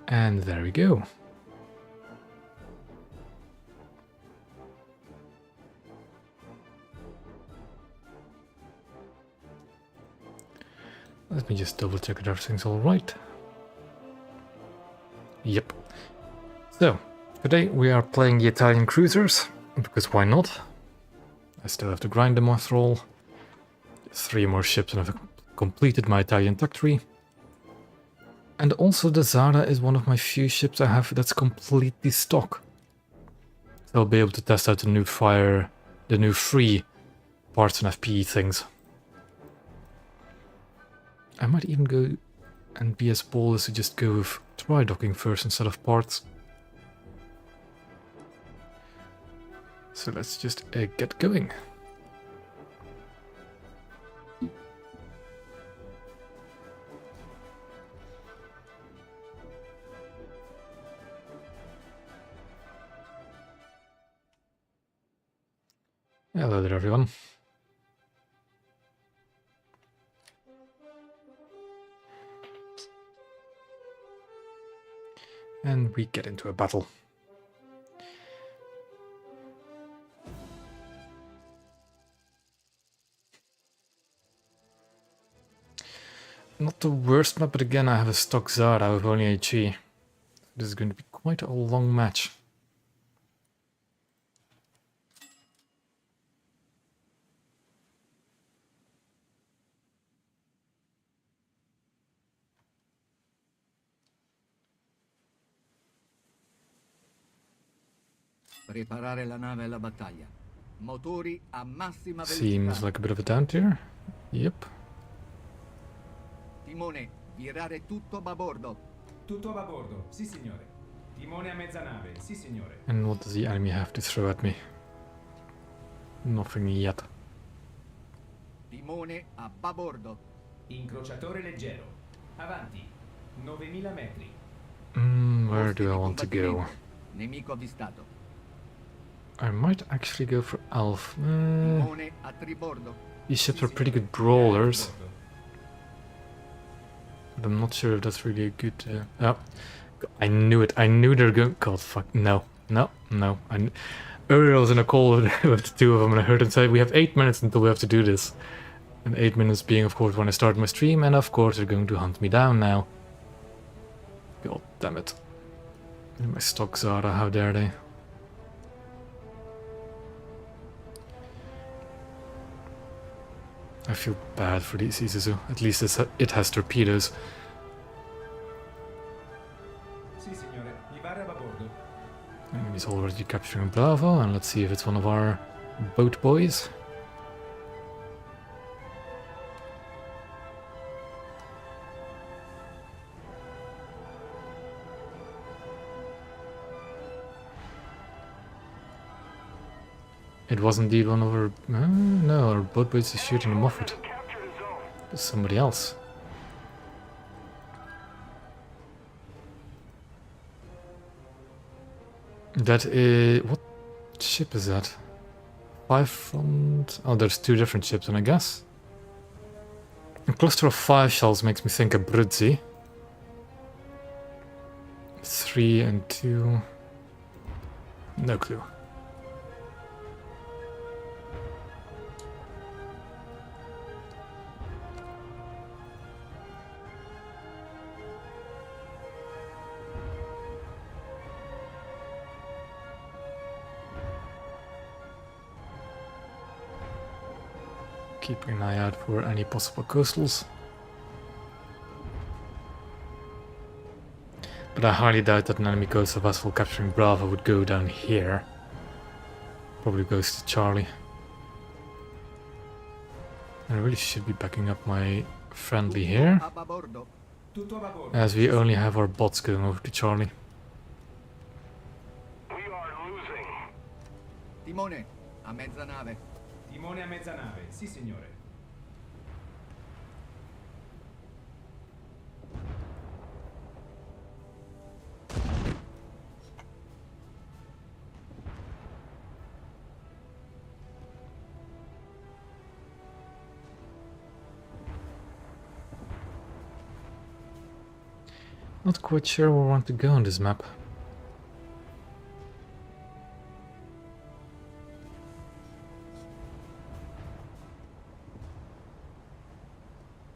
And there we go. Let me just double check that everything's alright. Yep. So, today we are playing the Italian cruisers, because why not? I still have to grind them after all. 3 more ships and I've completed my Italian tech tree. And also the Zara is one of my few ships I have that's completely stock. So I'll be able to test out the new free parts and FPE things. I might even go and be as bold as to just go with dry docking first instead of parts. So let's just get going. Hello there everyone. And we get into a battle. Not the worst map, but again I have a stock Zara with only HE. This is going to be quite a long match. Preparare la nave alla battaglia. Motori a massima velocità. Seems like a bit of a down tier. Yep. Timone, virare tutto a babordo. Tutto a babordo, sì signore. Timone a mezza nave, sì signore. And what does the enemy have to throw at me? Nothing yet. Timone a babordo. Incrociatore leggero. Avanti. 9000 metri. Where do I want to go? Nemico avvistato. I might actually go for Alf. Timone a tribordo. These ships are pretty good brawlers. But I'm not sure if that's really a good... Oh, I knew it. I knew they're going... God, fuck. No. No. No. Earlier I was in a call with the two of them and I heard them say, we have 8 minutes until we have to do this. And 8 minutes being, of course, when I start my stream. And of course they're going to hunt me down now. God damn it. And my stock Zara, how dare they? I feel bad for these Isuzu. At least it has torpedoes. Sì signore, mi barra a babordo. Enemy's already capturing Bravo, and let's see if it's one of our boat boys. It was indeed one of our... no, our boat boys is shooting them off it. It's somebody else. That is... what ship is that? 5 front... oh, there's 2 different ships, and I guess. A cluster of 5 shells makes me think of Brudzi. 3 and 2... no clue. Keeping an eye out for any possible coastals. But I highly doubt that an enemy coastal vessel capturing Bravo would go down here. Probably goes to Charlie. And I really should be backing up my friendly here, as we only have our bots going over to Charlie. We are losing. Timone a mezza nave. Timone a mezza nave, sì signore. Not quite sure where I want to go on this map.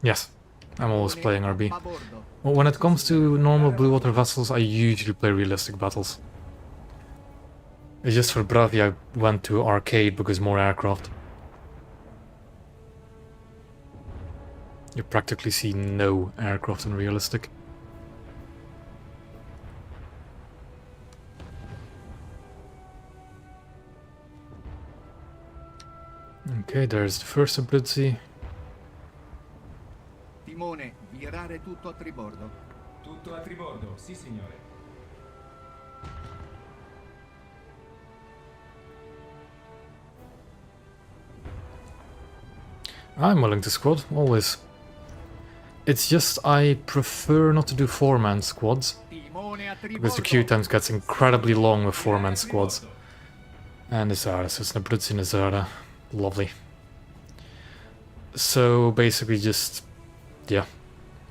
Yes, I'm always playing RB. Well, when it comes to normal blue water vessels, I usually play realistic battles. It's just for Bravi I went to arcade because more aircraft. You practically see no aircraft in realistic. Okay, there's the first Abruzzi. Timone, virare tutto a tribordo. Tutto a tribordo, sì signore. I'm willing to squad, always. It's just I prefer not to do 4-man squads, Timone a because the tribordo. queue times gets incredibly long with 4-man squads. And the Zara, so it's an Abruzzi and a Zara. Lovely. So basically just, yeah,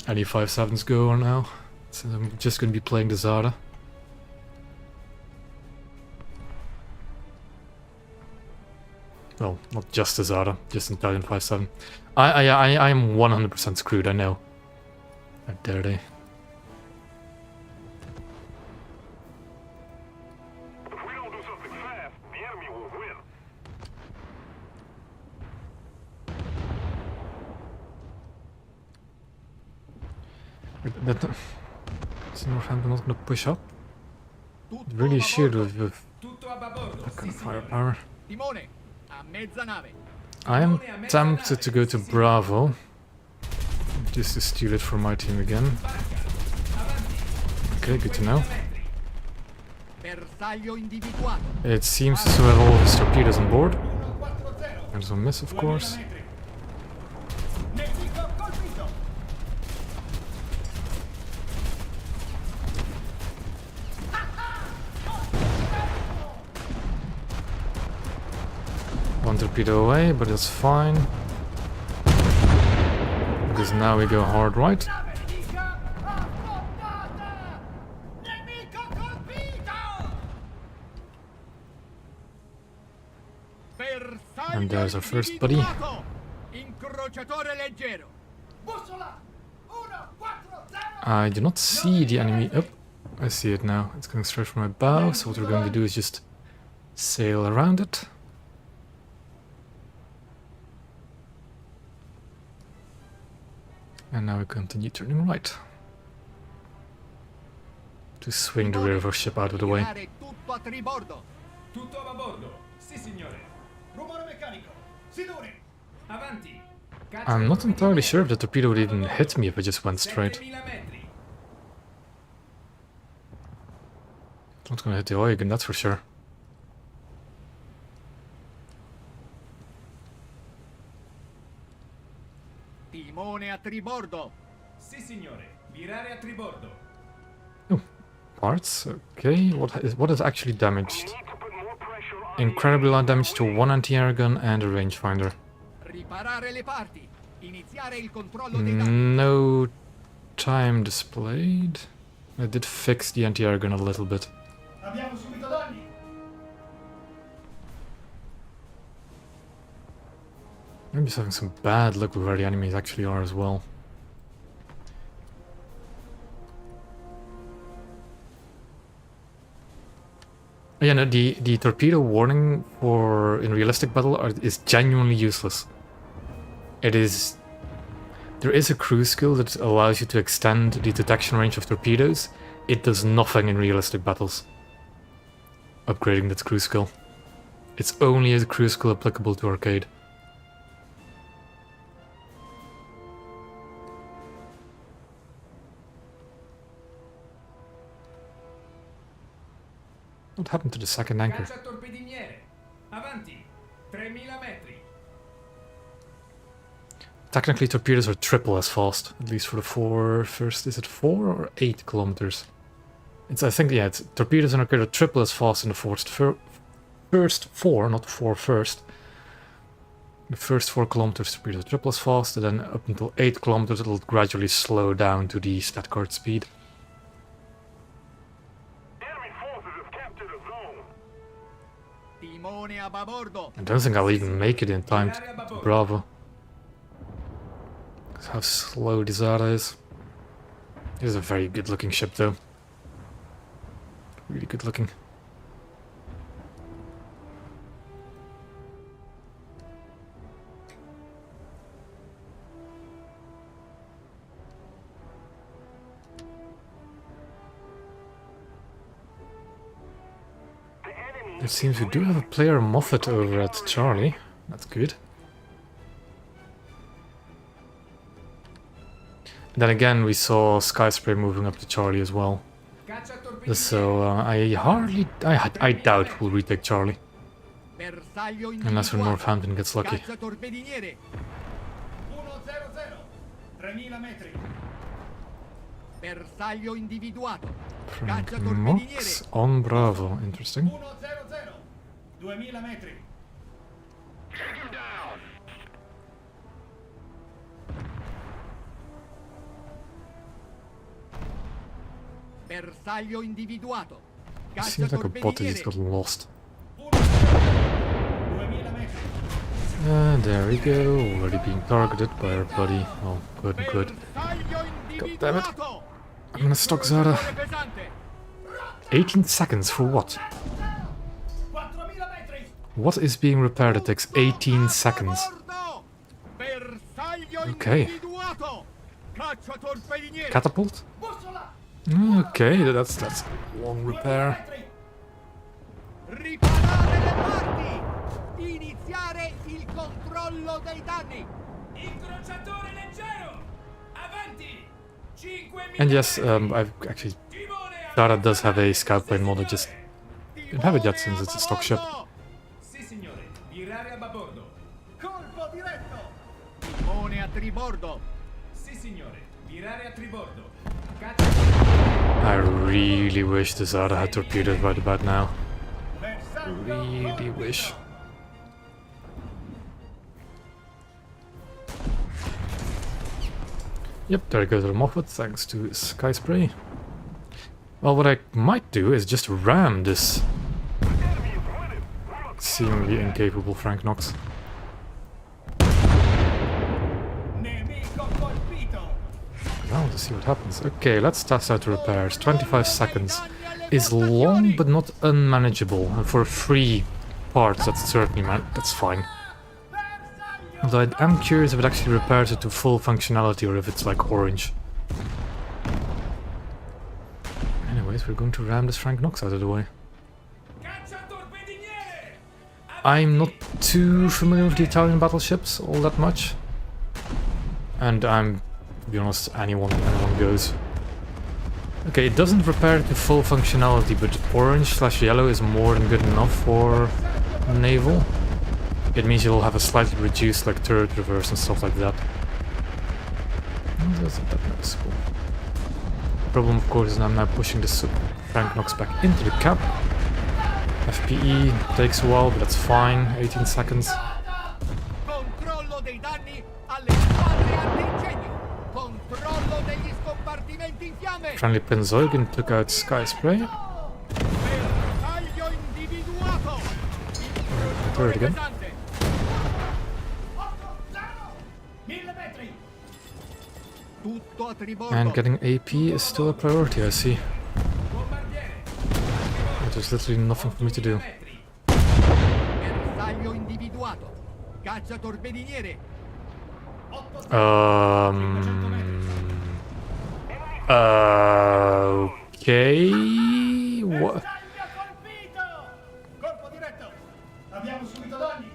any 5-7s go on now. So I'm just going to be playing the Zara. Well, not just the Zara, just Italian 5-7. I am 100% screwed, I know. How dare they. If we don't do something fast, the enemy will win. Is Northampton not going to push up? Tutto Really a should bordo. with Tutto a babordo, that kind sì of signore. firepower. Timone, a mezza nave. I am tempted to go to Bravo, just to steal it from my team again. Okay, good to know. Bersaglio individuato. It seems to have all his torpedoes on board. There's a miss, of course. One torpedo away, but it's fine. Because now we go hard right. And there's our first buddy. individuato. Incrociatore leggero. I do not see the enemy. Oh, I see it now. It's going straight for my bow, so what we're going to do is just sail around it. And now we continue turning right. To swing the rear of our ship out of the way. Virare tutto a tribordo. Tutto a babordo, sì signore. Rumore meccanico, Sidone. Avanti. Caccia I'm not torpedini entirely sure if the a torpedo would babordo. even hit me if I just went straight. 7000 metri. It's not gonna hit the oil again, that's for sure. Timone a tribordo. Sì signore, virare a tribordo. Parts, okay. What is actually We damaged? need to put more pressure on the Incredibly light damage to one anti-air gun and a rangefinder. Riparare le parti. Iniziare il controllo dei danni. No time displayed. I did fix the anti-air gun a little bit. Abbiamo subito danni. I'm just having some bad luck with where the enemies actually are as well. Yeah, no, the torpedo warning for in realistic battle is genuinely useless. It is... There is a cruise skill that allows you to extend the detection range of torpedoes. It does nothing in realistic battles. Upgrading that cruise skill. It's only a cruise skill applicable to arcade. What happened to the second anchor? Caccia torpediniere. Avanti. 3000 metri. Technically, torpedoes are triple as fast, at least for the first. Is it 4 or 8 kilometers? It's, I think, yeah, it's, torpedoes in arcade are triple as fast in the first 4, not 4 first. The first 4 kilometers, torpedoes are triple as fast, and then up until 8 kilometers, it'll gradually slow down to the stat card speed. Timone a babordo. I don't think I'll even make it in time to Bravo. That's how slow the Zara is. It is a very good looking ship though. Really good looking. It seems we do have a player Moffat over at Charlie. That's good. Then again, we saw Skyspray moving up to Charlie as well. So I doubt we'll retake Charlie. Unless when Northampton gets lucky. 100, 3000 metri. Bersaglio individuato. Frank Knox on Bravo, interesting. 100, 2000 metri. Bersaglio individuato. Seems like a bot that just got lost. 2000 metri. There we go, already being targeted by our buddy. Oh, good and good. God damn it. I'm gonna stock Zara. 18 seconds for what? 4000 metri. What is being repaired that takes 18 seconds? Okay. Catapult? Okay, that's a long repair. Riparare le parti. Iniziare il controllo dei danni. Incrociatore leggero. Avanti. 5000 And yes, I've actually... Zara does have a scout plane mod, I just didn't have it yet since it's a stock ship. Sì, signore. Virare a babordo. Colpo diretto. Timone a tribordo. Sì, signore. Virare a tribordo. I really wish the Zara had torpedoes right about now. Really wish. Yep, there goes our Moffat, thanks to Skyspray. Well, what I might do is just ram this seemingly incapable Frank Knox. I want to see what happens. Okay, let's test out the repairs. 25 seconds is long but not unmanageable. And for free parts, that's certainly that's fine. Although I am curious if it actually repairs it to full functionality or if it's like orange. Anyways, we're going to ram this Frank Knox out of the way. I'm not too familiar with the Italian battleships all that much. And I'm, to be honest, anyone goes. Okay, it doesn't repair to full functionality, but orange/yellow is more than good enough for Naval. It means you'll have a slightly reduced like turret reverse and stuff like that. That's not that noticeable. Problem, of course, is I'm now pushing this Frank Knox back into the cap. FPE takes a while, but that's fine. 18 seconds. Controllo dei danni alle squadre antincendio. Controllo degli scompartimenti in fiamme. Friendly Penzeugen took out Skyspray. Bersaglio individuato. Third again. Pesante. 1000 metri. Tutto a tribordo. And getting AP is still a priority, I see. There's literally nothing for me to do. Bersaglio individuato. Caccia torpediniere. Okay. What? Colpo diretto. Abbiamo subito danni.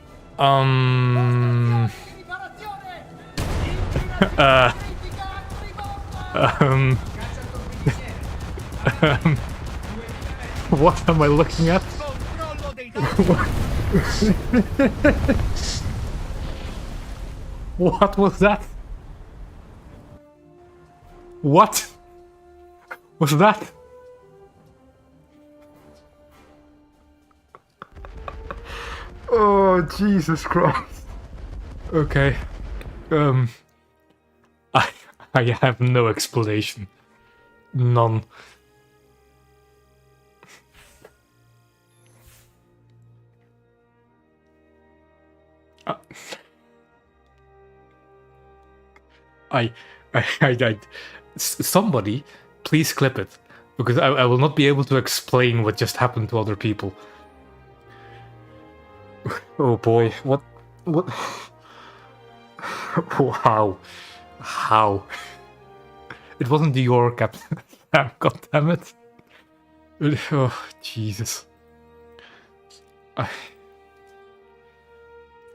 What am I looking at? What was that? What was that? Oh, Jesus Christ. Okay. I have no explanation. None. Somebody, please clip it, because I will not be able to explain what just happened to other people. Oh boy, what? Wow, how? It wasn't your captain. God damn it! Oh Jesus!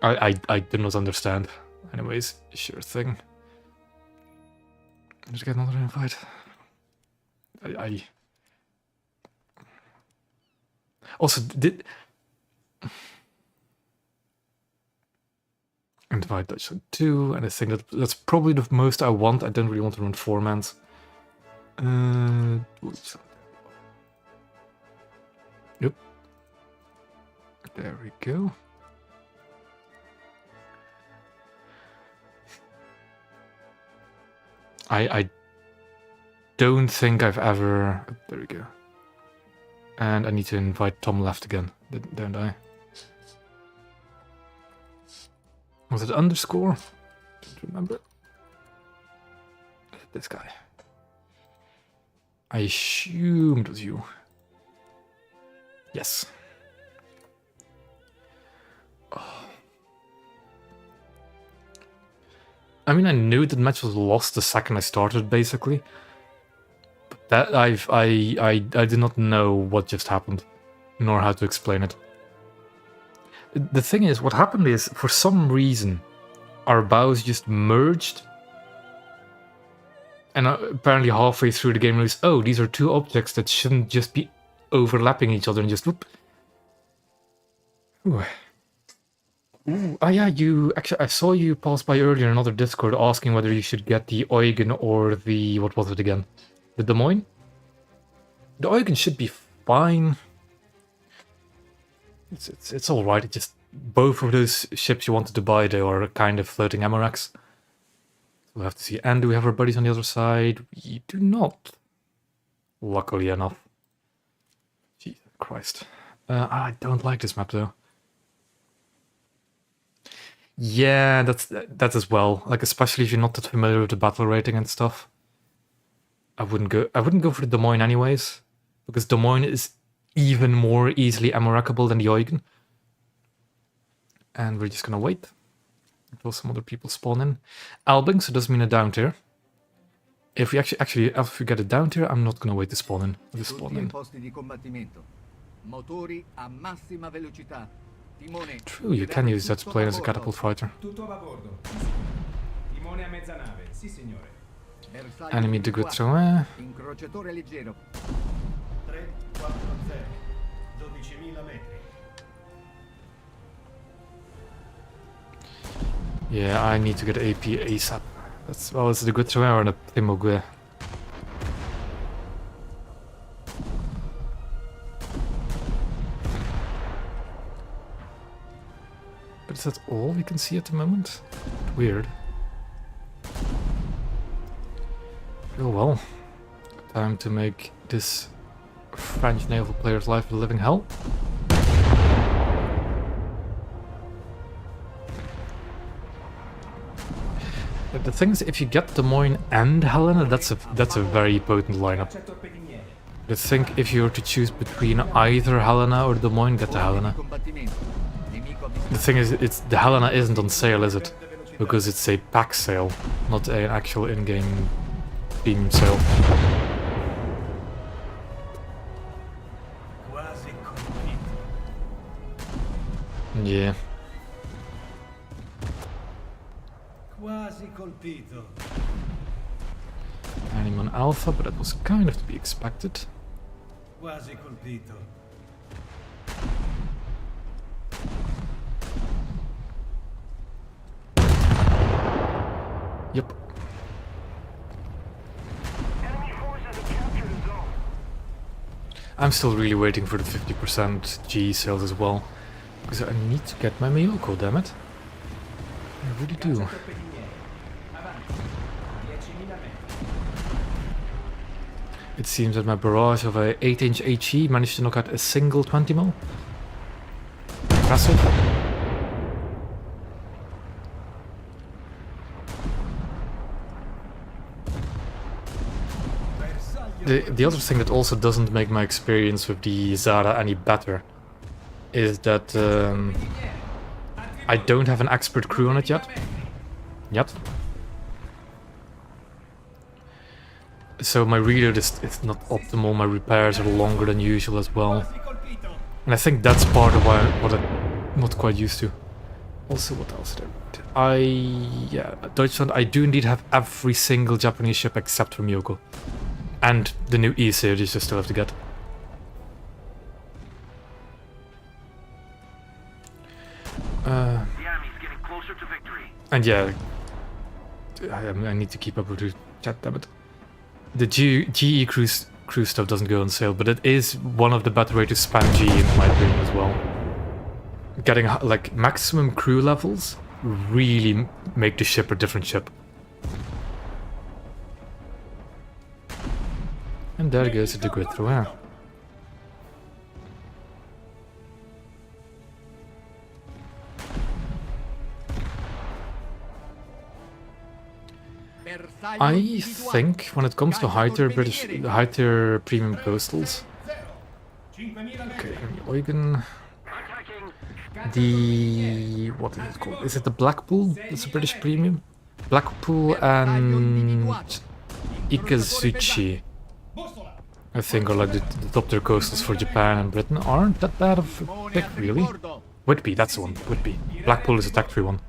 I do not understand. Anyways, sure thing. Let's get another invite. Also did invite Dutch 2, and I think that's probably the most I want. I don't really want to run 4-mans. Yep. There we go. I don't think I've ever... There we go. And I need to invite Tom Left again, don't I? Was it underscore? Don't remember. This guy. I assumed it was you. Yes. Oh. I mean, I knew that match was lost the second I started, basically. But that I did not know what just happened, nor how to explain it. The thing is, what happened is, for some reason, our bows just merged. And apparently halfway through the game, I realized, oh, these are two objects that shouldn't just be overlapping each other, and just whoop. Ooh. Ooh. Oh yeah, I saw you pass by earlier in another Discord asking whether you should get the Eugen or the, what was it again? The Des Moines? The Eugen should be fine. It's all right. It just, both of those ships you wanted to buy, they are kind of floating MRX. We'll have to see. And do we have our buddies on the other side? We do not. Luckily enough. Jesus Christ. I don't like this map though. Yeah, that's as well. Like, especially if you're not that familiar with the battle rating and stuff. I wouldn't go for the Des Moines anyways, because Des Moines is even more easily ammo-rackable than the Eugen. And we're just gonna wait until some other people spawn in. Albing, so it doesn't mean a down tier. If we actually if we get a down tier, I'm not gonna wait to spawn in. We'll just spawn in. True, you can use that plane as a catapult fighter. Enemy de Goutroin. Yeah, I need to get AP ASAP. That's, well, it's the Goutroin or the Primogwe. But is that all we can see at the moment? Weird. Oh well. Time to make this French naval player's life a living hell. But the thing is, if you get Des Moines and Helena, that's a very potent lineup. I think if you were to choose between either Helena or Des Moines, get the Helena. The thing is, the Helena isn't on sale, is it? Because it's a pack sale, not an actual in-game beam sale. Yeah. Enemy on Alpha, but that was kind of to be expected. Yep. I'm still really waiting for the 50% G sales as well, because I need to get my Miyoko, damn it. I really do. It seems that my barrage of a 8-inch HE managed to knock out a single 20 mil. Impressive. The other thing that also doesn't make my experience with the Zara any better is that I don't have an expert crew on it yet. So my reload is not optimal, my repairs are longer than usual as well. And I think that's part of what I'm not quite used to. Also, what else did yeah, Deutschland, I do indeed have every single Japanese ship except for Myoko. And the new E-series I still have to get. The enemy's getting closer to victory. And yeah, I need to keep up with the chat, damn it. The GE crew stuff doesn't go on sale, but it is one of the better way to spam GE in my opinion as well. Getting like maximum crew levels really make the ship a different ship. And there goes the grid through air. I think when it comes to high-tier premium coastals, okay, Eugen, what is it called? Is it the Blackpool? It's a British premium. Blackpool and Ikazuchi, I think, are like the top-tier coastals for Japan and Britain. Aren't that bad of a pick, really? Whitby, that's the one. Whitby. Blackpool is a tech-free one.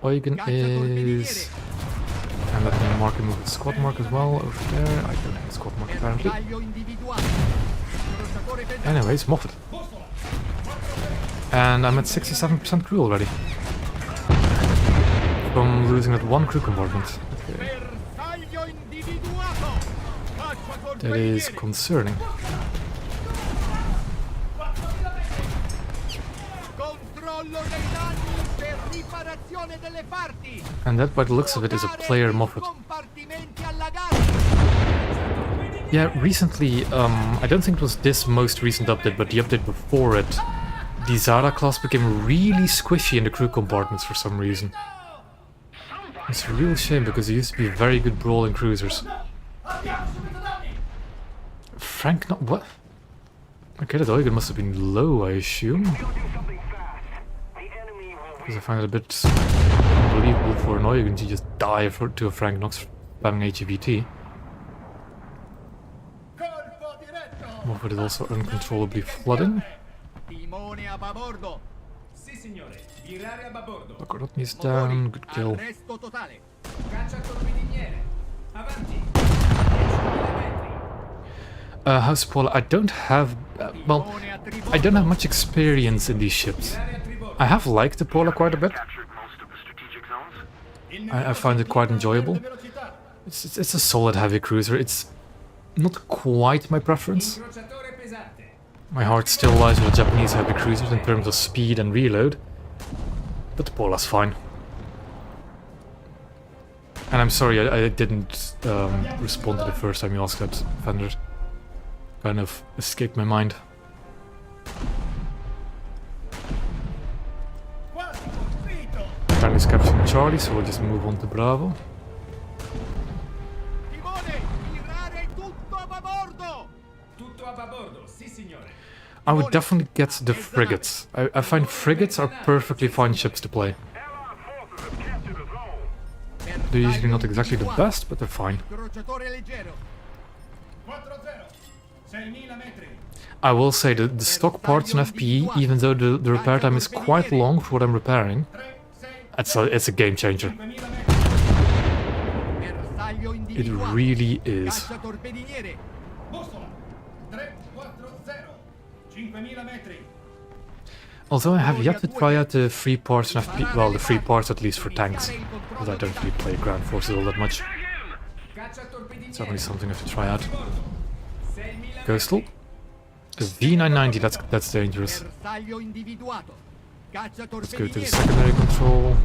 Eugen is... And let me mark him with a squad mark as well over there. I don't have a squad mark apparently. Anyways, Moffat. And I'm at 67% crew already. From losing that one crew compartment. Okay. That is concerning. And that, by the looks of it, is a player Moffat. Yeah, recently, I don't think it was this most recent update, but the update before it, the Zara class became really squishy in the crew compartments for some reason. It's a real shame because it used to be very good brawling cruisers. Frank, not what? Okay, that Eugen must have been low, I assume. Because I find it a bit unbelievable for an Eugen to just die to a Frank Knox spamming HEVT. Moffat is also uncontrollably flooding. Rodney's down, good kill. House Paula, I don't have... well, I don't have much experience in these ships. I have liked the Pola quite a bit. I find it quite enjoyable. It's a solid heavy cruiser. It's not quite my preference. My heart still lies with Japanese heavy cruisers in terms of speed and reload. But the Pola's fine. And I'm sorry I didn't respond to the first time you asked that, Fender. Kind of escaped my mind. Apparently capturing Charlie, so we'll just move on to Bravo. I would definitely get the frigates. I find frigates are perfectly fine ships to play. They're usually not exactly the best, but they're fine. I will say that the stock parts in FPE, even though the repair time is quite long for what I'm repairing, it's a game changer. It really is. Although I have yet to try out the free parts in FPE, well, the free parts at least for tanks, because I don't really play ground forces all that much. It's definitely something I have to try out. Coastal. A V990, that's dangerous. Let's go to the secondary control.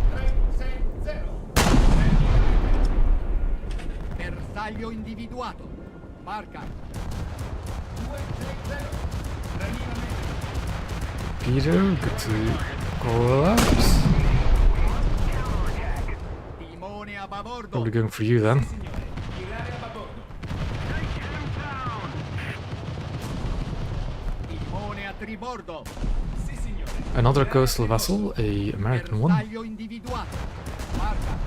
Peter, good to collapse. babordo. Probably going for you then. Signore, virare a babordo. Timone a tribordo. Sì, signore. Another coastal vessel, a American one. Bersaglio individuato. Marca.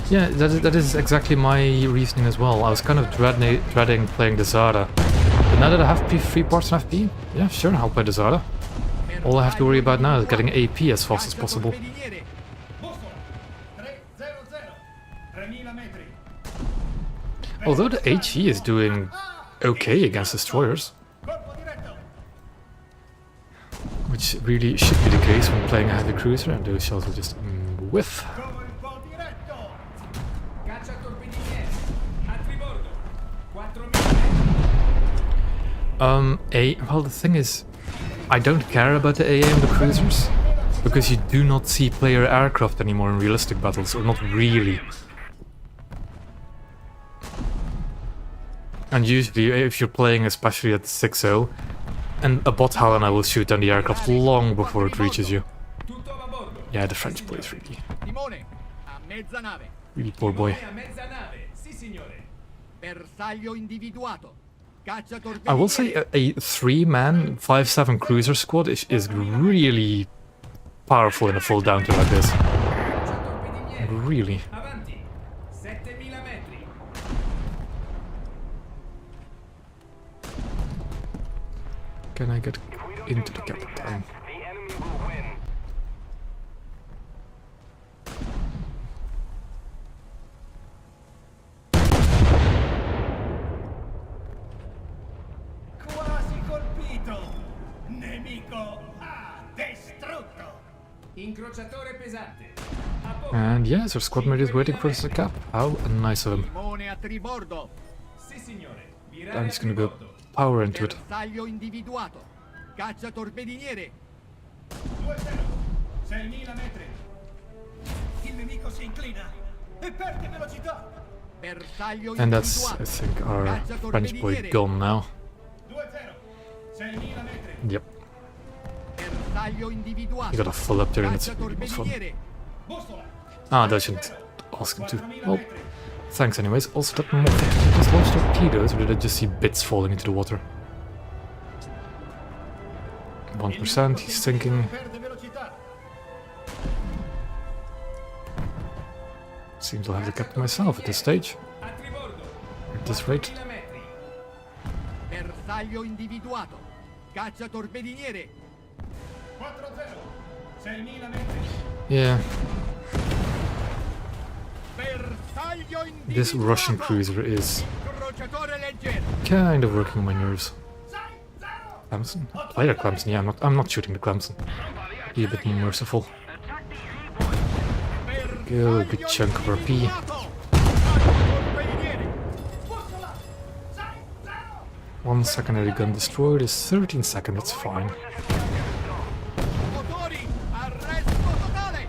Yeah, that is exactly my reasoning as well. I was kind of dreading playing the Zara. But now that I have 3 parts in FPE, yeah, sure, I'll play the Zara. All I have to worry about now is getting AP as fast as possible. Bussola. 300. 3000 metri. Although the HE is doing okay against destroyers, Colpo diretto. which really should be the case when playing a heavy cruiser, and those shells will just whiff. Colpo diretto. Caccia torpediniere. A tribordo. 4000 metri. Well, the thing is, I don't care about the AA and the cruisers, because you do not see player aircraft anymore in realistic battles, or not really. And usually, if you're playing especially at 6-0, and a bot Helena will shoot down the aircraft long before it reaches you. Tutto a babordo. Yeah, the French plays Timone a mezza nave. really poor boy. Timone a mezza nave. Sì, signore. Bersaglio individuato. Caccia I will say torpediniere. a 3-man 5-7 cruiser squad is really powerful in a full down to like this. Caccia torpediniere. Really. Avanti. 7000 metri. Can I get If we don't into do the something captain? fast, the enemy will win. Quasi colpito. Nemico distrutto. Incrociatore pesante. A poco. And yes, our squad mate is waiting for us to cap. How nice of him. Timone a tribordo. Sì, signore. I'm Virare just a gonna go tribordo. power into it. Bersaglio individuato. Caccia torpediniere. 2-0. 6000 metri. Il nemico si inclina e perde velocità. Bersaglio And that's, individuato. I think, our Caccia French boy torpediniere. gone now. 2-0. 6000 metri. Yep, Bersaglio individuato. he got a full up there and it's Caccia really was fun. torpediniere. Bussola. Ah, I shouldn't ask him to. 4000 Well, metri. thanks anyways. Also, that moth, did it just launch torpedoes or did I just see bits falling into the water? 1%, he's sinking. Perde velocità. Seems I'll have to captain myself at this stage. A tribordo. At this rate. 4000 metri. Bersaglio individuato. Caccia torpediniere. 4-0. 6000 metri. Yeah, Bersaglio individuato. this Russian cruiser is Incrociatore leggero. kind of working on my nerves. Clemson? Play the Clemson, yeah, I'm not shooting the Clemson. Be a bit more merciful. Go, a good chunk of RP. Individuato. Caccia torpediniere. 1 secondary gun destroyed is 13 seconds, that's fine. Motori. Arresto totale.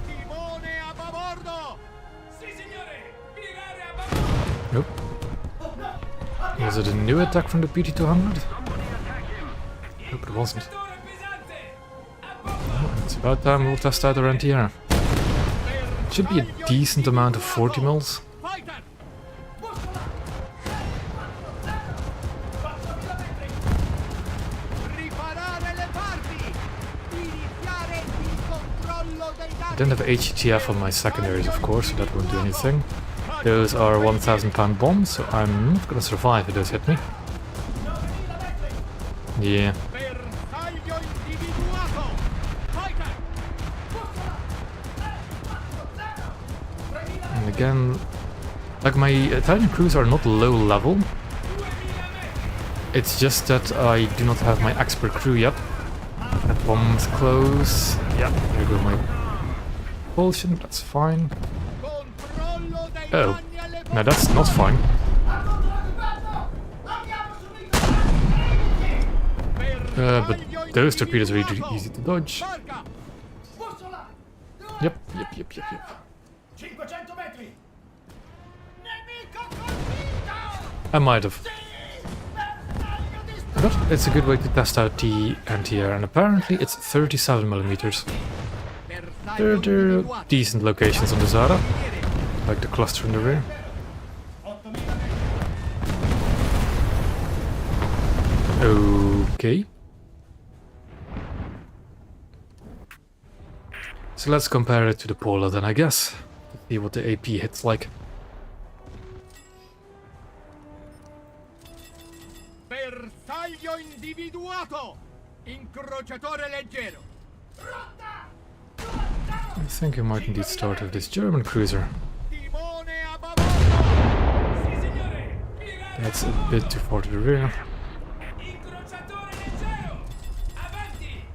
Timone a babordo. Sì, signore. Virare a babordo. Nope. Was it a new attack from the PT-200? Nope, it wasn't. Incrociatore pesante. A poco. It's about time we'll test out our NTR. Should be a decent amount of 40 mils. Fighter. Riparare le parti. Iniziare il controllo dei I danni. don't have HETF on my secondaries, of course, so that won't do anything. Those are 1,000-pound bombs, so I'm not gonna survive if those hit me. Yeah. Bersaglio individuato. Fighter. And again, like my Italian crews are not low level. It's just that I do not have my expert crew yet. That bomb's close. Yeah, there go my propulsion, that's fine. Controllo dei Oh, danni alle no, that's not fine. But those torpedoes are really easy to dodge. Marca. Bussola. Yep. 500 metri. Nemico colpito. I might have. But it's a good way to test out the anti-air, and apparently it's 37 millimeters. Bersaglio There are individuato. decent locations on the Zara, Carabinieri. like the cluster in the rear. 8000 metri. Okay. So let's compare it to the Polar then, I guess. To see what the AP hits like. Bersaglio individuato. Incrociatore leggero. I think I might indeed start with this German cruiser. Timone a babordo. Sì, signore. Pirata That's a bit too far to the rear. incrociatore leggero. Avanti.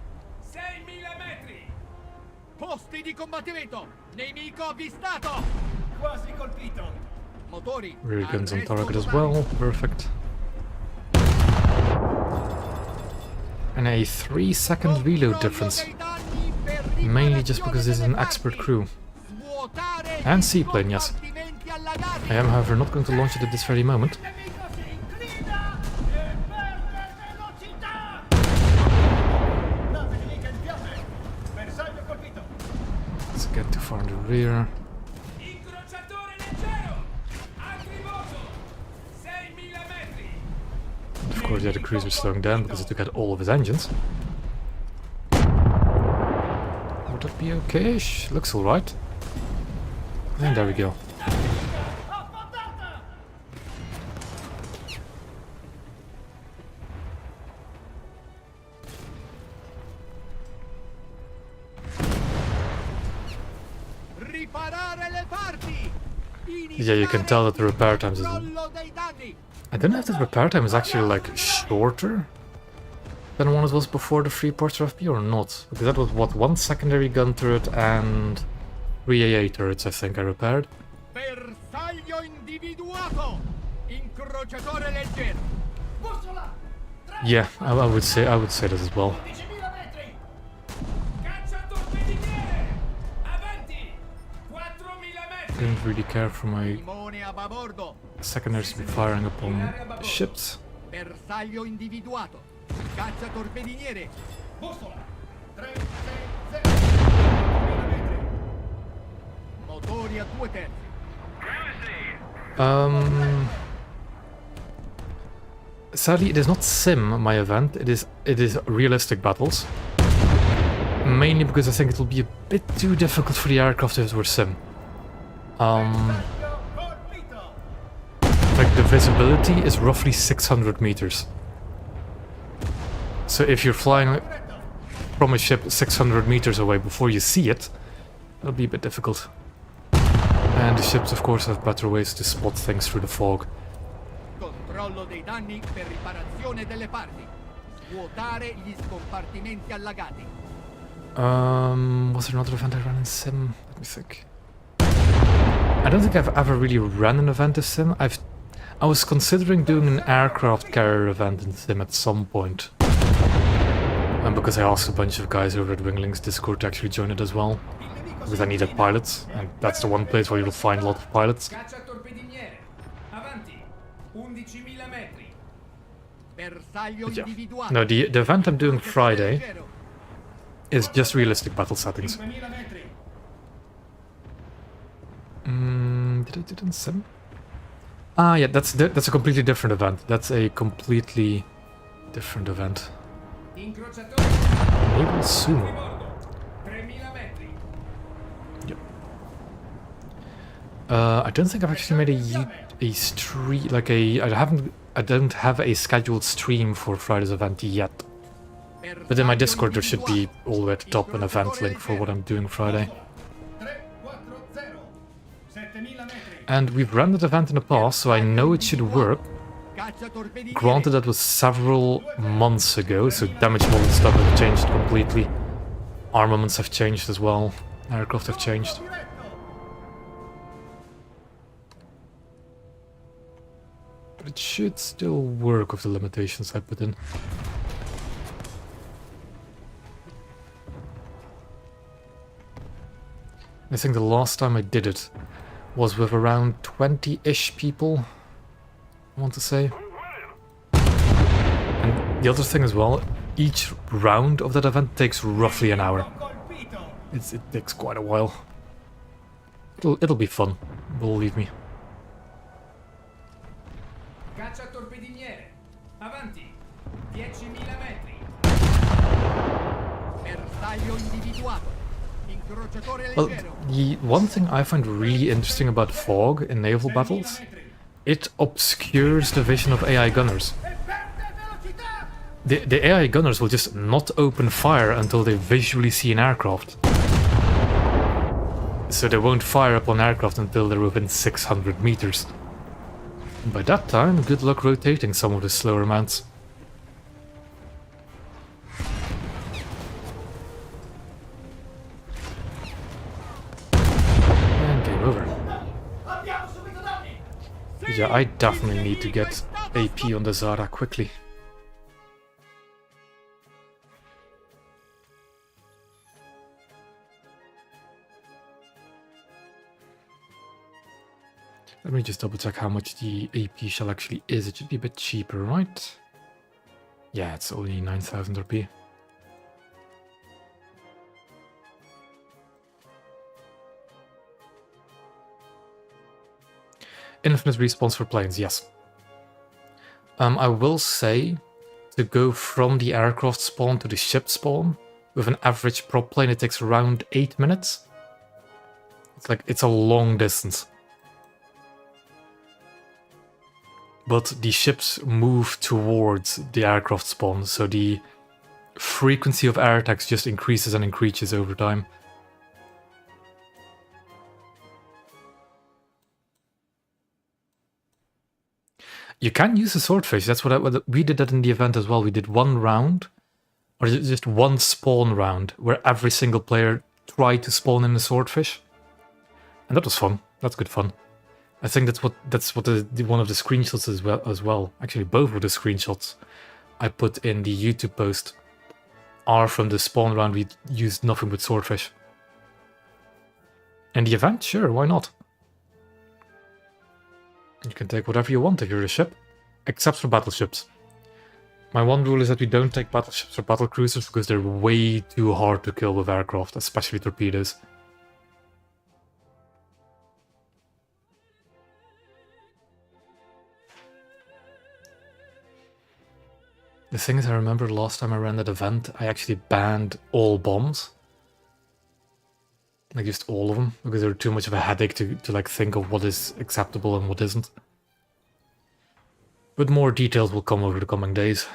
6000 metri. Posti di combattimento. Nemico avvistato. Quasi colpito. Motori. Rear guns on arresto target as totale. well. Perfect. And a 3-second reload Controllo difference. dei danni per Mainly just because this is an riparazione expert delle crew. parti. Svuotare And i seaplane, yes. compartimenti allagati. I am, however, not going to launch it at this very moment. Nemico si inclina e perde velocità. Nave nemica in fiamme. Bersaglio colpito. Let's get too far in the rear. Incrociatore leggero. Attributo. 6000 metri. Of course, the other cruiser slowing down because it took out all of his engines. Would that be okay-ish? Looks alright. And there we go. Affondata. Riparare le parti. Yeah, you can tell that the repair times is... Controllo dei danni. I don't know if the repair time is actually like shorter than one it was before the 3 parts of FPE or not. Because that was what, 1 secondary gun turret and 3 AA turrets I think I repaired. Bersaglio individuato. Incrociatore leggero. Bussola. Yeah, I would say that as well. 11.000 metri. Cacciatorpediniere. Avanti. 4000 metri. Didn't really care for my Timone a babordo. secondaries to be firing upon ships. Bersaglio individuato. Cacciatorpediniere. Bussola. 360. 4000 metri. Motori a 2/3. Sadly, it is not sim, my event. It is realistic battles. Mainly because I think it will be a bit too difficult for the aircraft if it were sim. Bersaglio colpito. Like the visibility is roughly 600 meters. So if you're flying from a ship 600 meters away before you see it, it'll be a bit difficult. And the ships, of course, have better ways to spot things through the fog. Controllo dei danni per riparazione delle parti. Svuotare gli scompartimenti allagati. Was there another event I ran in sim? Let me think. I don't think I've ever really ran an event in sim. I was considering doing an aircraft carrier event in sim at some point. And because I asked a bunch of guys over at Wingling's Discord to actually join it as well. Because I needed pilots, and that's the one place where you'll find a lot of pilots. Cacciatorpediniere. Avanti. 11.000 metri. Bersaglio Yeah. individuato. No, the event I'm doing Friday Leggero. is just realistic battle settings. 5.000 metri. Did I do it in sim? Ah, yeah, that's a completely different event. That's a completely different event. Incrociatore. Naval Sumo. Ribordo. 3.000 metri. I don't think I've actually made a stream, like I don't have a scheduled stream for Friday's event yet. But in my Discord there should be all the way at the top an event link for what I'm doing Friday. 340. 7.000 metri. And we've run that event in the past, so I know it should work. Cacciatorpediniere. Granted, that was several months ago, so damage model stuff has changed completely. Armaments have changed as well. Aircraft have changed. Diretto. But it should still work with the limitations I put in. I think the last time I did it was with around 20-ish people, I want to say. And the other thing as well, each round of that event takes roughly an hour. Colpito. It takes quite a while. It'll be fun, believe me. Caccia torpediniere. Avanti. 10.000 metri. Bersaglio individuato. Incrociatore Well, leggero. the one thing I find really interesting about fog in naval battles, it obscures the vision of AI gunners. The AI gunners will just not open fire until they visually see an aircraft. So they won't fire upon aircraft until they're within 600 meters. And by that time, good luck rotating some of the slower mounts. And game over. Yeah, I definitely need to get AP on the Zara quickly. Let me just double check how much the AP shell actually is. It should be a bit cheaper, right? Yeah, it's only 9,000 RP. Infinite respawns for planes, yes. I will say, to go from the aircraft spawn to the ship spawn, with an average prop plane, it takes around 8 minutes. It's a long distance. But the ships move towards the aircraft spawn, so the frequency of air attacks just increases and increases over time. You can use a swordfish. That's what we did that in the event as well. We did one round, or just one spawn round, where every single player tried to spawn in a swordfish, and that was fun. That's good fun. I think that's what one of the screenshots as well. Actually, both of the screenshots I put in the YouTube post are from the spawn round. We used nothing but swordfish. And the event, sure, why not? You can take whatever you want if you're a ship, except for battleships. My one rule is that we don't take battleships or battlecruisers because they're way too hard to kill with aircraft, especially torpedoes. The thing is, I remember last time I ran that event, I actually banned all bombs. Like, just all of them, because they were too much of a headache to like think of what is acceptable and what isn't. But more details will come over the coming days.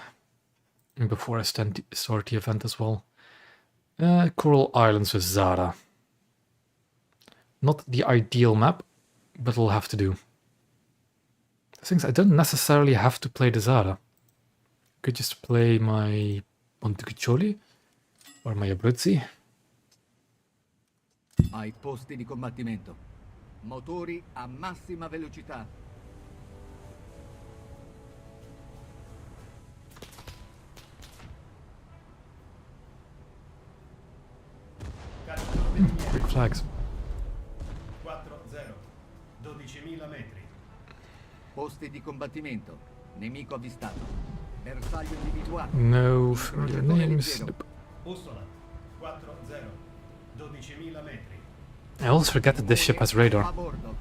And before I start the event as well. Coral Islands with Zara. Not the ideal map, but it'll have to do. The thing is, I don't necessarily have to play the Zara. Could just play my Montecuccoli or my Abruzzi. Ai posti di combattimento. Motori a massima velocità. Great flags. 4-0. 12.000 metri. Posti di combattimento. Nemico avvistato. Bersaglio individuato. No familiar names. Nope. Bussola. 4-0. 12.000 metri. I always forget that this ship has radar. A bordo.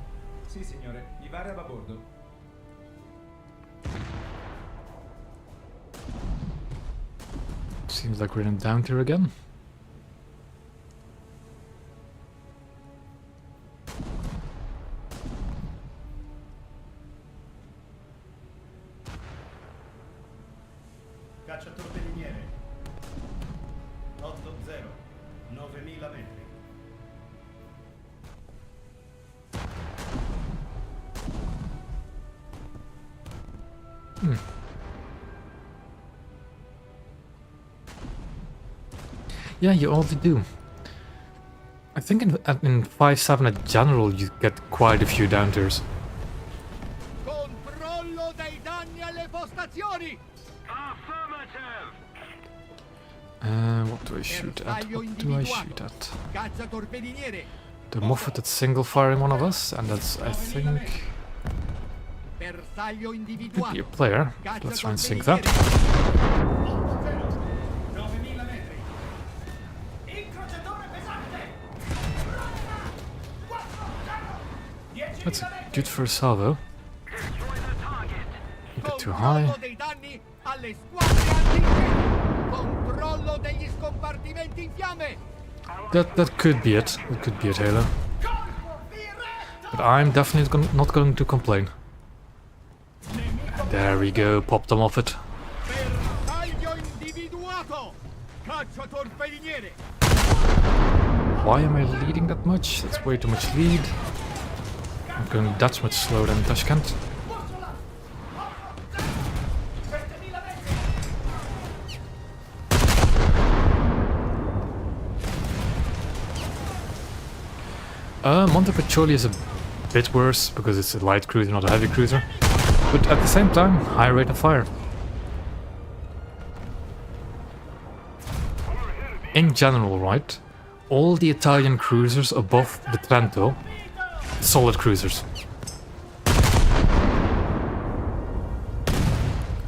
Sì, signore. Vivare a babordo. Seems like we're in down tier again. Cacciatorpediniere. 8-0. 9.000 metri. Yeah, you already do. I think in 5-7 at general you get quite a few down tiers. Controllo dei danni alle postazioni. Affirmative! What do I shoot at? What do I shoot at? Cacciatorpediniere. The Moffat that's single firing one of us, and that's, I think, Bersaglio could be a individuato. player. Let's try and sync that. 8-0. 9.000 metri. Incrociatore pesante. That's a good first salvo. A bit too high. Controllo dei danni alle squadre antincendio. Controllo degli scompartimenti in fiamme. That could be it. It could be it, Halo. But I'm definitely not going to complain. And there we go, pop them off it. Bersaglio individuato. Caccia torpediniere. Why am I leading that much? That's way too much lead. I'm going that much slower than Tashkent. Montepaschioli is a bit worse because it's a light cruiser, not a heavy cruiser. But at the same time, high rate of fire. In general, right? All the Italian cruisers above the Trento, solid cruisers.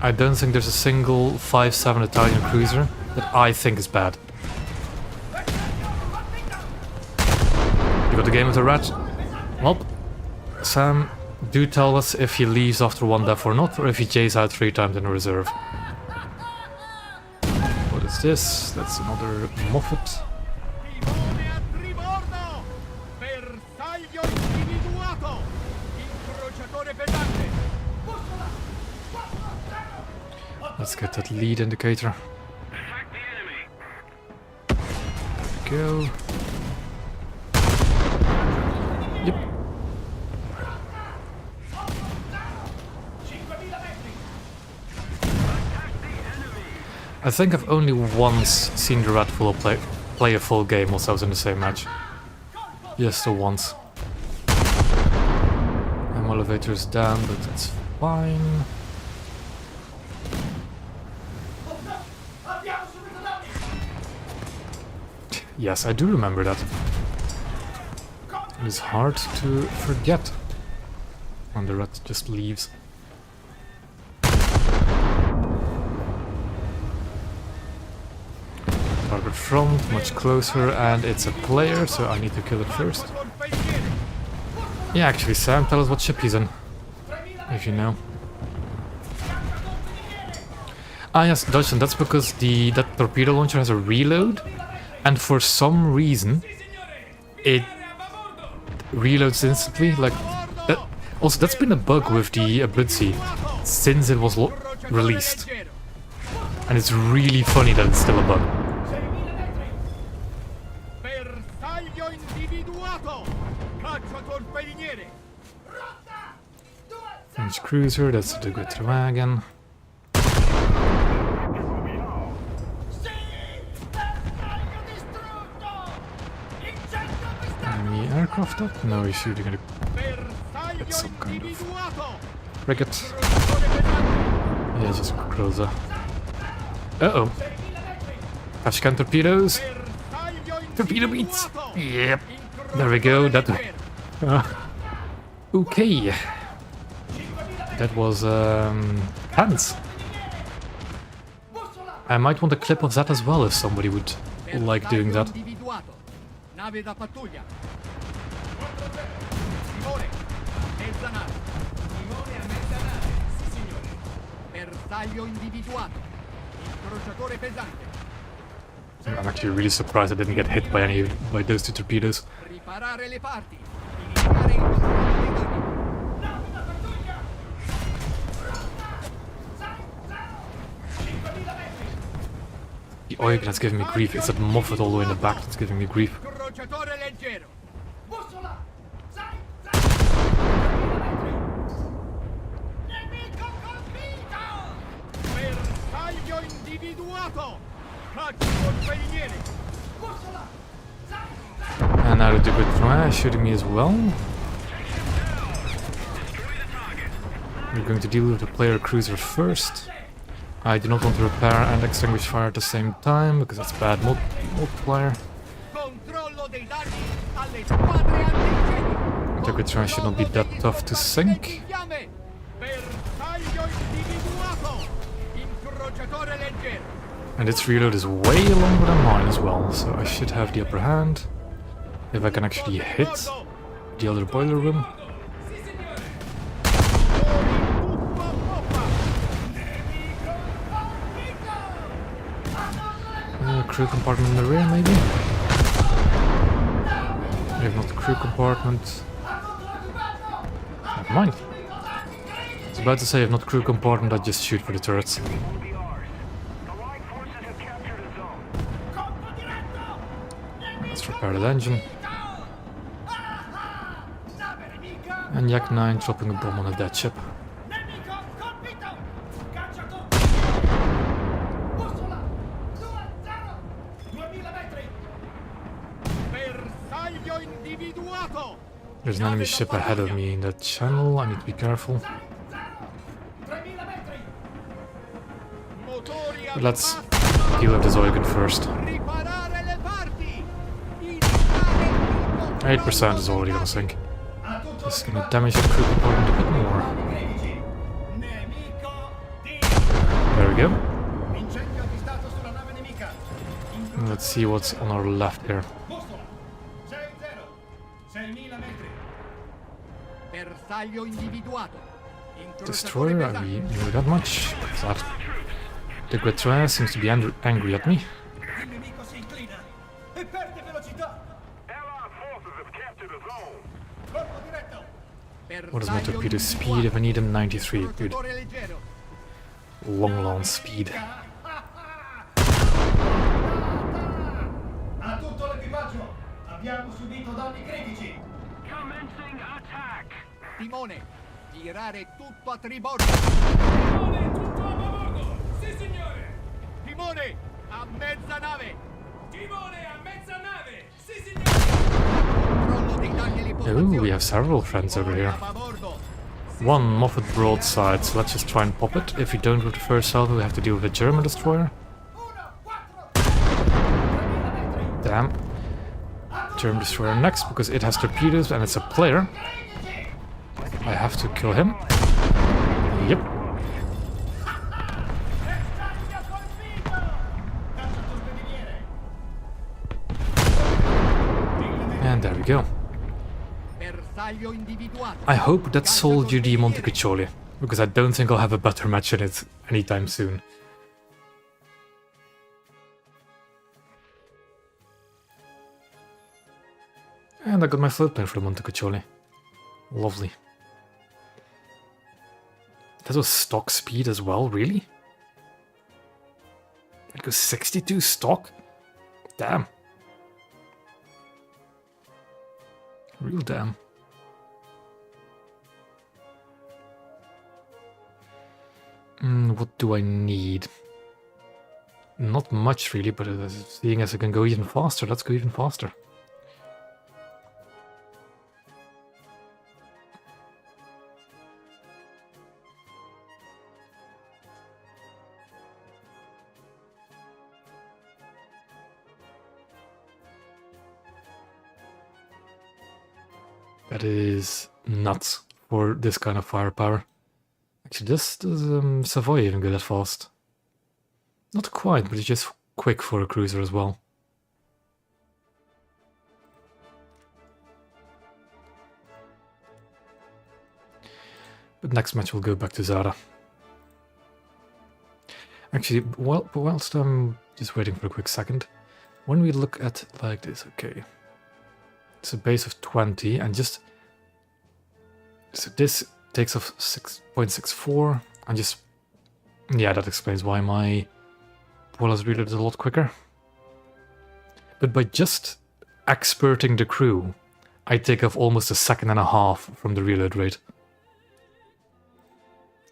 I don't think there's a single 5.7 Italian cruiser that I think is bad. You got the game with the rat? Well, Sam, do tell us if he leaves after one death or not, or if he jays out 3 times in a reserve. What is this? That's another Moffat. Timone a tribordo. Bersaglio individuato. Incrociatore pesante. Let's get that lead indicator. Go. Yep. I think I've only once seen the Red Bull play a full game whilst I was in the same match. Yes, the once. My elevator is down, but that's fine. Yes, I do remember that. It is hard to forget when the rat just leaves. Target front, much closer, and it's a player, so I need to kill it first. Yeah, actually, Sam, tell us what ship he's in, if you know. Ah yes, Dodson, that's because that torpedo launcher has a reload, and for some reason, it reloads instantly, like that. Also, that's been a bug with the Abruzzi since it was released, and it's really funny that it's still a bug. Bersaglio individuato. Caccia torpediniere. French cruiser, that's the good wagon. Enemy aircraft up? No, he's shooting at some kind of frigate. Yeah, just cruiser. Uh-oh. Tashkent torpedoes. Torpedo beats. Yep. There we go. That. Okay. That was tense. I might want a clip of that as well if somebody would like doing that. Nave da pattuglia. Timone, mezza nave. Timone a mezza nave, sì signore. Bersaglio individuato. Incrociatore pesante. I'm actually really surprised I didn't get hit by those 2 torpedoes. Riparare le parti. Iniziare il controllo dei danni. The Eugen that's giving me grief. It's that Moffat all the way in the back that's giving me grief. Incrociatore leggero. Bersaglio individuato. Caccia torpediniere. And now the good shooting me as well. We're going to deal with the player cruiser first. I do not want to repair and extinguish fire at the same time because that's bad multiplier. Controllo dei danni alle squadre antincendio. The good should not be that tough to sink. Bersaglio individuato. Incrociatore leggero. And its reload is way longer than mine as well, so I should have the upper hand. If I can actually hit the other boiler room. crew compartment in the rear, maybe? We have not the crew compartment. Never mind. I was about to say I have not crew compartment, I just shoot for the turrets. Will be ours. The Allied forces have captured a zone. Let's repair that engine. And Yak 9 dropping a bomb on a dead ship. Bersaglio individuato. There's an enemy ship ahead of me in that channel, I need to be careful. Motori al But let's massimo. deal with the Zoigan first. Riparare le parti. Iniziare il 8% is already gonna sink. A tutto Just gonna damage the crew compartment a bit more. Nemico di There we go. incendio avvistato sulla nave nemica. And let's see what's on our left here. Bussola 60 6000 metri. Bersaglio individuato. Destroyer, Incrociatore are we pesante. really that much? What's that? The Guetrin seems to be angry at me. Il nemico si inclina e perde velocità. Allied forces have captured a zone. Colpo diretto. What is my torpedo speed if I need him? 93. Good. Incrociatore leggero. Long speed. A tutto l'equipaggio. Abbiamo subito danni critici. Commencing attack. Timone, girare tutto a tribordo. Timone, tutto a bordo! Sì, signore! Timone, a mezza nave. Timone a mezza nave! Sì, signore! Controllo dei danni all'impostazione. Ooh, we have several friends over here. A bordo. One Moffat broadside, so let's just try and pop it. If we don't with the first salvo, we have to deal with a German destroyer. 1-4. Damn. German destroyer next, because it has torpedoes and it's a player. I have to kill him. Yep. And there we go. Bersaglio individuato. I hope that's Soldier di Montecacholi, because I don't think I'll have a better match in it anytime soon. And I got my floatplane for the Montecacholi. Lovely. That was stock speed as well, really? It goes 62 stock? Damn. Real damn. What do I need? Not much really, but seeing as I can go even faster, let's go even faster. That is nuts for this kind of firepower. Actually, does Savoy even go that fast? Not quite, but it's just quick for a cruiser as well. But next match we'll go back to Zara. Actually, whilst I'm just waiting for a quick second, when we look at it like this, okay. It's a base of 20 and just... So this takes off 6.64 and just... Yeah, that explains why my boiler's reload is a lot quicker. But by just experting the crew, I take off almost a second and a half from the reload rate.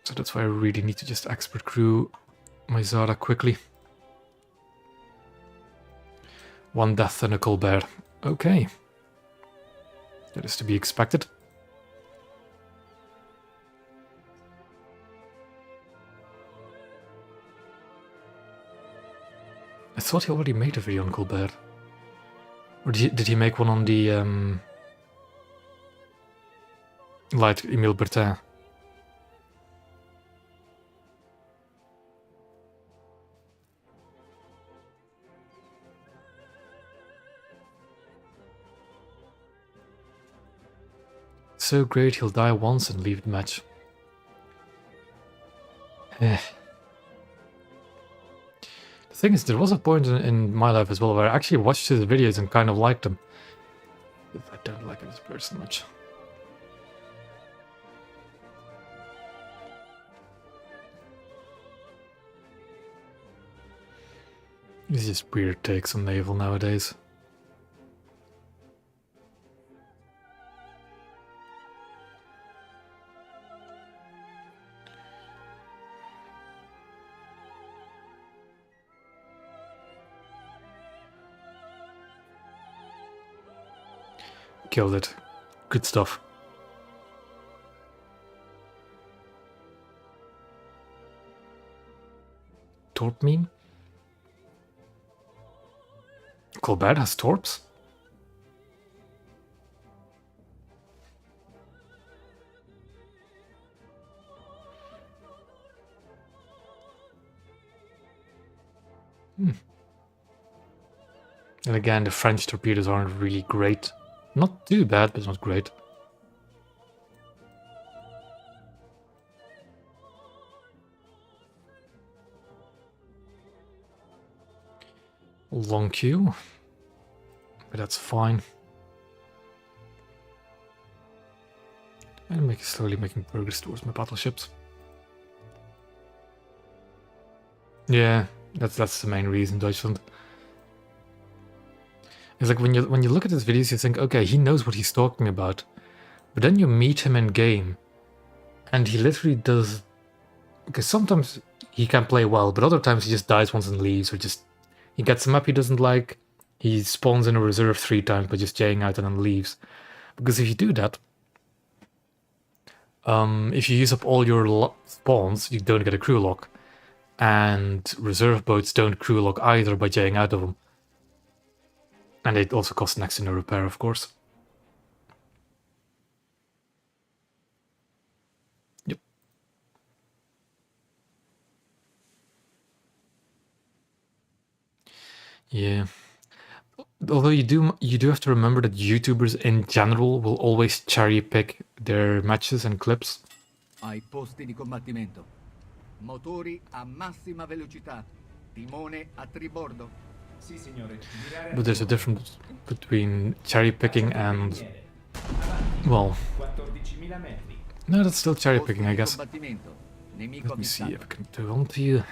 So that's why I really need to just expert crew my Zara quickly. One death and a Colbert. Okay. That is to be expected. I thought he already made a video on Colbert. Or did he make one on the like Emile Bertin? So great, he'll die once and leave the match. There's thing is, there was a point in my life as well where I actually watched his videos and kind of liked them. But I don't like him as a person much. It's just weird takes on Naval nowadays. Killed it. Good stuff. Torp meme? Colbert has torps? And again, the French torpedoes aren't really great. Not too bad, but not great. Long queue, but that's fine. And slowly making progress towards my battleships. Yeah, that's the main reason, Deutschland. It's like when you look at his videos, you think, okay, he knows what he's talking about. But then you meet him in game, and he literally does. Because sometimes he can play well, but other times he just dies once and leaves, or just he gets a map he doesn't like. He spawns in a reserve 3 times by just jaying out and then leaves. Because if you do that, if you use up all your spawns, you don't get a crew lock, and reserve boats don't crew lock either by jaying out of them. And it also costs next to no repair, of course. Yep. Yeah. Although you do have to remember that YouTubers in general will always cherry pick their matches and clips. Ai posti di combattimento. Motori a massima velocità. Timone a tribordo. Sì, signore. But there's a difference between cherry picking and, well, 14.000 metri. no, that's still cherry picking, I guess. Combattimento. Nemico Let me see avvistato. if I can do on to you.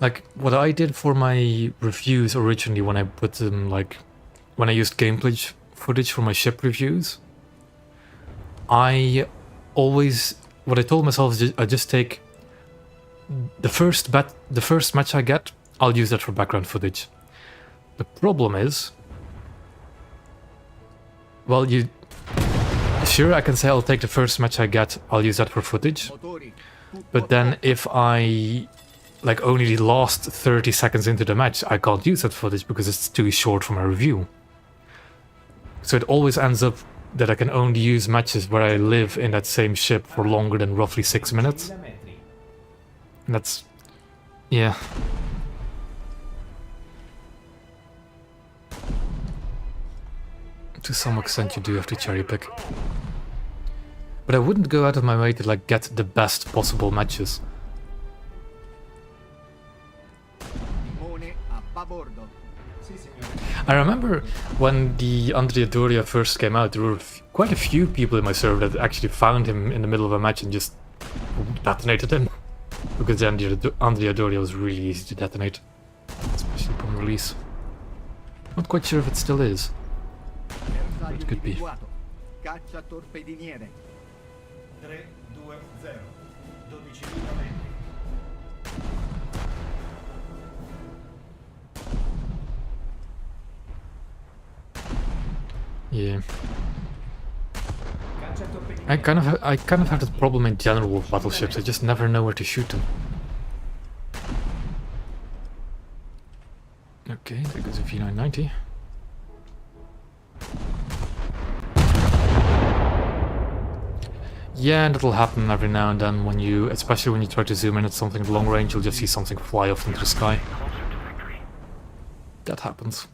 Like, what I did for my reviews originally when I put them, like, when I used gameplay footage for my ship reviews, I always, what I told myself is I just take the first match I get, I'll use that for background footage. The problem is, well, sure, I can say I'll take the first match I get, I'll use that for footage, Motori. but then if I like only the last 30 seconds into the match, I can't use that footage because it's too short for my review. So it always ends up that I can only use matches where I live in that same ship for longer than roughly 6 minutes. And that's, yeah. To some extent you do have to cherry pick. But I wouldn't go out of my way to like get the best possible matches. Timone a babordo. Sì, signore. I remember when the Andrea Doria first came out, there were quite a few people in my server that actually found him in the middle of a match and just detonated him. Because the Andrea Doria was really easy to detonate, especially upon release. Not quite sure if it still is. Bersaglio It could be. individuato. Caccia torpediniere. 3, 2, 0. 12.000 metri. Yeah. Caccia torpediniere. I kind of have this problem in general with battleships. I just never know where to shoot them. Okay, there goes a V990. Yeah, and that'll happen every now and then when you, especially when you try to zoom in at something at long range, you'll just see something fly off into the sky. That happens.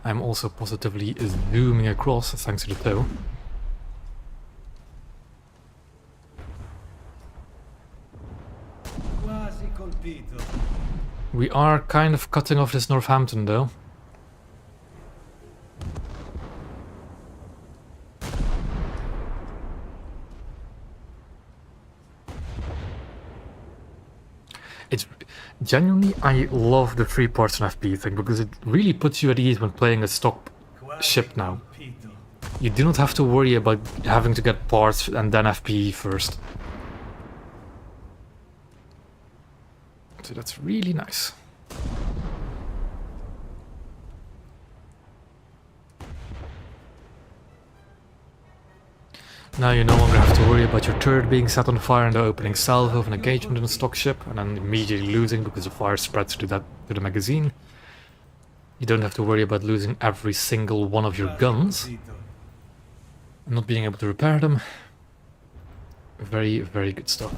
I'm also positively zooming across thanks to the tow. We are kind of cutting off this Northampton though. It's genuinely, I love the 3 parts and FPE thing because it really puts you at ease when playing a stock ship now. You do not have to worry about having to get parts and then FPE first. So that's really nice. Now you no longer have to worry about your turret being set on fire in the opening salvo of an engagement in a stock ship and then immediately losing because the fire spreads to the magazine. You don't have to worry about losing every single one of your guns and not being able to repair them. Very, very good stuff.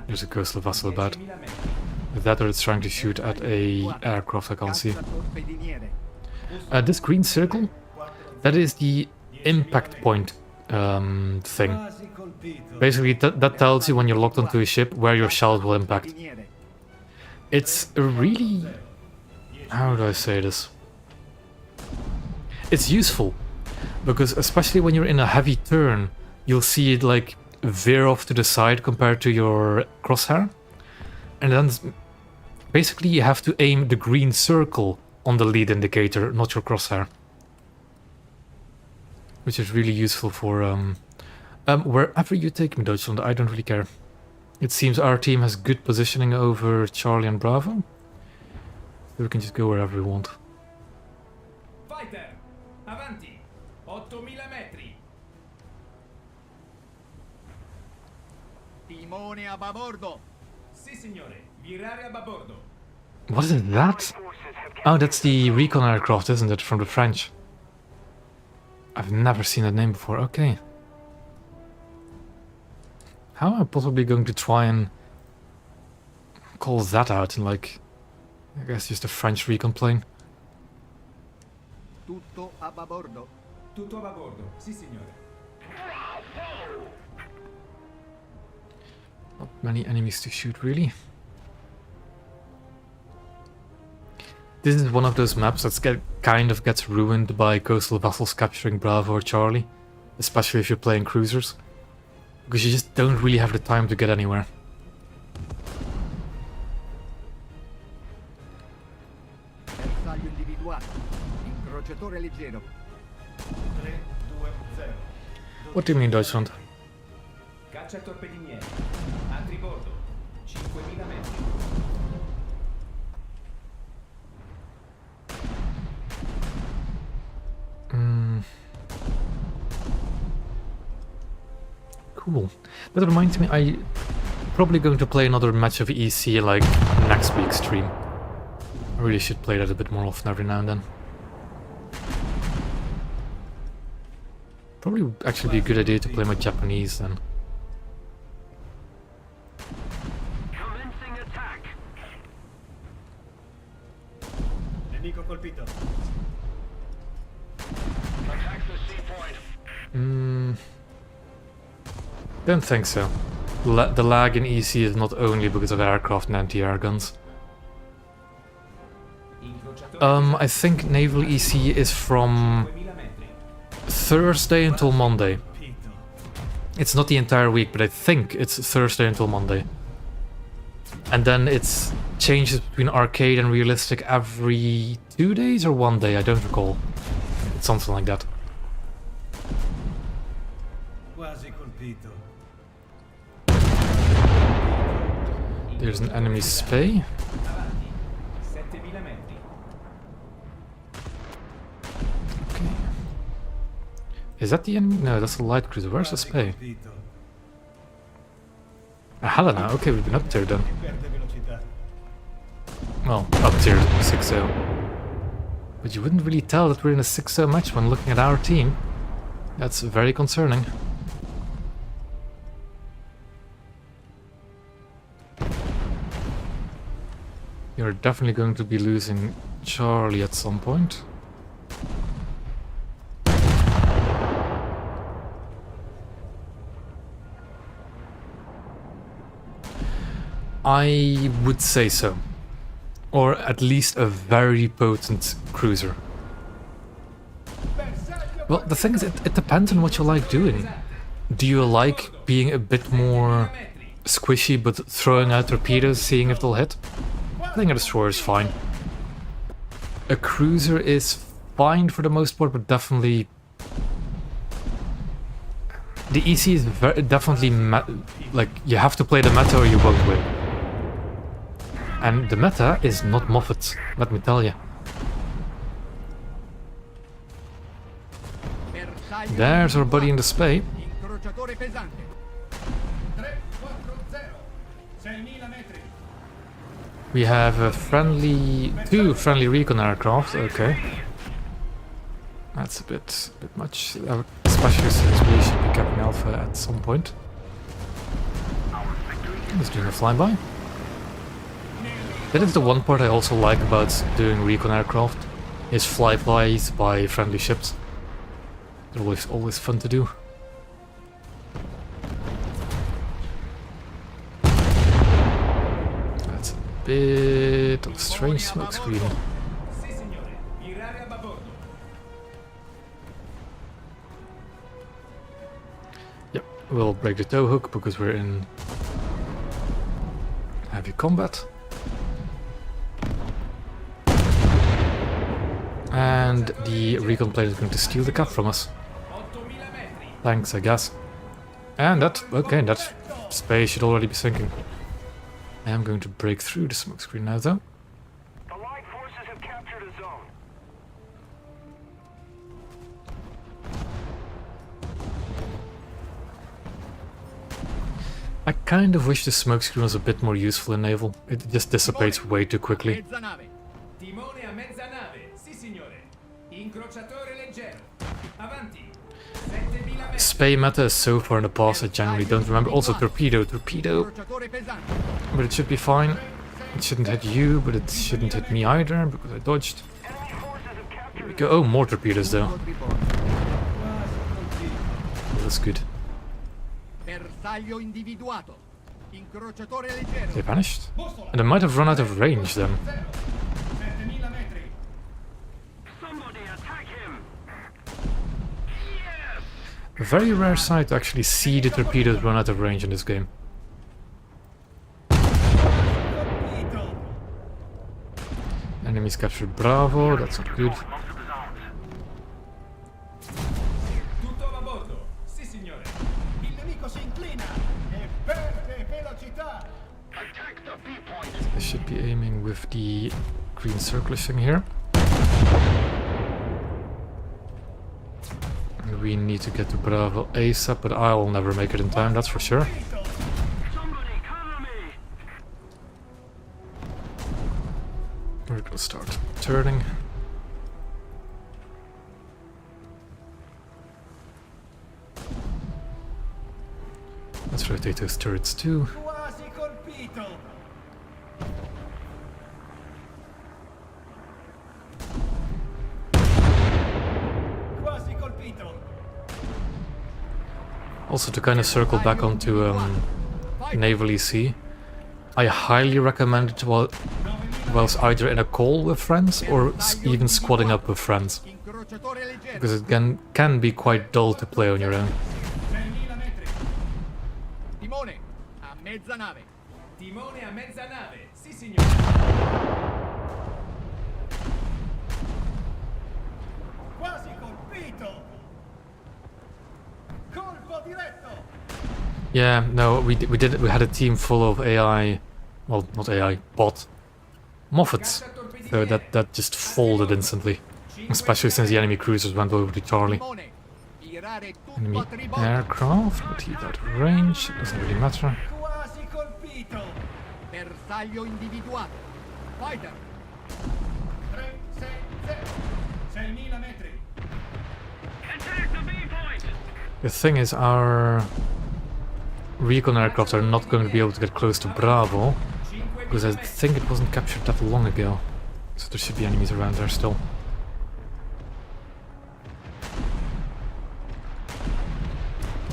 There's a coastal vessel about. That or it's trying to shoot at a aircraft I can't see. This green circle, that is the impact point thing. Basically, that tells you when you're locked onto a ship where your shells will impact. It's a really... how do I say this? It's useful, because especially when you're in a heavy turn, you'll see it like veer off to the side compared to your crosshair. And then basically you have to aim the green circle on the lead indicator, not your crosshair. Which is really useful for wherever you take me, Deutschland, I don't really care. It seems our team has good positioning over Charlie and Bravo. So we can just go wherever we want. Fighter, avanti, 8000 metri. Timone a babordo. Sì, signore, virare a babordo. What is that? Oh, that's the recon aircraft, isn't it? From the French. I've never seen that name before. Okay. How am I possibly going to try and call that out in, like, I guess just a French recon plane? Tutto a babordo. Tutto a babordo, sì, signore. Not many enemies to shoot, really. This is one of those maps that kind of gets ruined by coastal vessels capturing Bravo or Charlie, especially if you're playing cruisers, because you just don't really have the time to get anywhere. Bersaglio individuato. Incrociatore leggero. 3-2-0. What do you mean, Deutschland? Caccia torpediniere. A tribordo. 5000 metri. Cool. That reminds me, I'm probably going to play another match of EC like next week's stream. I really should play that a bit more often every now and then. Probably would actually be a good idea to play my Japanese then. Commencing attack. Nemico colpito. Attack the sea point. Don't think so. The lag in EC is not only because of aircraft and anti-air guns. I think Naval EC is from 5000 metri. Thursday until Monday. It's not the entire week, but I think it's Thursday until Monday. And then it's changes between arcade and realistic every 2 days or 1 day, I don't recall. It's something like that. Quasi colpito. There's an enemy spay. Avanti, 7000 metri. Okay. Is that the enemy? No, that's a light cruiser. Where's the spay? A Helena. Okay, we've been up there then. Well, up tier 6-0. But you wouldn't really tell that we're in a 6-0 match when looking at our team. That's very concerning. You're definitely going to be losing Charlie at some point. I would say so. Or at least a very potent cruiser. Well, the thing is, it depends on what you like doing. Do you like being a bit more squishy but throwing out torpedoes, seeing if they'll hit? I think a destroyer is fine. A cruiser is fine for the most part, but definitely... The EC is definitely... like, you have to play the meta or you won't win. And the meta is not Moffat, let me tell you. There's our buddy in the spay. Incrociatore pesante. 340, 6.000 metri. We have a two friendly recon aircraft, okay. That's a bit much, especially since we should be capping Alpha at some point. He's doing a flyby. That is the one part I also like about doing recon aircraft, is flybys by friendly ships. They're always fun to do. That's a bit of a strange smokescreen. Sì, signore. Virare a bordo. Yep, we'll break the tow hook because we're in heavy combat. And the recon plane is going to steal the cap from us. 8.000 metri. Thanks, I guess. And that space should already be sinking. I am going to break through the smokescreen now, though. The Allied forces have captured a zone. I kind of wish the smokescreen was a bit more useful in naval. It just dissipates way too quickly. Mezza nave. Timone a mezza nave. Sì, signore. Incrociatore leggero. Avanti. 7.000 metri. Spay meta is so far in the past I generally don't remember. Also torpedo. Incrociatore pesante. But it should be fine. It shouldn't hit you, but it shouldn't hit me either because I dodged. Enemy forces have captured Here we go. Oh, more torpedoes though. That's good. Bersaglio individuato. Incrociatore leggero. They vanished? And they might have run out of range then. 7.000 metri. Somebody attack him! A very rare sight to actually see the torpedoes run out of range in this game. Enemies captured Bravo, that's not good. Most of the zones. Tutto a bordo. Sì, signore. Il nemico si inclina e perde velocità. Attack the viewpoint. I should be aiming with the green circlish thing here. And we need to get to Bravo ASAP, but I'll never make it in time, that's for sure. Somebody cover me! We're gonna start turning. Let's rotate those turrets too. Quasi colpito. Quasi colpito. Also, to kind of circle back onto Naval EC, I highly recommend it whilst either in a call with friends or even squadding up with friends, Incrociatore leggero. because it can be quite dull to play on your own. 6.000 metri. Timone a mezza nave. Timone a mezza nave. Sì, signore. Quasi colpito. Colpo diretto. Yeah, no, we had a team full of AI, well, not AI, bot Moffats, so that just folded instantly, especially since the enemy cruisers went over to Charlie. Timone. Virare tutto Enemy a tribordo. aircraft, but he's out of range, it doesn't really matter. Quasi colpito. Bersaglio individuato. Fighter. 6.000 metri. Attack the viewpoint! The thing is, our recon aircraft are not going to be able to get close to Bravo, because I think it wasn't captured that long ago, so there should be enemies around there still.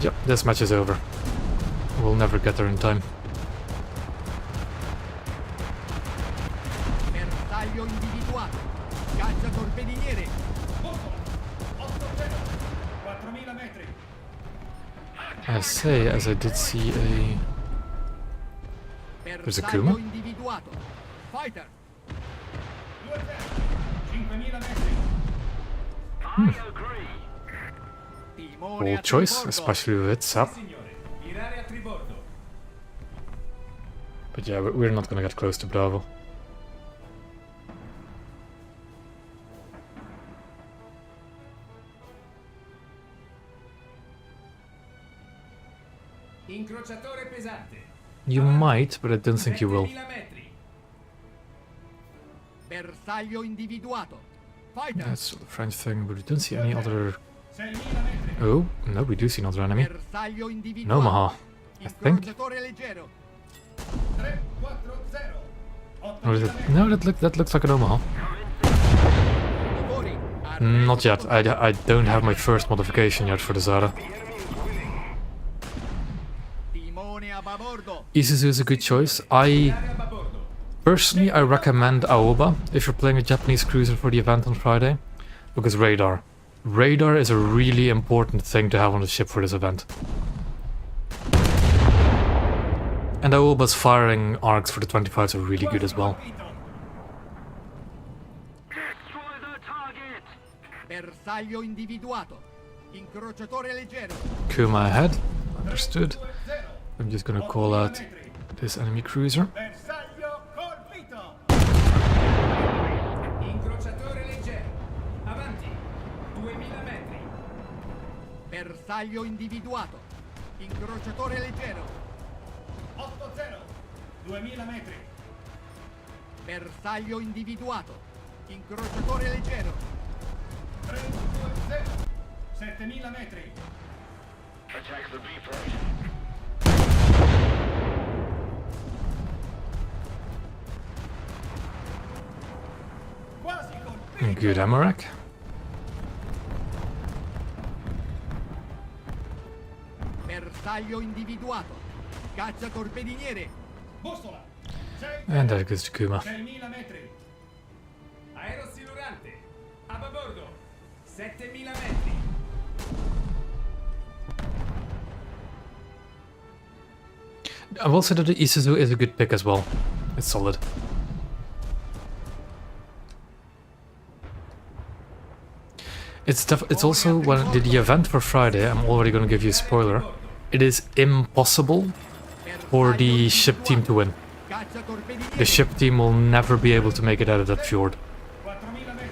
Yep, this match is over. We'll never get there in time. Bersaglio individuato. Caccia torpediniere. Bussola. 8-0. 4000 metri. I say, as I did see a... There's a Bersaglio Kuma. individuato. Fighter. 2-0. 5000 metri. Timone a Bold choice, tribordo. especially with its sap. Signore, virare a tribordo. But yeah, we're not gonna get close to Bravo. Incrociatore pesante. You might, but I don't think you will. 7000 metri. Bersaglio individuato. Fighter. That's the French thing, but we don't see any other... 6000 metri. Oh, no, we do see another enemy. Bersaglio An individuato. Omaha, I think. Incrociatore leggero. 3-4-0. Or is 8000 it? metri. No, that looks like an Omaha. Motori. Not yet. I don't have my first modification yet for the Zara. Timone a babordo. Isuzu is a good choice. Virare a babordo. Personally, I recommend Aoba if you're playing a Japanese cruiser for the event on Friday, because radar. Radar is a really important thing to have on the ship for this event. And Aoba's firing arcs for the 25s are really good as well. Bersaglio individuato. Incrociatore leggero. Kuma ahead. Understood. I'm just gonna call out this enemy cruiser. Bersaglio colpito. Incrociatore leggero. Avanti. 2000 metri. Bersaglio individuato. Incrociatore leggero. 8-0. 2000 metri. Bersaglio individuato. Incrociatore leggero. 3-2-0. 7000 metri. Quasi colpito. Good Amarak. Bersaglio individuato. Caccia torpediniere. Bussola. And there goes to Kuma. 6000 metri. Aerosilurante. A babordo. 7000 metri. I will say that the Isuzu is a good pick as well. It's solid. It's also when the event for Friday. I'm already gonna give you a spoiler. It is impossible for the ship team to win. Caccia torpediniere. The ship team will never be able to make it out of that fjord. 4000 metri.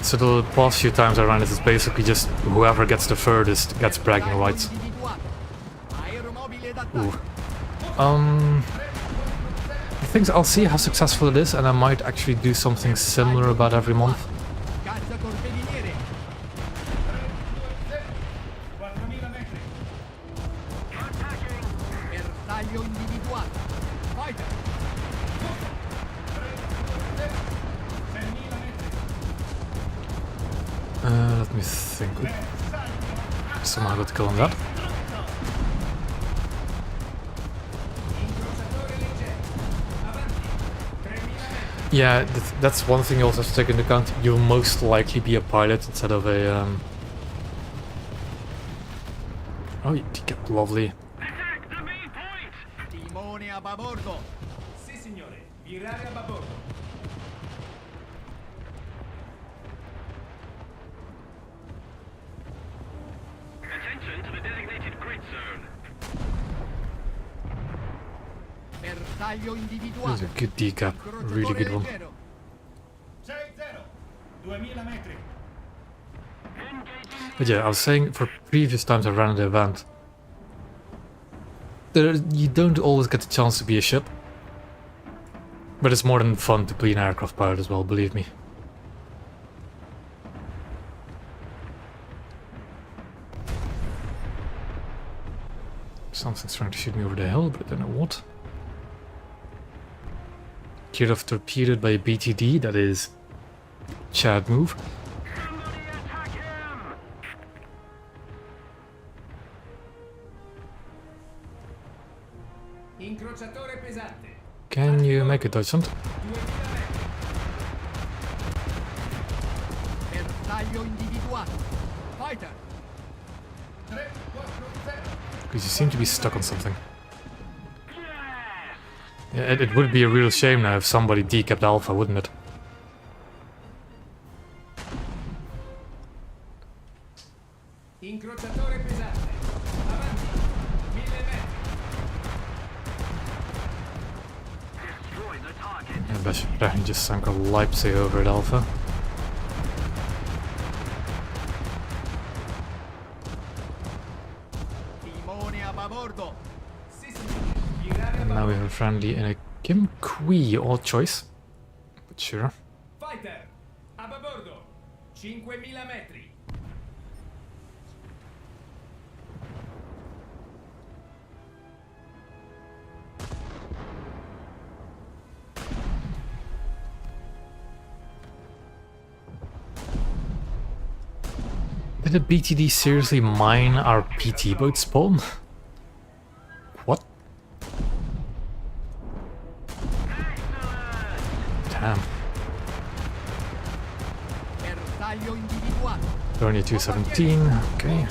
So the past few times I ran it is basically just whoever gets the furthest gets bragging rights. Individuato. Aeromobile Ooh. d'attacco. The things I'll see how successful it is, and I might actually do something similar about every month. Caccia torpediniere. 4000 metri. Bersaglio individuato. Fighter. 6000 metri. Let me think. Oop. Somehow got a kill on that. Incrociatore leggero. Avanti. 3000 metri. Yeah, that's one thing you also have to take into account. You'll most likely be a pilot instead of a... Oh, you get lovely. Timone a babordo. Sì, signore. Virare a babordo. Attention to the designated grid zone. Bersaglio This is individuato. a good decap. Really good one. 6-0. 2000 metri. But yeah, I was saying for previous times I ran the event, you don't always get the chance to be a ship. But it's more than fun to be an aircraft pilot as well, believe me. Something's trying to shoot me over the hill, but I don't know what. Kirov torpedoed by a BTD, that is Chad move. Somebody attack him! Incrociatore pesante. Can you make it, Deutschland? 2000 metri. Bersaglio individuato. Fighter. 340. Because you seem to be stuck on something. Yeah, it would be a real shame now if somebody decapped Alpha, wouldn't it? Incrociatore pesante. Avanti. 1000 metri. Destroy the target. Yeah, Battleship just sank a Leipzig over at Alpha. Timone a babordo. Sì, signore. Virare a And now we babordo. have a friendly in a Kim Kui, odd choice. But sure. Fighter. A babordo. 5000 metri. Did the BTD seriously mine our PT boat spawn? What? Damn. Bersaglio individuato. Only 217, okay.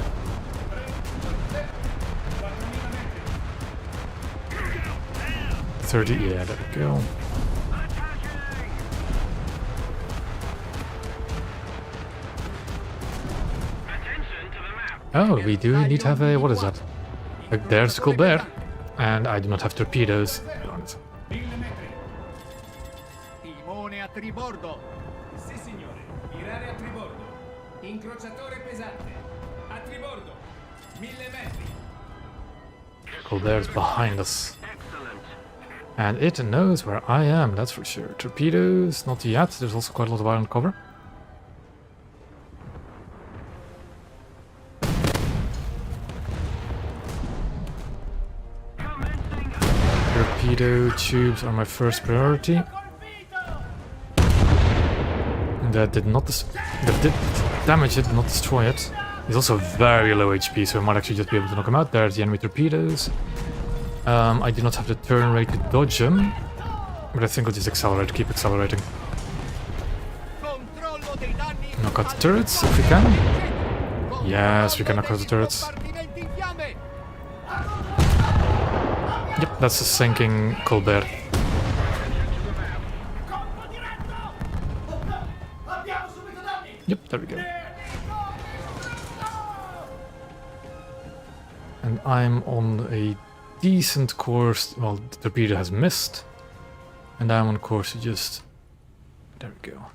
30, yeah, there we go. Attention to the map. Oh, we do need to have a, what is that? There's Colbert. And I do not have torpedoes. Darn it. 1000 metri. Timone a tribordo. Sì, signore. Virare a tribordo. Incrociatore pesante. A tribordo. 1000 metri. Colbert's behind us. Excellent. And it knows where I am, that's for sure. Torpedoes, not yet. There's also quite a lot of iron cover. Commencing. Torpedo tubes are my first priority. That did not that did damage it, not destroy it. He's also very low HP, so I might actually just be able to knock him out. There's the enemy torpedoes. I do not have the turn rate to dodge him, but I think I'll just accelerate, keep accelerating. Controllo dei danni. Knock out the turrets if we can. Yes, we can knock out the turrets. Compartimenti in fiamme. Yep, that's a sinking Colbert. Yep, there we go. And I'm on a decent course. Well, the torpedo has missed. And I'm on course to just... There we go.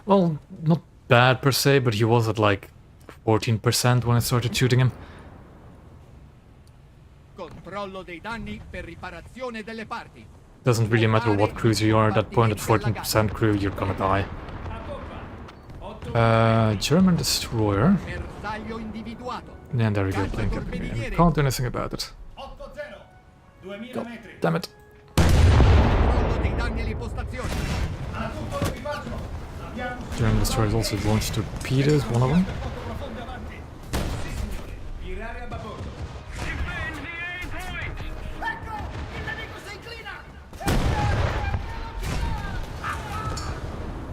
Well, not bad per se, but he was at like 14% when I started shooting him. Controllo dei danni per riparazione delle parti. Doesn't really matter what cruiser you are, at that point at 14% crew, you're gonna die. German destroyer. Bersaglio individuato. And there we go, playing Captain. We can't do anything about it. 80. 2000 metri. Damn it. Controllo dei danni alle postazioni. A tutto l'equipaggio. Abbiamo German destroyers also launched torpedoes, one of them. profondo avanti. Sì, signore. Virare a babordo. Defend the aim point. Ecco! Il nemico si inclina!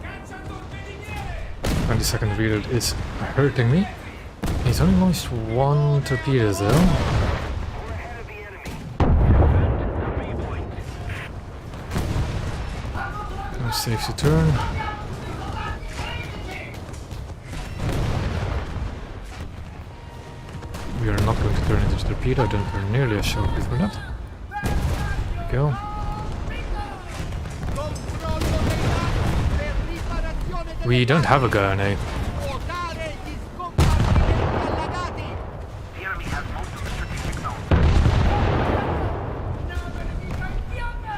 Caccia torpediniere. 22nd reload is hurting me. He's only launched one torpedo though. We're ahead of the enemy. Defend the B point. No safe to turn. We are not going to turn into the torpedo, I don't care nearly as sharply for that. There we go. Controllo dei danni per riparazione delle We don't have a gun, eh? Svuotare gli scompartimenti allagati. The enemy has most of the strategic zone. Nave nemica in fiamme!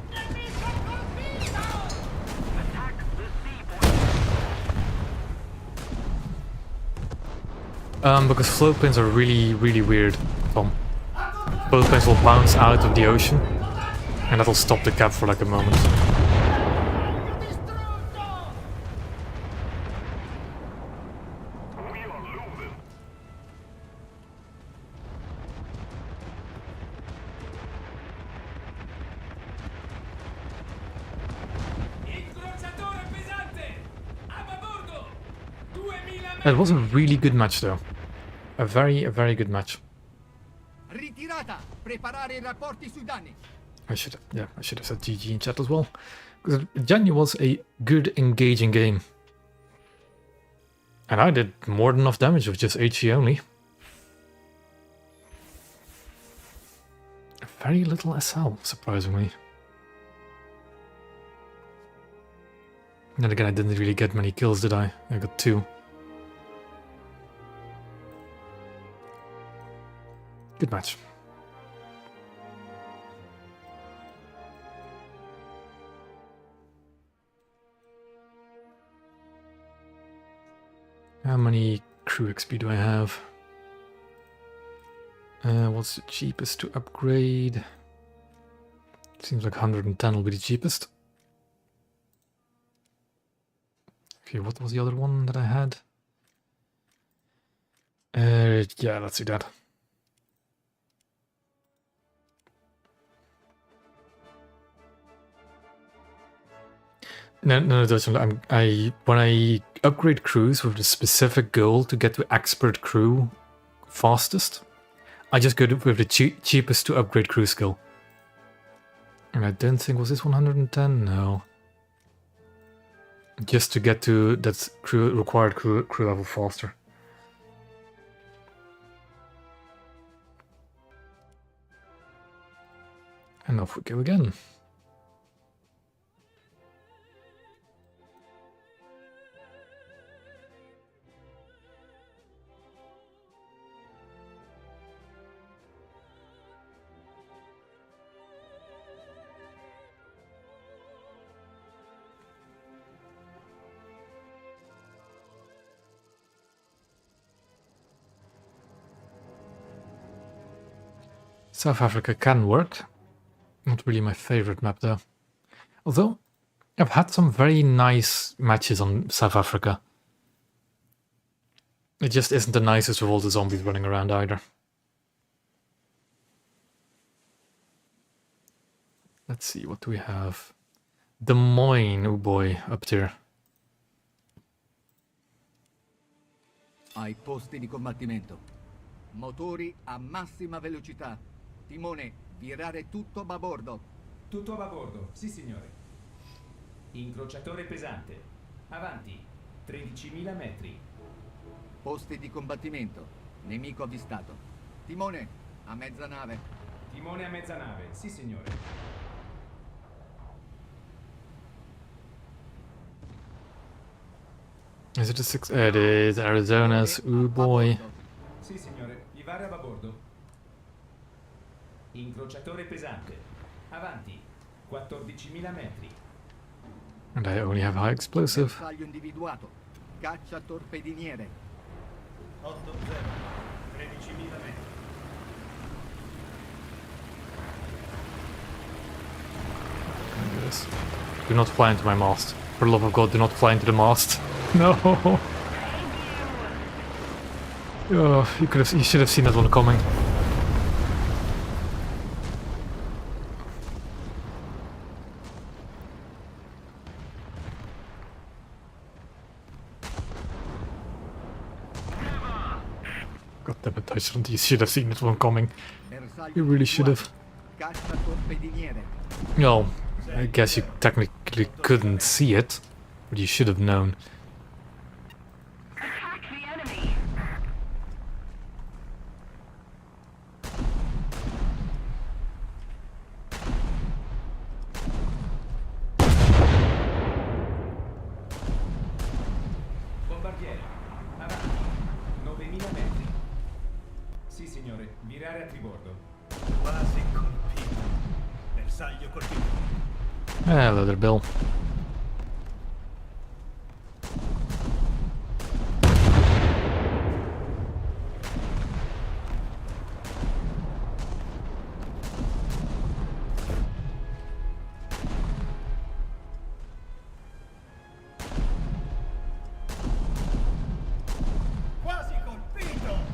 Nemico colpito! Attack the C point. Because float planes are really, really weird, Tom. Both planes will bounce out of the ocean, and that'll stop the cap for like a moment. Distrutto! We are losing. It was a really good match, though. A very good match. Ritirata! Preparare i rapporti sui danni. I should have said GG in chat as well. Because it genuinely was a good, engaging game. And I did more than enough damage with just HE only. Very little SL, surprisingly. Then again, I didn't really get many kills, did I? I got 2. Good match. How many crew XP do I have? What's the cheapest to upgrade? Seems like 110 will be the cheapest. Okay, what was the other one that I had? Yeah, let's do that. No, when I upgrade crews with a specific goal to get to expert crew fastest, I just go with the cheapest to upgrade crew skill. And I don't think, was this 110? No. Just to get to that required crew level faster. And off we go again. South Africa can work. Not really my favorite map though. Although, I've had some very nice matches on South Africa. It just isn't the nicest with all the zombies running around either. Let's see, what do we have? Des Moines, oh boy, up there. Ai posti di combattimento. Motori a massima velocità. Timone, virare tutto a babordo. Tutto a babordo, sì signore. Incrociatore pesante. Avanti, 13.000 metri. Posti di combattimento. Nemico avvistato. Timone, a mezza nave. Timone a mezza nave, sì signore. Is it a 6? It is Arizona's, oh boy. Sì signore, vivare a babordo. Incrociatore pesante. Avanti, 14.000 metri. And I only have high explosive. Bersaglio individuato. Caccia torpediniere. 8-0, 13.000 metri. Yes. Do not fly into my mast. For the love of God, do not fly into the mast. No. Oh, you should have seen that one coming. God damn it, Tyson, you should have seen that one coming. Bersaglio You really should have. individuato. Caccia torpediniere. Well, I guess you technically couldn't see it, but you should have known. Attack the enemy. Bombardiere. Avanti, 9.000 metri. Sì signore, virare a tribordo. Quasi colpito. Bersaglio colpito. Hello there, Bill. Quasi colpito.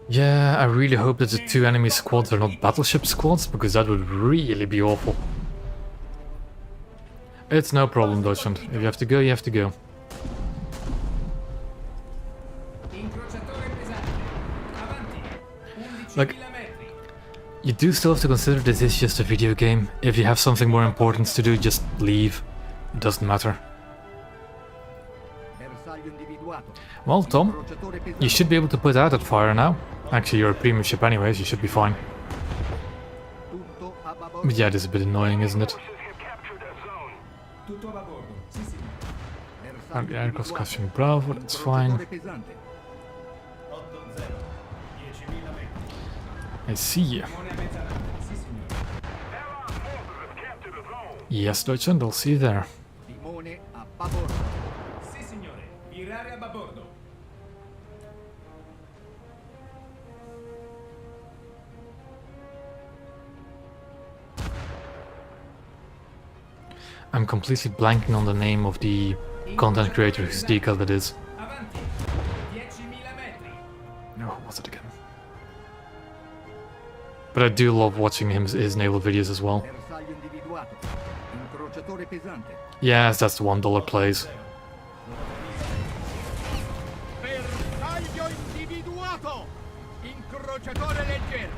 Yeah, I really hope that the two enemy squads are not battleship squads, because that would really be awful. It's no problem, Deutschland. If you have to go, you have to go. Incrociatore pesante. Avanti. 11.000 Like- metri. You do still have to consider this is just a video game. If you have something more important to do, just leave. It doesn't matter. Bersaglio individuato. Well, Tom, Incrociatore pesante. you should be able to put out that fire now. Actually, you're a premium ship anyways, you should be fine. Tutto a babordo. But yeah, it is a bit annoying, isn't it? Forces have captured a zone. Tutto a babordo. Sì, signore. Bersaglio The aircraft individuato. crossing Bravo, that's fine. Incrociatore pesante. 8-0. 10.000 metri. I see you. Timone a mezzanotte. Sì, signore. Allied forces have captured a zone. Yes, Deutschland, I'll see you there. Timone a babordo. Sì, signore. Virare a babordo. I'm completely blanking on the name of the content creator whose decal that is. Avanti. 10.000 metri. No, what was it again? But I do love watching his naval videos as well. Bersaglio individuato. Incrociatore pesante. Yes, that's the $1 plays. Bersaglio individuato. Incrociatore leggero.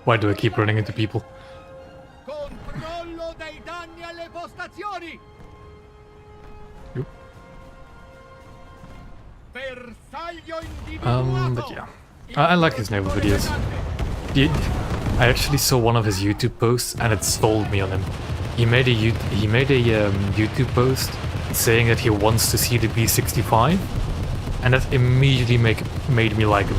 Why do I keep running into people? Controllo dei danni alle postazioni. Yep. Bersaglio individuato. But yeah. I like his naval videos. I actually saw one of his YouTube posts and it sold me on him. He made a YouTube post saying that he wants to see the B-65, and that immediately made me like him.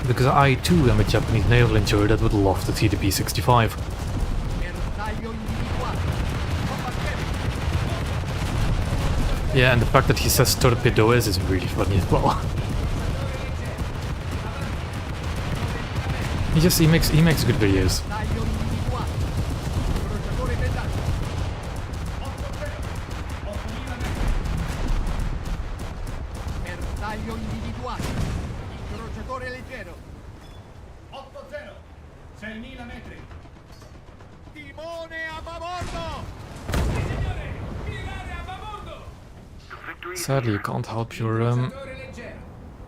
Because I too am a Japanese naval enjoyer that would love to see the B-65. Bersaglio individuato. Combattiamo. Yeah, and the fact that he says torpedoes is really funny as well. he makes good videos. Bersaglio individuato. Incrociatore pesante. 8-0. 8.000 metri. Bersaglio individuato. Incrociatore leggero. 8-0. 6.000 metri. Timone a babordo. Sì, signore. Virare a babordo. Victory. Sadly, you can't help your Incrociatore leggero.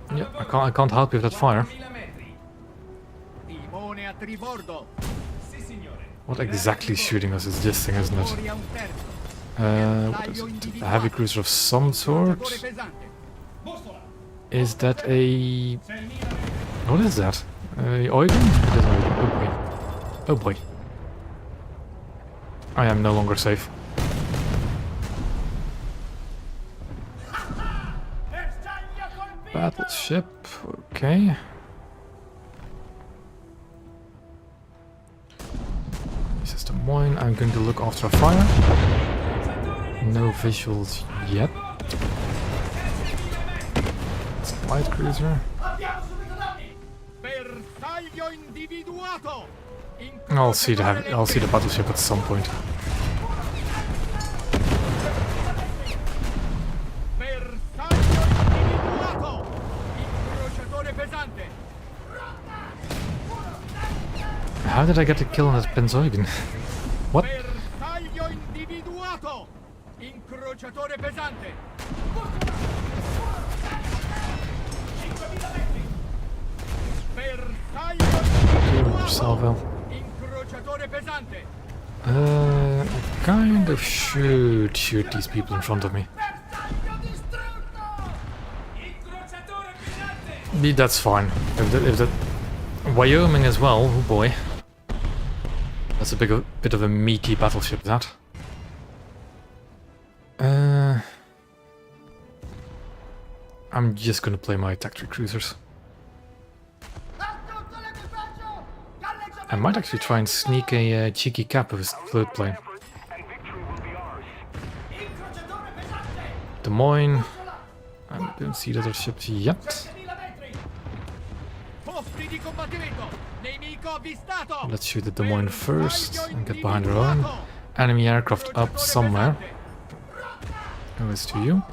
A yeah, babordo. I can't help you with that fire. 4.000 metri. Timone a tribordo. Sì, signore. What exactly is shooting us is this thing, isn't it? Motori a un terzo. What is it? A heavy cruiser of some sort? Incrociatore pesante. Bussola. Is that a... 6.000 metri. What is that? Eugen? It is Eugen. Oh boy. Oh boy. I am no longer safe. Bersaglio colpito. Battleship, okay. This is the Moine. I'm going to look after a fire. No visuals yet. It's a light cruiser. Abbiamo subito danni. Bersaglio individuato. I'll see the battleship at some point. Bersaglio individuato. Incrociatore pesante. How did I get a kill on that Benzoigen? What? Bersaglio individuato. Incrociatore pesante. 5.000 metri. Bersaglio Good individuato. salvo. Incrociatore pesante. I kind of should shoot these people in front of me. Bersaglio distrutto. Incrociatore pesante. That's fine. If that Wyoming as well. Oh boy, that's a bit of a meaty battleship. That. I'm just gonna play my tactical cruisers. I might actually try and sneak a cheeky cap of his float plane. Effort and victory will be ours. Incrociatore pesante. Des Moines. I don't see the other ships yet. 7.000 metri. Posti di combattimento. Nemico avvistato. Let's shoot the Des Moines first and get behind our own. Enemy aircraft up somewhere. Who is to you?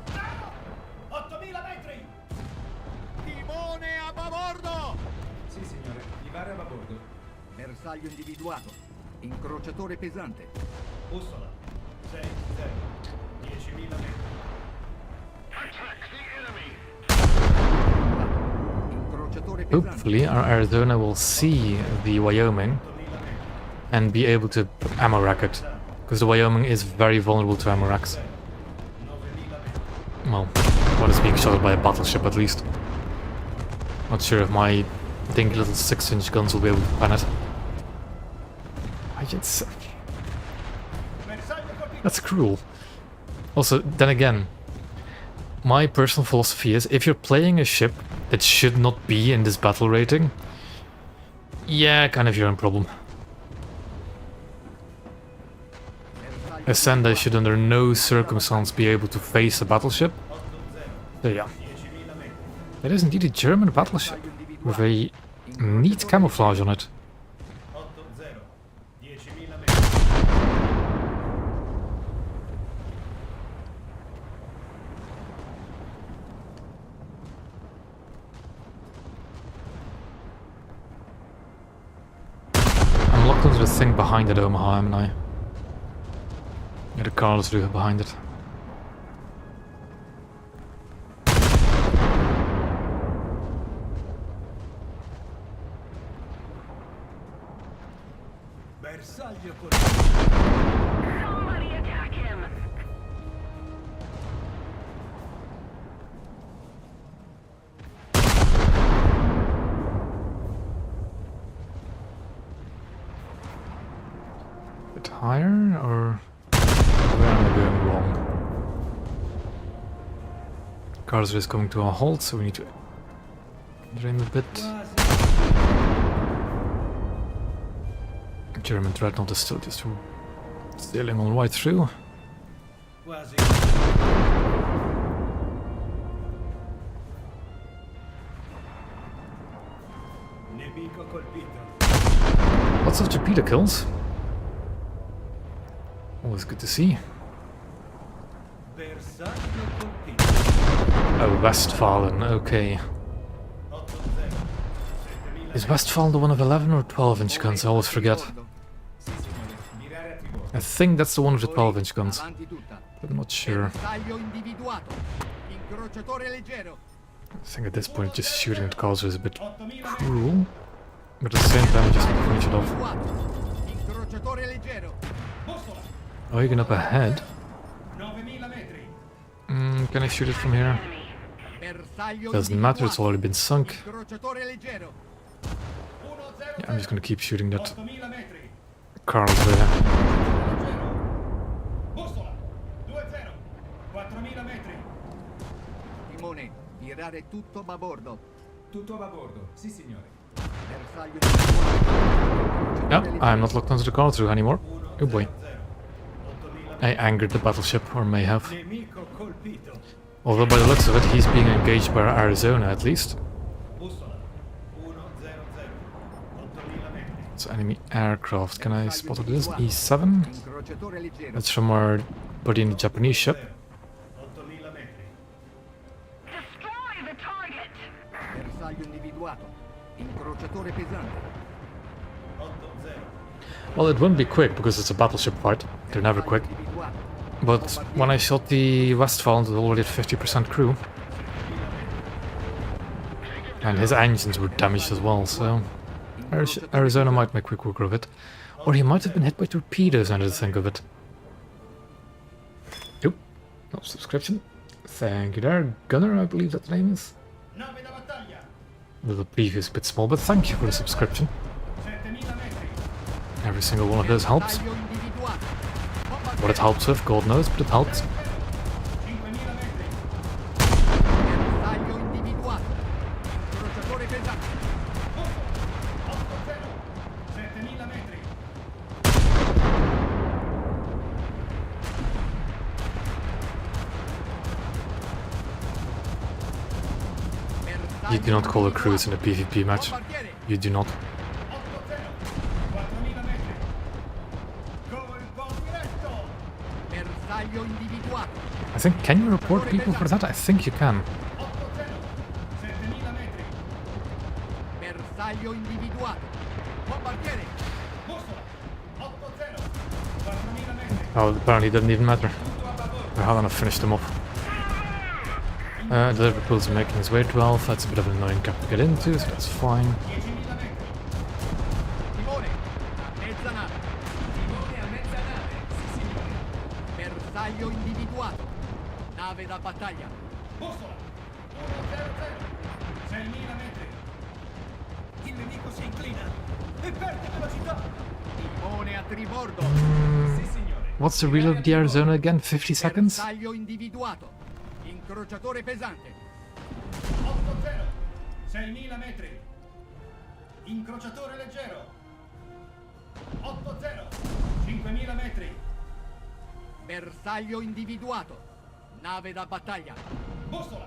Bersaglio individuato. Incrociatore pesante. Bussola. 6-0. 10.000 metri. Attack the enemy! Incrociatore pesante. Hopefully our Arizona will see the Wyoming and be able to ammo rack it. Because the Wyoming is very vulnerable to ammo racks. 9.000 metri. Well, what is being shot by a battleship at least. Not sure if my dinky little 6-inch guns will be able to pan it. It's... That's cruel. Also, then again, my personal philosophy is if you're playing a ship that should not be in this battle rating, yeah, kind of your own problem. Ascenda should under no circumstance be able to face a battleship. So yeah. It is indeed a German battleship with a neat camouflage on it. 8-0. 10.000 metri. I'm locked onto the thing behind it, Omaha, am I? Yeah, the Karlsruhe behind it. Bersaglio Somebody attack him! A bit higher, or where am I going wrong? Karlsruhe is coming to a halt, so we need to drain a bit. German dreadnought is still just sailing all right through. Quasi. Nemico colpito. Lots of torpedo kills. Always good to see. Bersaglio colpito. Oh, Westfalen, okay. 8-0. 7.000 Is Westfalen the one of 11 or 12-inch guns? I always forget. Sì, signore. Mirare a tribord. I think that's the one with the 12-inch guns, Avanti tutta. but I'm not sure. Bersaglio individuato. Incrociatore leggero. I think at this point just shooting at Karlsruhe is a bit 8.000 metri. cruel, but at the same time just finish it off. Individuato. Incrociatore leggero. Bussola. Oh, you're up ahead. 9.000 metri. Can I shoot it from here? Bersaglio Doesn't matter, it's already been sunk. Incrociatore leggero. 1-0. Yeah, I'm just gonna keep shooting that 8.000 metri. Karlsruhe. Leggero. Bussola. 2-0. 4.000 metri. Timone, virare tutto babordo. Tutto a babordo. Sì, signore. Bersaglio individuato. No, I'm not locked onto the Karlsruhe anymore. Oh boy. 1-0. 8.000 I angered the battleship, or may have. Nemico colpito. Although by the looks of it, he's being engaged by Arizona at least. Bussola. 1-0-0. 8.000 metri. It's enemy aircraft. Can I spot what it is? E7? Incrociatore leggero. That's from our buddy in the Japanese ship. 8.000 metri. Destroy the target! Bersaglio individuato. Incrociatore pesante. 8-0. Well, it won't be quick because it's a battleship fight. They're never quick. Individuato. But when I shot the Westfalen, it was already at 50% crew. And his engines were damaged as well, so Arizona might make quick work of it. Or he might have been hit by torpedoes, now that I think of it. Oop, no subscription. Thank you there, Gunner, I believe that the name is. Nave da battaglia. The previous bit small, but thank you for the subscription. 7.000 metri. Every single one of those helps. Bersaglio individuato. What it helps with, God knows, but it helps. 5.000 metri. Bersaglio individuato. Incrociatore pesante. 8-0. 7.000 metri. You do not call a cruise in a PvP match. Bombardiere. You do not. 8-0. 4.000 metri. Colpo diretto. Bersaglio individuato. I think, can you report people for that? I think you can. 8-0. 7.000 metri. Bersaglio individuato. Bombardiere. Oh, apparently it didn't even matter. Helena finished them off. The Liverpool's making his way to Alpha. That's a bit of an annoying cap to get into, so that's fine. 10.000 metri. Timone, a mezza nave. Timone a mezza nave. Sì, signore. Bersaglio individuato. Nave da battaglia. Bussola! 100. 6.000 metri. Il nemico si inclina e perde velocità. Timone a tribordo. Sì, signore. What's the reload of the Arizona again? 50 seconds? Bersaglio individuato. Incrociatore pesante. 8-0. 6.000 metri. Incrociatore leggero. 8-0. 5.000 metri. Bersaglio individuato. Nave da battaglia. Bussola!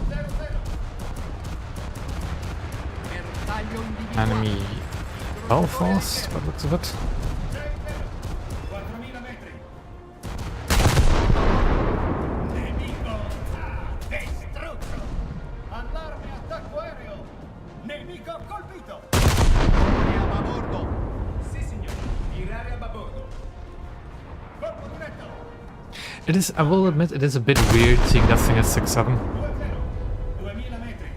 1-0-0. Bersaglio individuato. Enemy Belfast, by the looks of it. 6-0. 4.000 metri. Nemico! Distrutto! Allarme attacco aereo! Nemico colpito! Andiamo a bordo. Sì, signore. Virare a babordo. Colpo diretto! It is, I will admit, it is a bit weird seeing that thing at 6.7. 2-0. 2.000 metri.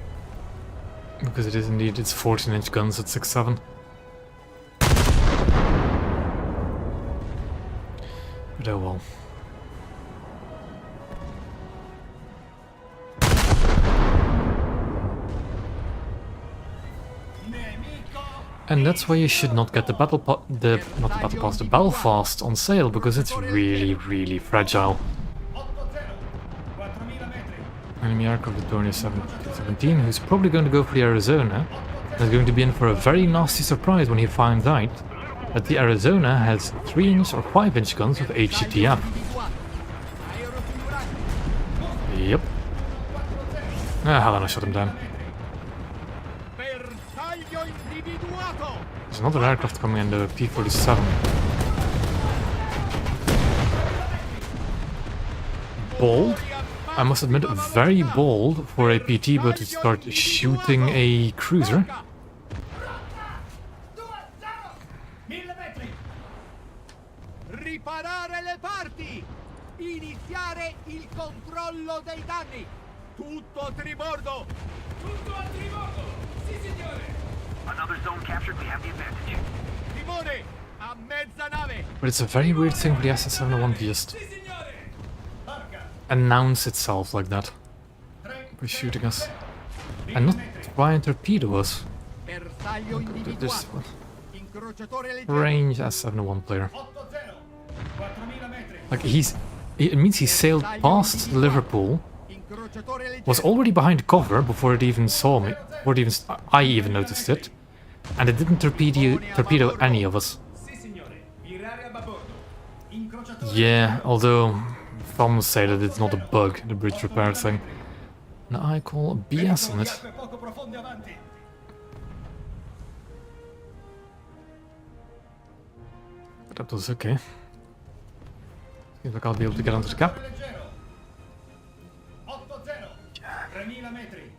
Because it is indeed, it's 14-inch guns at 6.7. But oh well. Nemico! And that's why you should not get the the Belfast on sale, because it's really, really fragile. 8-0. 4.000 metri. Enemy aircraft at Dornier 17, who's probably going to go for the Arizona, and is going to be in for a very nasty surprise when he finds out that the Arizona has 3-inch or 5-inch guns with HCTF. Individuato. Aerofigurante. Yep. Ah, Helena shot him down. Bersaglio individuato. There's another aircraft coming in, the P-47. Bold. I must admit, very bold for a PT, but to start shooting a cruiser. 1.000 metri. Riparare le parti. Iniziare il controllo dei danni. Tutto a tribordo. Tutto a tribordo. Sì, signore. Another zone captured, we have the advantage. Timone a mezza nave. But it's a very weird thing for the SS-701 to just Sì, signore. announce itself like that. By shooting us. And not try and torpedo us. Bersaglio This individuato. Incrociatore leggero. range S-701 player. 8-0. 4.000 metri. Like, it means he sailed past Liverpool, Incrociatore leggero. was already behind cover before it even saw me, before it even, I even noticed it, and it didn't torpedo any of us. Sì, signore. Virare a babordo. Incrociatore. Yeah, although some say that it's not a bug, the bridge repair thing. And I call BS on it. Acque poco profonde avanti. But that was okay. Seems like I'll be able to get onto the cap. Leggero. 8-0. 3.000 metri.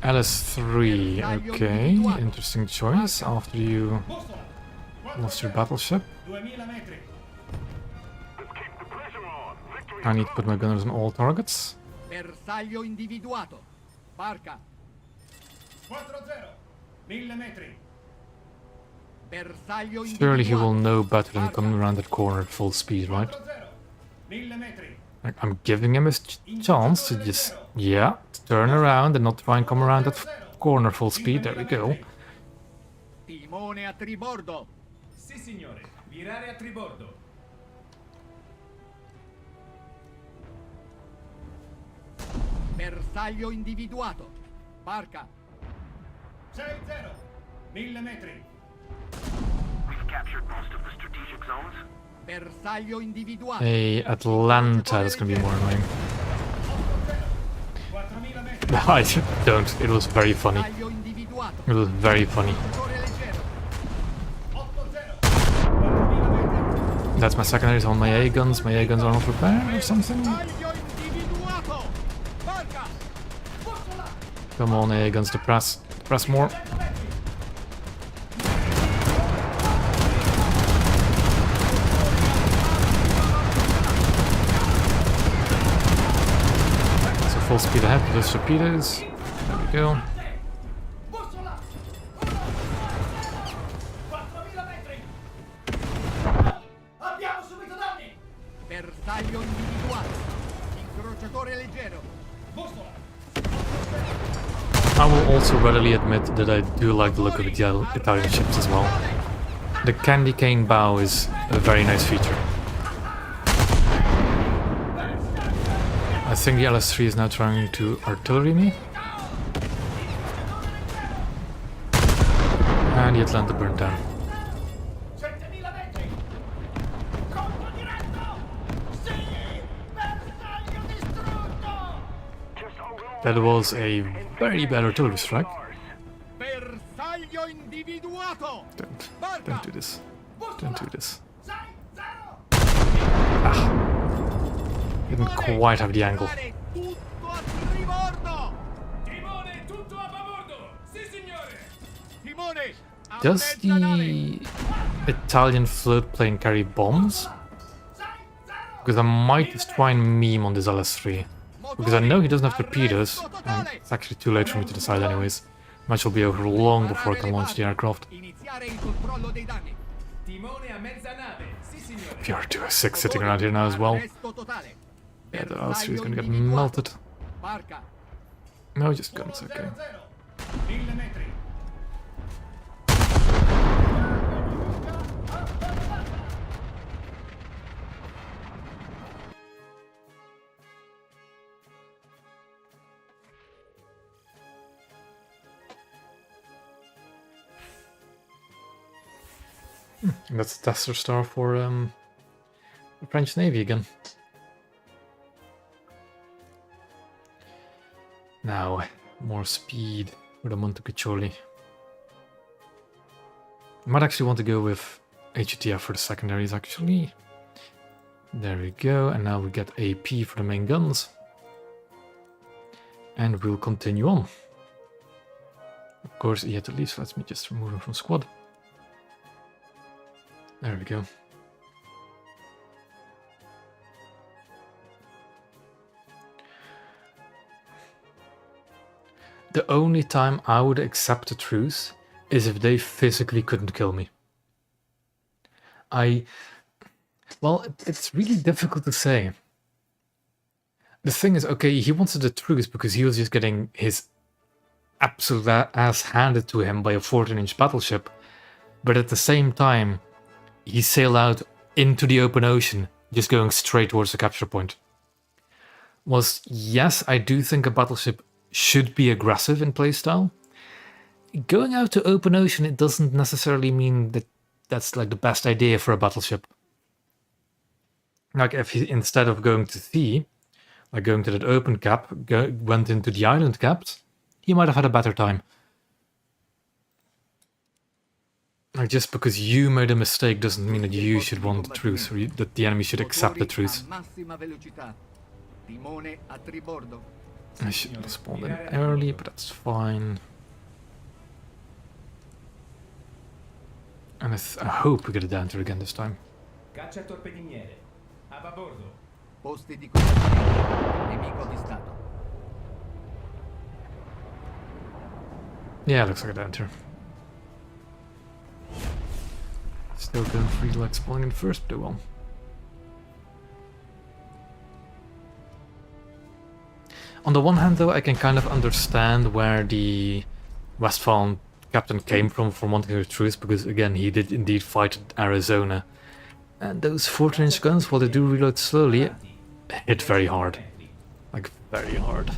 LS3, okay, interesting choice after you Bussola. lost your battleship. 2.000 metri. Let's keep the pressure on. Victory I need to put my gunners on all targets. Bersaglio individuato. Barca. 4-0. 1.000 metri. Bersaglio Surely he will individuato. know better than coming around that corner at full speed, right? 4-0. 1.000 metri. Like, I'm giving him his chance to just, yeah, turn around and not try and come around that corner full speed. There we go. Timone a tribordo. Sì, signore. Virare a tribordo. Bersaglio individuato. Barca. 6-0. 1.000 metri. We've captured most of the strategic zones. Bersaglio individuato. A Atlanta is gonna be more annoying. 4.000 metri. I don't. It was very funny. Bersaglio individuato. It was very funny. Incrociatore leggero. 8-0. 4.000 metri. That's my secondaries on my A guns. My A guns are not prepared or something. Bersaglio individuato. Barca. Bussola. Come on, A guns to press. Press more. full speed ahead with those torpedoes. There we go. Bussola! 4.000 metri! Abbiamo subito danni! Bersaglio individuato. Incrociatore leggero. Bussola! I will also readily admit that I do like the look of the Italian ships as well. The candy cane bow is a very nice feature. I think the LS3 is now trying to artillery me. And the Atlanta burnt down. 7.000 metri! Colpo diretto! Sì! Bersaglio distrutto! Just hold on. That was a very bad artillery strike. Bersaglio individuato. Don't do this. Don't do this. 6-0! Didn't quite have the angle. Tutto a tribordo. Timone, tutto a babordo! Sì, signore! Timone. a Does mezza nave. the Italian float plane carry bombs? Because I might just try and meme on this LS3. Because I know he doesn't have torpedoes, and it's actually too late for me to decide anyways. Match will be over long before I can launch the aircraft. Iniziare il controllo dei danni. Timone a mezza nave! Sì, signore! PR206 sitting around here now as well. Arresto totale. Yeah, the LS3 is gonna get Bersaglio melted. Barca. No, just guns, okay. 1.00 metri! And that's the tester star for the French Navy again. Now, more speed for the Montecacholi. I might actually want to go with HUTF for the secondaries actually. There we go, and now we get AP for the main guns. And we'll continue on. Of course, he had to leave, so let me just remove him from squad. There we go. The only time I would accept a truce is if they physically couldn't kill me. Well, it's really difficult to say. The thing is, okay, he wanted a truce because he was just getting his absolute ass handed to him by a 14-inch battleship, but at the same time, he sailed out into the open ocean, just going straight towards the capture point. Yes, I do think a battleship should be aggressive in playstyle. Going out to open ocean, it doesn't necessarily mean that that's like the best idea for a battleship. Like if he, instead of going to sea, like going to that open cap, went into the island caps, he might have had a better time. Like just because you made a mistake doesn't mean that you should want the truce, or that the enemy should accept the truce. A massima velocità. Timone a tribordo. I should have spawned in early, but that's fine. And I hope we get a dancer again this time. Caccia torpediniere. A babordo. Posti di combattimento. Nemico di stato. Yeah, looks like a dancer. Still don't feel like spawning in first, but well. On the one hand, though, I can kind of understand where the Westphalian captain came from for wanting a truce, because again, he did indeed fight at Arizona. And those 14-inch guns, while they do reload slowly, hit very hard. Like, very hard.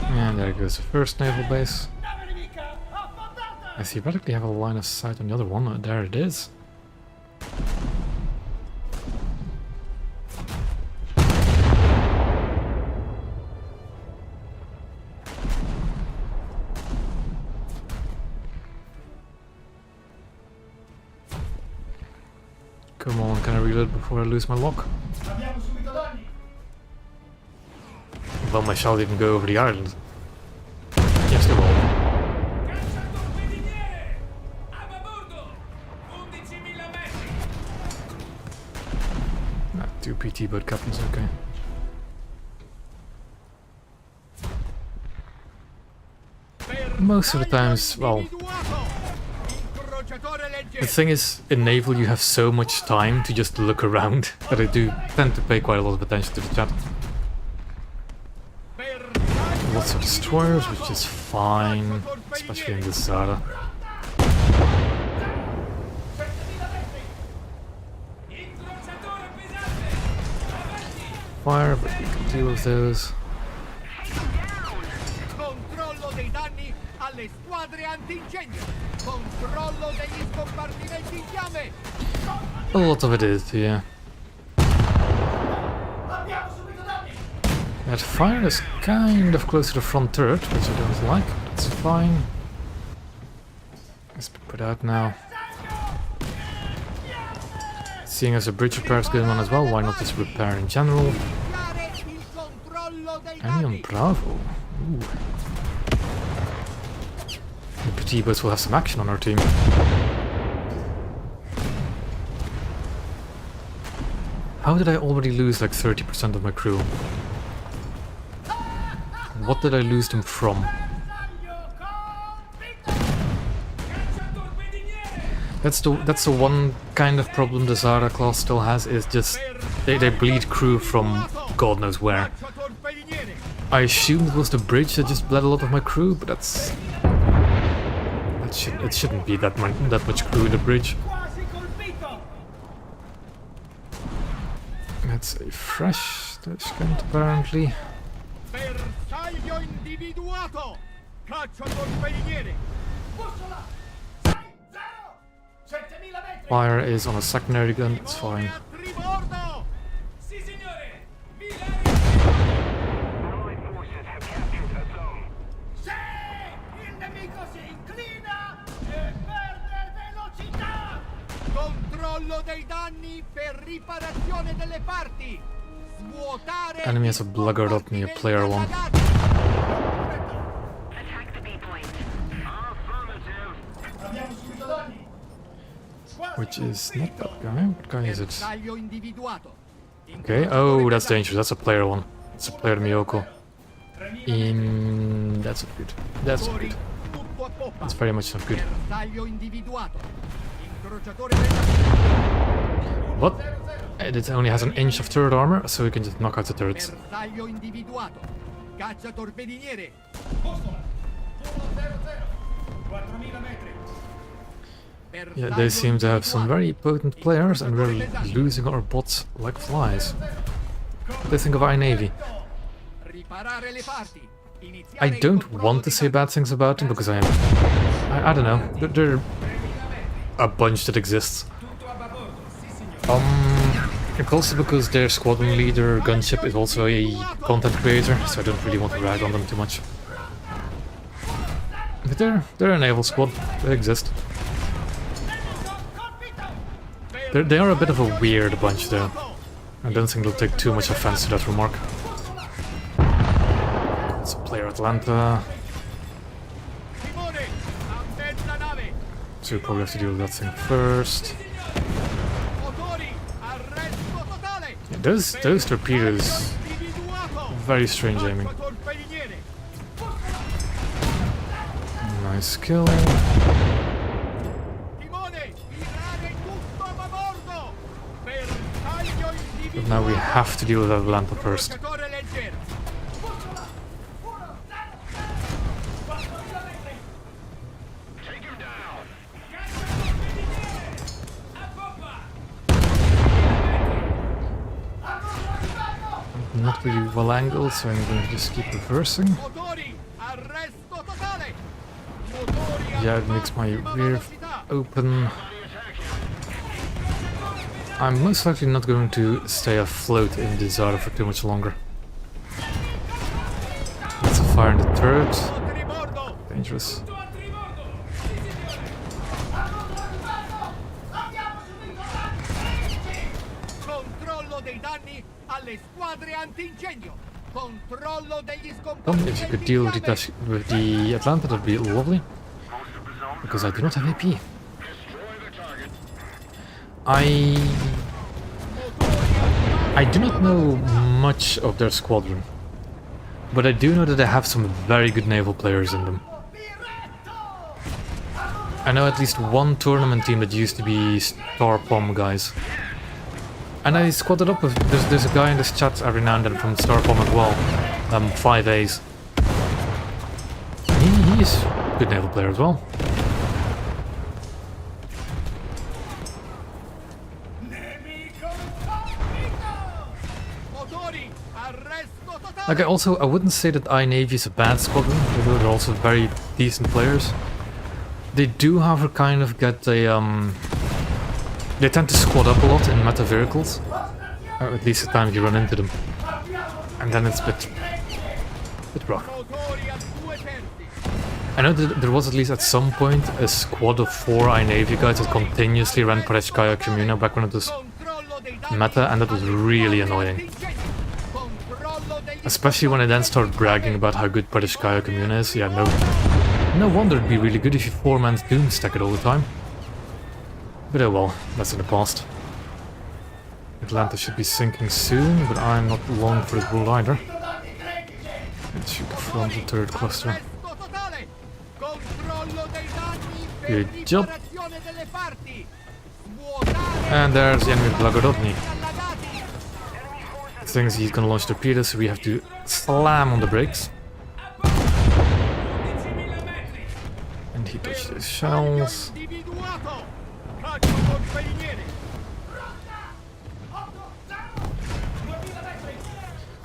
And there goes the first naval base. I theoretically have a line of sight on the other one. There it is. trying to reload before I lose my lock. Abbiamo subito danni. Well, my shall even go over the island. Yes, they will. Cacciatorpediniere! A bordo! 11.000 metri! Nah, 2 PT boat captains, okay. Most of the times, well, the thing is, in Naval you have so much time to just look around that I do tend to pay quite a lot of attention to the chat. Lots of destroyers, which is fine, especially in the Zara. Fire, but we can deal with those. Controllo dei danni alle squadre antincendio. Controllo degli scompartimenti in fiamme. A lot of it is, yeah. Abbiamo subito danni! That fire is kind of close to the front turret, which I don't like, but it's fine. Let's be put out now. Seeing as a bridge repair is going on as well, why not just repair in general? Iniziare il controllo dei Any on danni. Bravo? Ooh. The PT boats will have some action on our team. How did I already lose like 30% of my crew? What did I lose them from? That's the one kind of problem the Zara class still has, is just they bleed crew from God knows where. Cacciatorpediniere. I assumed it was the bridge that just bled a lot of my crew, but it shouldn't be that much crew in the bridge. Quasi colpito! That's a fresh Tashkent apparently. Bersaglio individuato. Cacciatorpediniere. Bussola! 6-0! 7.000 metri! Fire is on a secondary gun, it's fine. A tribordo. Sì, signore! Allied forces have captured a zone. Sì! Il nemico si inclina e perde velocità! Controllo dei danni per riparazione delle parti. Svuotare. Enemy has a blackguard up me, a player one. Attack the B point. Affirmative. Abbiamo subito danni! Which is not that guy. What guy is it? Bersaglio individuato. Okay, oh, that's dangerous. That's a player one. It's a player Miyoko. That's not good. That's not good. Tutto a poppa. That's very much not good. Bersaglio individuato. Incrociatore della What? It only has an inch of turret armor, so we can just knock out the turrets. Bersaglio individuato. Cacciatorpediniere. Bussola! 1-0-0! 4.000 metri! Yeah, they seem to have some very potent players, and we're losing our bots like flies. What do you think of our navy? Riparare le parti. Iniziare I il don't controllo want to dei say bad things about them because I don't know. They're a bunch that exists. Tutto a babordo! Sì, signore! Also because their squadron leader, Gunship, is also a content creator, so I don't really want to rag on them too much. But they're a naval squad. They exist. They are a bit of a weird bunch though. I don't think they'll take too much offense to that remark. It's a player Atlanta, Timone. A mezza nave. so we probably have to deal with that thing first. Motori. Arresto totale. Yeah, those torpedoes, Individuato. very strange aiming. Cacciatorpediniere. Nice kill. Timone. Virare tutto a babordo. Bersaglio individuato. But now we have to deal with Atlanta first. Incrociatore leggero. Take him down. A poppa! Not really well angled, so I'm going to just keep reversing. Motori. Arresto totale. Motori. Yeah, it makes my massima rear velocità. open. I'm most likely not going to stay afloat in the Zara for too much longer. That's a fire in the turret. Tribordo. Dangerous. Tutto a tribordo! Sì, signore! Controllo dei danni alle squadre antincendio. Controllo degli Tom, if you could deal with the Atlanta, that'd be lovely. Because I do not have AP. I do not know much of their squadron, but I do know that they have some very good naval players in them. I know at least one tournament team that used to be Star Pom guys. And I squatted up with, there's a guy in this chat every now and then from Star Pom as well, 5As. He is a good naval player as well. Like I wouldn't say that iNavy is a bad squadron, although they're also very decent players. They do, however, kind of get a they tend to squad up a lot in meta vehicles, or at least the time you run into them, and then it's a bit rough. I know that there was at least at some point a squad of 4 iNavy guys that continuously ran Parechkaya Comuna back when it was meta, and that was really annoying. Especially when I then start bragging about how good Parechkaya Comuna is. Yeah, no wonder it'd be really good if you 4-man Doom stack it all the time. But oh well, that's in the past. Atlanta should be sinking soon, but I'm not long for this bull either. Let's shoot the front and third cluster. Good job. And there's the enemy Blagorodny. Things he's gonna launch torpedoes, so we have to slam on the brakes. And he touched his shells.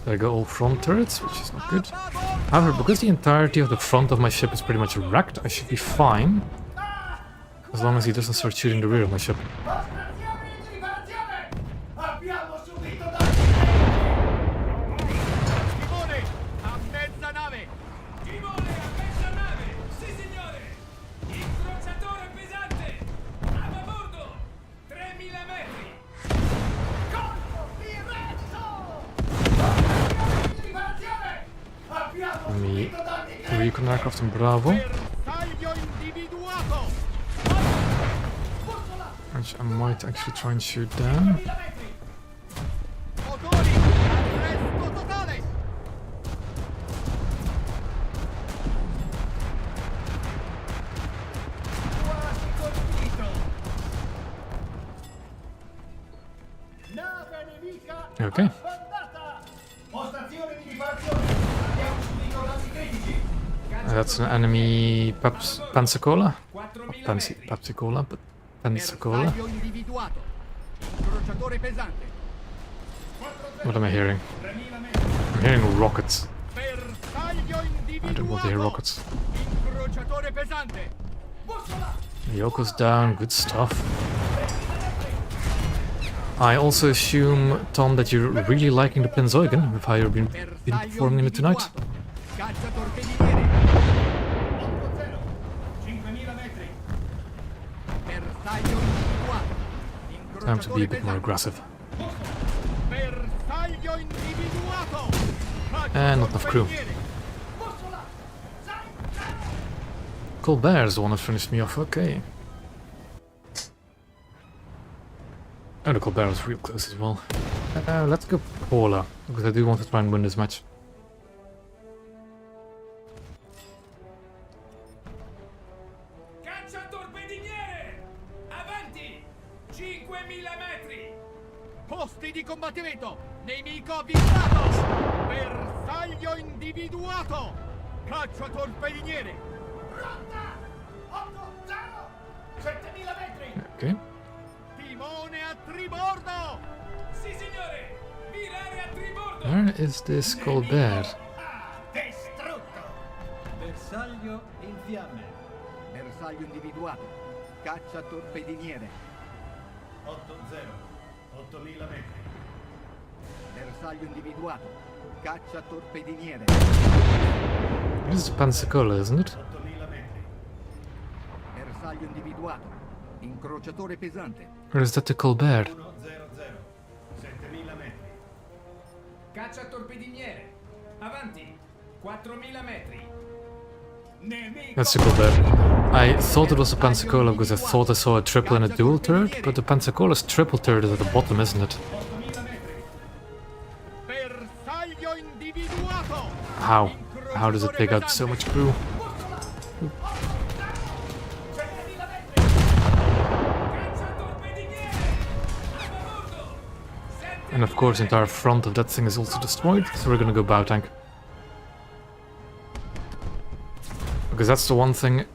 There go all front turrets, which is not good. However, because the entirety of the front of my ship is pretty much wrecked, I should be fine. As long as he doesn't start shooting the rear of my ship. Let me recon aircraft in Bravo. Which I might actually try and shoot down. Okay. That's an enemy Pensacola? Not Pensacola, but Pensacola. What am I hearing? I'm hearing rockets. I don't want to hear rockets. Yoko's down, good stuff. I also assume, Tom, that you're really liking the Prinzeugen with how you've been performing in it tonight. Time to be a bit more aggressive. And not enough crew. Colbert's the one that finished me off, okay. Oh, the Colbert was real close as well. Let's go Paula, because I do want to try and win this match. Posti di combattimento! Nemico avvistato! Bersaglio individuato! Caccia torpediniere! Pronta! 8-0! 7000 metri! Okay. Timone a tribordo! Sì, signore! Virare a tribordo! Where is this Colbert? Distrutto! Bersaglio in fiamme. Bersaglio individuato. Caccia torpediniere. 8-0. 8000 metri. Bersaglio individuato. Caccia torpediniere. This is Pensacola, isn't it? 8000 metri. Bersaglio individuato. Incrociatore pesante. Or is that the Colbert? 1-0-0. 7000 metri. Cacciatorpediniere. Avanti. 4000 metri. Nemico That's a Colbert. I thought it was a Pensacola because I thought I saw a triple and a dual turret, but the Pensacola's triple turret is at the bottom, isn't it? 8000 metri. Bersaglio individuato. How? How does it take out so much crew? 6000 metri. Cacciatorpediniere. A bordo. And of course the entire front of that thing is also destroyed, so we're gonna go bow tank. Because that's the one thing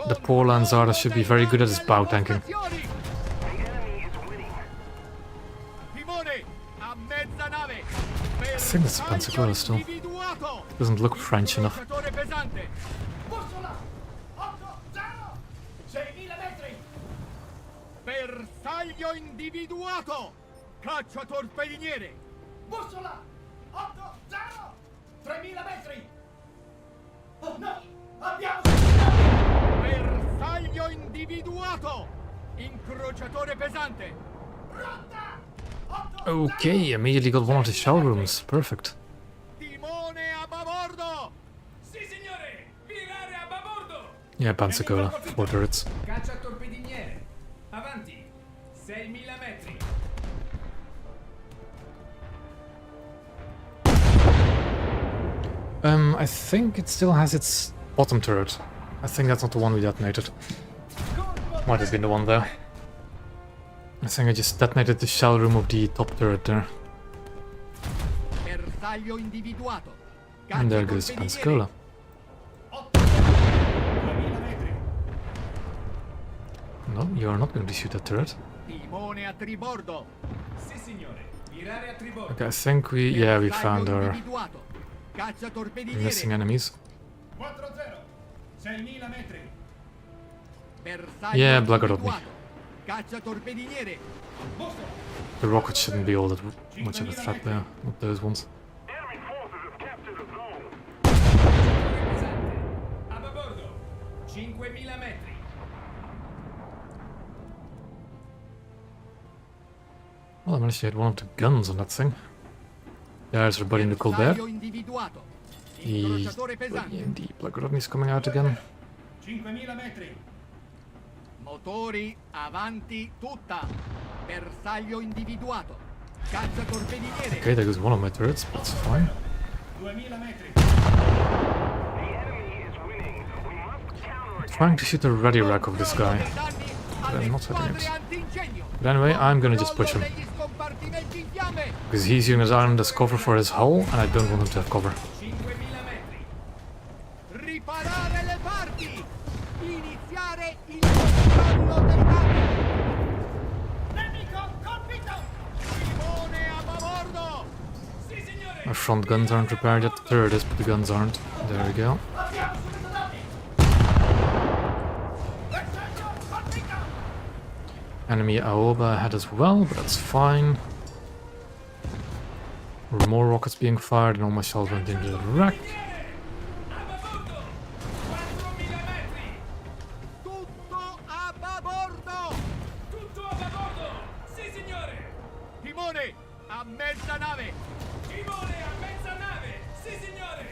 the Paula and Zara should be very good at, is bow tanking. The enemy is winning. Timone a mezza nave. I think it's a Pensacola still. Individuato. Doesn't look French enough. Incrociatore pesante. Bussola! 8-0! 6000 metri! Bersaglio individuato. Cacciatorpediniere. Bussola! 8-0! 3000 metri! Oh no! Abbiamo Bersaglio individuato. Incrociatore pesante. rotta! 8 Okay, immediately got one of the shell rooms. Perfect. Timone a babordo. Sì, signore. Virare a babordo. Yeah, Pensacola. 4 turrets. Cacciatorpediniere. Avanti. 6000 metri. I think it still has its bottom turret. I think that's not the one we detonated. Might have been the one though. I think I just detonated the shell room of the top turret there. Bersaglio individuato. And there goes Pensacola. 2000 metri! No, you are not going to shoot that turret. Timone a tribordo. Sì, signore. Virare a tribordo. Okay, I think we found our Individuato. Cacciatorpediniere. missing enemies. 4-0! 6000 metri! Bersaglio Yeah, Blagorodny. individuato. Cacciatorpediniere. Bussola! The rockets shouldn't be all that much of a threat there, not those ones. Enemy forces have captured a zone. Cacciatore pesante. A babordo. 5000 metri. Well, I managed to hit one of the guns on that thing. There's our buddy in the Colbert. Bersaglio individuato. The, Incrociatore pesante. the Blagorodny's coming out again. 5000 metri! Motori avanti tutta. Bersaglio individuato. Cacciatorpediniere. Okay, there goes one of my turrets, but that's fine. 2000 metri! The enemy is winning. We must counter. Trying to shoot a ready rack of this guy. Controllo dei danni alle I'm not hitting it. squadre antincendio. But anyway, I'm gonna just push him. Controllo degli scompartimenti in fiamme. Because he's using his island as cover for his hull, and I don't want him to have cover. 5000 metri. Riparare le parti. Iniziare il controllo dei danni. Nemico colpito! Timone a babordo. Sì, signore. My front guns aren't repaired yet, the turret is, but the guns aren't. There we go. Abbiamo subito danni! Bersaglio colpito! Enemy Aoba ahead as well, but that's fine. There were more rockets being fired and all my shells went into the wreck. A babordo. 4000 metri. Tutto a babordo. Tutto a babordo. Sì, signore. Timone a mezza nave. Timone a mezza nave. Sì, signore.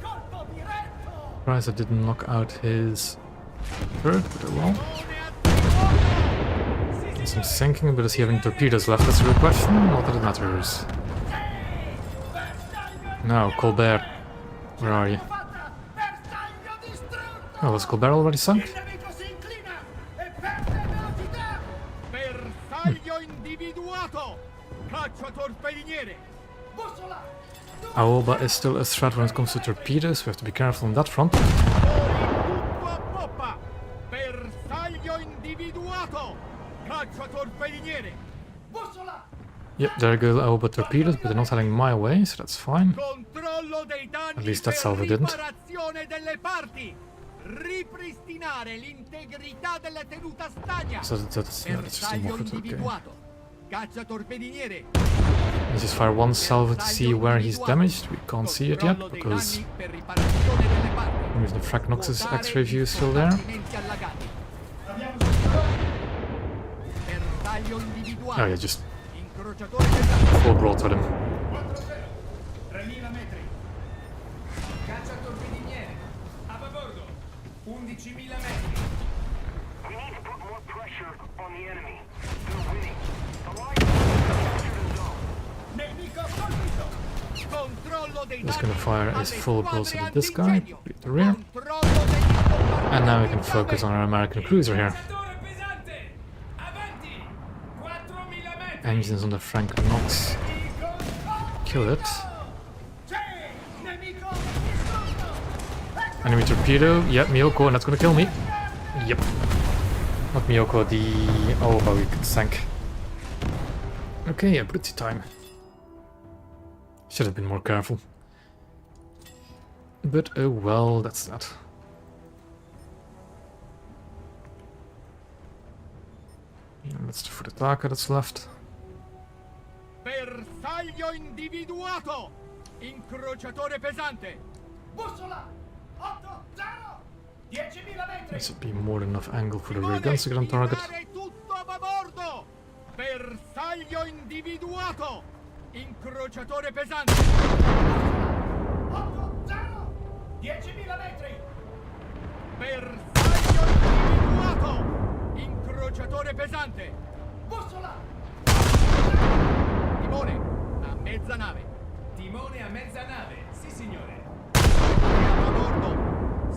Colpo diretto! Surprised I didn't knock out his turret, but oh well. Timone a tribordo. Did some sinking, but does he have any torpedoes left? That's a real question. Not that it matters. No, Colbert. Where are you? Fatta! Bersaglio distrutto! Oh, was Colbert already sunk? Il nemico si inclina e perde velocità! Bersaglio individuato. Cacciatorpediniere. Bussola! Aoba is still a threat when it comes to torpedoes. We have to be careful on that front. Motori tutto a poppa. Bersaglio individuato. Cacciatorpediniere. Bussola! Yep, there go Aoba torpedoes, but they're not heading my way, so that's fine. Controllo dei danni. At least that's per how we didn't. riparazione delle parti. Ripristinare l'integrità della tenuta stagna. So that's just a Bersaglio morph, okay. individuato. Cacciatorpediniere. Let's just fire one salvo to see where he's damaged. We can't see it yet, Controllo dei because danni per riparazione delle parti. maybe the Fracnox's Svuotare X-ray view i is still there. compartimenti allagati. Abbiamo subito danni! Bersaglio individuato. Oh yeah, just Incrociatore pesante. full broadside him. 4-0. 3000 metri. Cacciatorpediniere. A babordo. 11.000 metri. We need to put more pressure on the enemy. They're winning. The line is captured and zone. Nemico colpito. Controllo dei I'm just danni gonna fire alle his full squadre broadside at this guy, antincendio. at the rear. Controllo degli bombardamenti And now we can focus on our American cruiser here. Cacciatore pesante. Avanti. 4.000 metri. Engines on the Frank Knox. Kill it. Sì. Nemico distrutto. Enemy torpedo. Yep, Miyoko, and that's gonna kill me. Yep. Not Miyoko, the... Oh, but we could sank. Okay, yeah, Britsy time. Should have been more careful. But oh well, that's that. And that's the Furitaka that's left. Bersaglio individuato. Incrociatore pesante. Bussola. 8-0. 10.000 metri. This would be more than enough angle for the rear guns to get on target. Tirare tutto a babordo. Bersaglio individuato. Incrociatore pesante. 8-0. 10.000 metri. Bersaglio individuato. Incrociatore pesante. Bussola. Timone a mezza nave. Timone a mezza nave. Sì, signore. A babordo.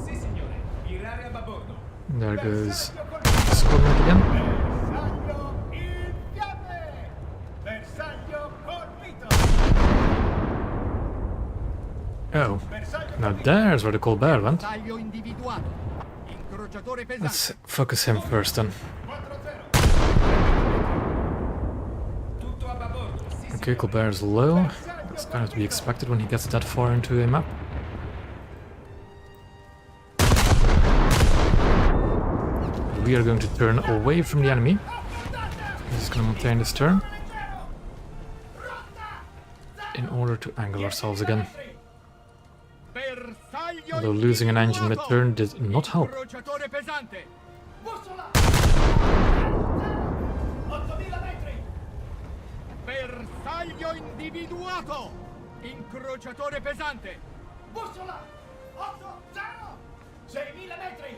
Sì, signore. Virare a babordo. There goes Bersaglio colpito. Squadron again. Bersaglio in fiamme. Bersaglio colpito. Oh, Bersaglio now colpito. there's where the Colbert went. Bersaglio individuato. Incrociatore pesante. Let's focus him first then. 4-0. Tutto a babordo. Sì, Okay, signore. Colbert is low. It's kind of to be expected when he gets that far into a map. We are going to turn away from the enemy. He's just going to maintain this turn in order to angle ourselves again. Bersaglio Although losing an engine individuato. mid-turn did not help. Incrociatore pesante. Bussola. 8.000 metri. Bersaglio individuato. Incrociatore pesante. Bussola. 8-0. 6.000 metri.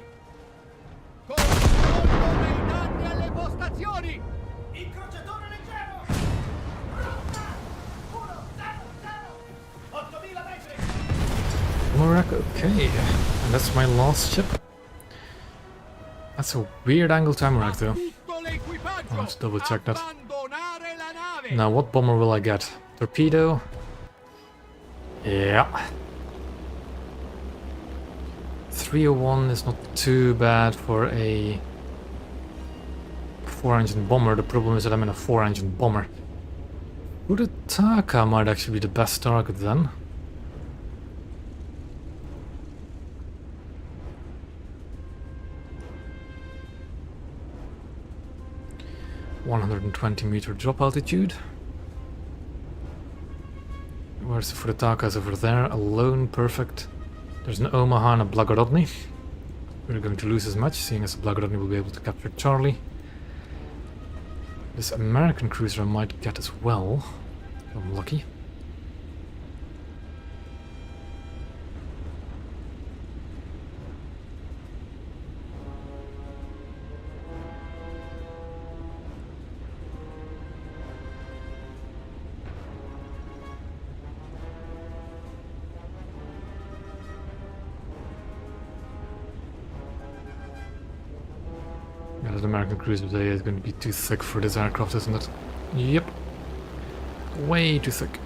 Controllo dei danni alle postazioni. Incrociatore leggero. Rotta. 1-0-0. 8.000 metri. Morak, okay. And that's my last ship. That's a weird angle to Morak though. Tutto l'equipaggio. I'll have to double check that. Abbandonare la nave. Now what bomber will I get? Torpedo? Yeah. 301 is not too bad for a 4-engine bomber. The problem is that I'm in a 4-engine bomber. Furitaka might actually be the best target then. .120-meter drop altitude. Where's the Furitakas? Over there, alone, perfect. There's an Omaha and a Blagorodny. We're going to lose as much, seeing as the Blagorodny will be able to capture Charlie. This American cruiser I might get as well, if I'm lucky. Yeah, that American cruiser today is going to be too thick for this aircraft, isn't it? Yep. Way too thick.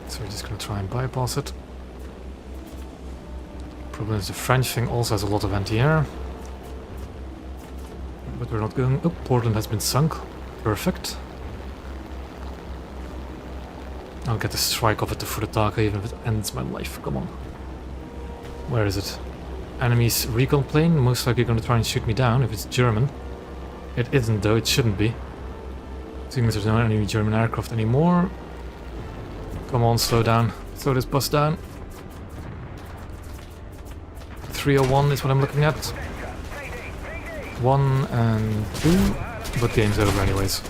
So we're just going to try and bypass it. Problem is the French thing also has a lot of anti-air. But we're not going... Oh, Portland has been sunk. Perfect. I'll get a strike off at the Furitaka even if it ends my life. Come on. Where is it? Enemy's recon plane, most likely going to try and shoot me down if it's German. It isn't though, it shouldn't be. Seeing as there's no enemy German aircraft anymore. Come on, slow down. Slow this bus down. 301 is what I'm looking at. 1 and 2, but game's over anyways.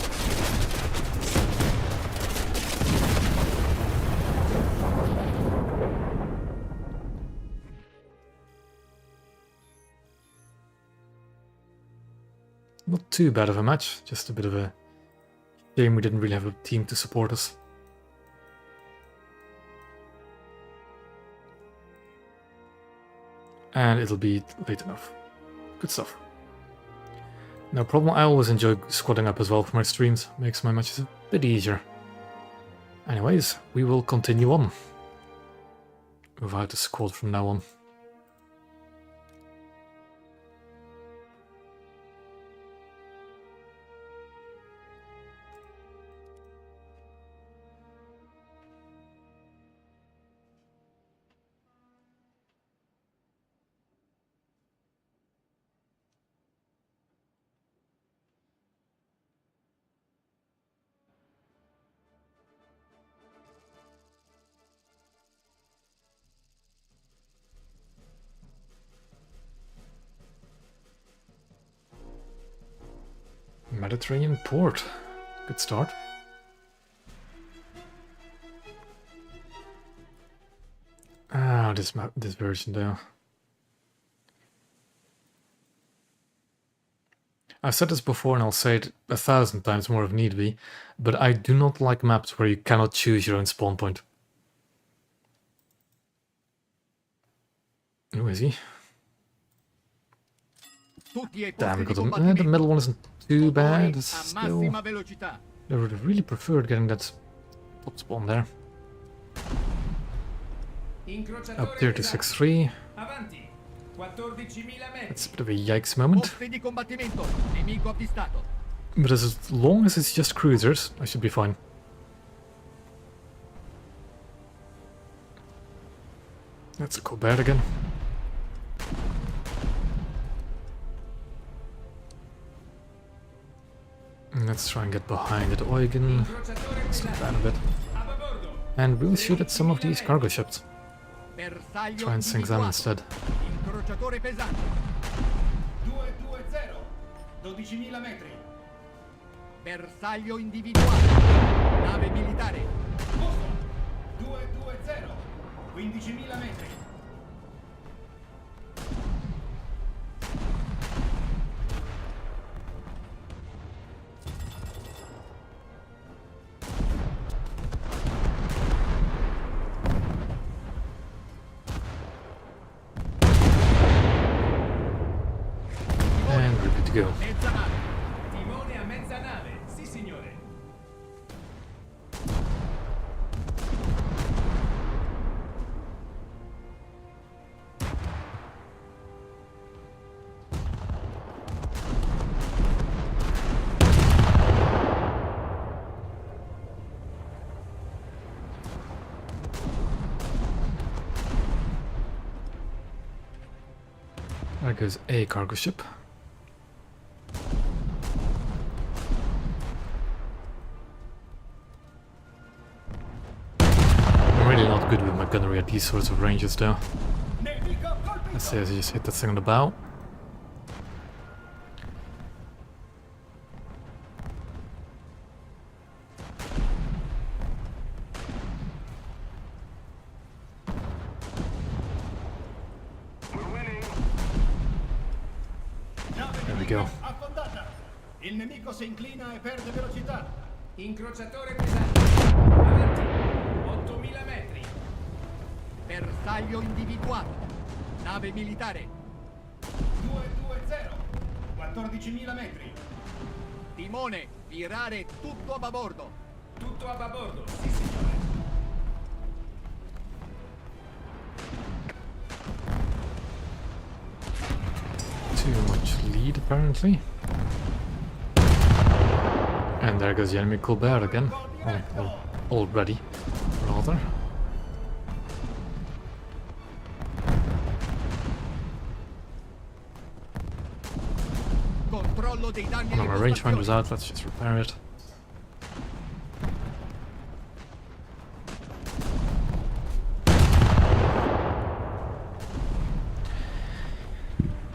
Not too bad of a match, just a bit of a shame we didn't really have a team to support us. And it'll be late enough. Good stuff. No problem, I always enjoy squadding up as well for my streams. Makes my matches a bit easier. Anyways, we will continue on. Without a squad from now on. Mediterranean port. Good start. Ah, this version though. I've said this before and I'll say it 1,000 times more if need be, but I do not like maps where you cannot choose your own spawn point. Who is he? Damn, the middle one isn't too bad. It's still, I would have really preferred getting that top spawn there. Up there to 6-3. That's a bit of a yikes moment. But as long as it's just cruisers, I should be fine. That's a Colbert again. Let's try and get behind at Eugen. Slow down a bit. And we'll shoot at some of these cargo ships. Try and sink them instead. Incrociatore pesante. 220, 12.000 metri. Bersaglio individuato. Nave militare. Posto. 220, 15.000 metri. Go. Timone a mezza nave, sì signore. There goes a cargo ship. Good with my gunnery at these sorts of ranges though. Let's say I just hit that thing on the bow. There we go. Il nemico si inclina e perde velocità. Incrociatore pesante. Avanti. 8.000 metri. Bersaglio individuato. Nave militare. 220, 14.000 metri. Timone, virare tutto a babordo. Tutto a babordo, sì signore. Too much lead apparently. And there goes the enemy Colbert again. Oh, already, rather. Well, my rangefinder's out, let's just repair it.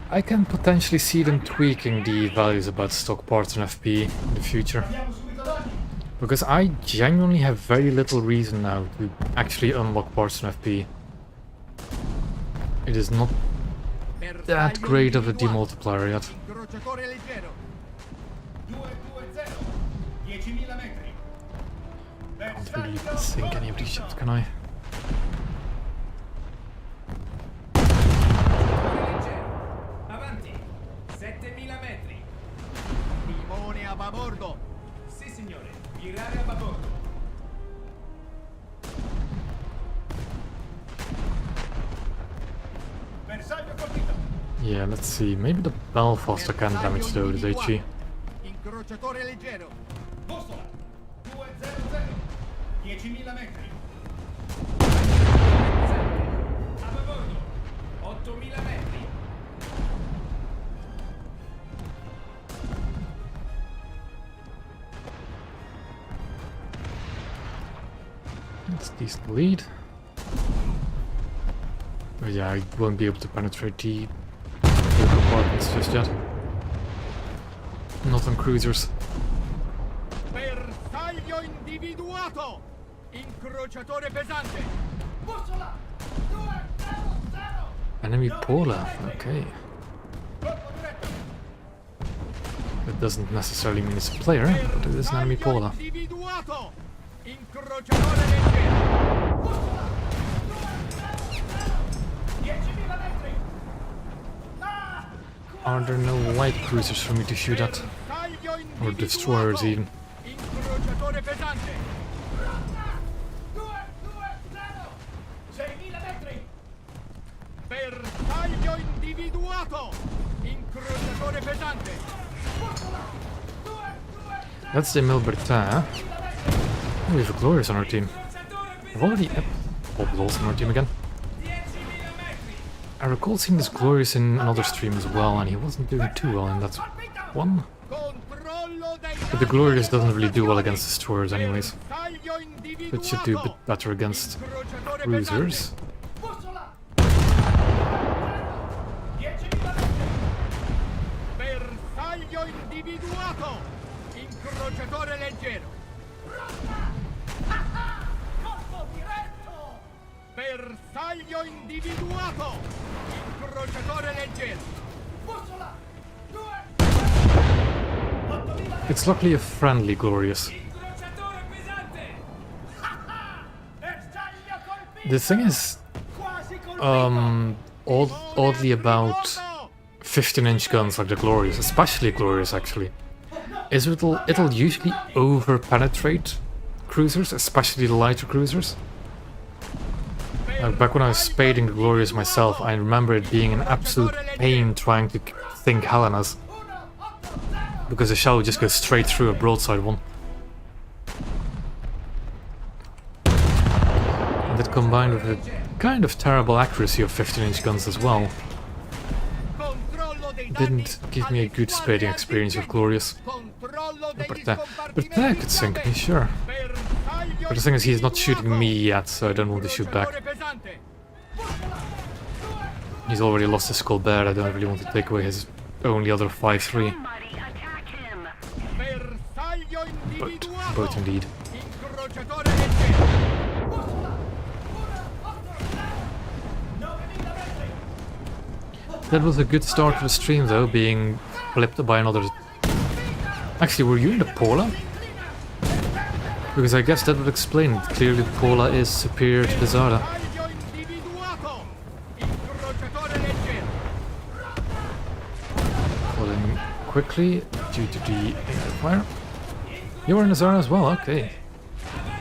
I can potentially see them tweaking the values about stock parts and FPE in the future. Because I genuinely have very little reason now to actually unlock parts and FPE. It is not that great of a demultiplier yet. Incrociatore leggero. 220, 10.000 metri. Can't really sink any of these ships, can I? Leggero. Avanti. 7.000 metri. Timone a babordo. Sì, signore. Virare a babordo. Bersaglio colpito. Yeah, let's see. Maybe the Belfast I can damage though, this HE. Incrociatore leggero. Bussola. 200. 10.000 metri. A babordo. 8.000 metri. That's decent lead. But yeah, I won't be able to penetrate the compartments just yet. Not on cruisers. Bersaglio individuato. Incrociatore pesante. Bussola. 200. Enemy Polar, okay. Colpo diretto. That doesn't necessarily mean it's a player, but it is an enemy Polar. Individuato. Incrociatore leggero. Bussola. 10.000 metri. Ah! Are there no light cruisers for me to shoot at? Bersaglio Or destroyers even? Incrociatore pesante. 220. 6.000 metri. Bersaglio individuato. Incrociatore pesante. That's the Milbertin. Oh, we have a Glorious on our team. I've already... Bob Lawson on our team again. 10.000 metri. I recall seeing this Glorious in another stream as well, and he wasn't doing too well in that one. Controllo dei But the Glorious doesn't really do well against destroyers anyways. bersaglio individuato. It should do a bit better against Incrociatore cruisers. Bussola. 10.000 metri. Bersaglio individuato. Incrociatore leggero. Colpo diretto. Bersaglio individuato. Incrociatore leggero. Bussola. 8.000 metri. It's luckily a friendly Glorious. Incrociatore pesante. Bersaglio colpito. The thing is, Quasi colpito. oddly about 15-inch guns like the Glorious, especially Glorious actually, is it'll usually over-penetrate cruisers, especially the lighter cruisers. Like back when I was spading the Glorious myself, I remember it being an absolute pain trying to think Helenas, because the shell would just go straight through a broadside one. And that combined with a kind of terrible accuracy of 15-inch guns as well, Controllo dei didn't give me a good spading experience with Glorious. Controllo But degli that could sink me, sure. Bersaglio But the thing is, he's not shooting me yet, so I don't want to shoot back. pesante. He's already lost his Colbert, I don't really want to take away his only other 5-3. Somebody attack him. Bersaglio Boat, individuato. boat indeed. Incrociatore leggero. That was a good start to the stream though, being flipped by another... Actually, were you in the Pola? Because I guess that would explain it. Clearly the Pola is superior to the Zara. Bersaglio individuato. Incrociatore leggero. Falling quickly due to the fire. You were in the Zara as well, okay.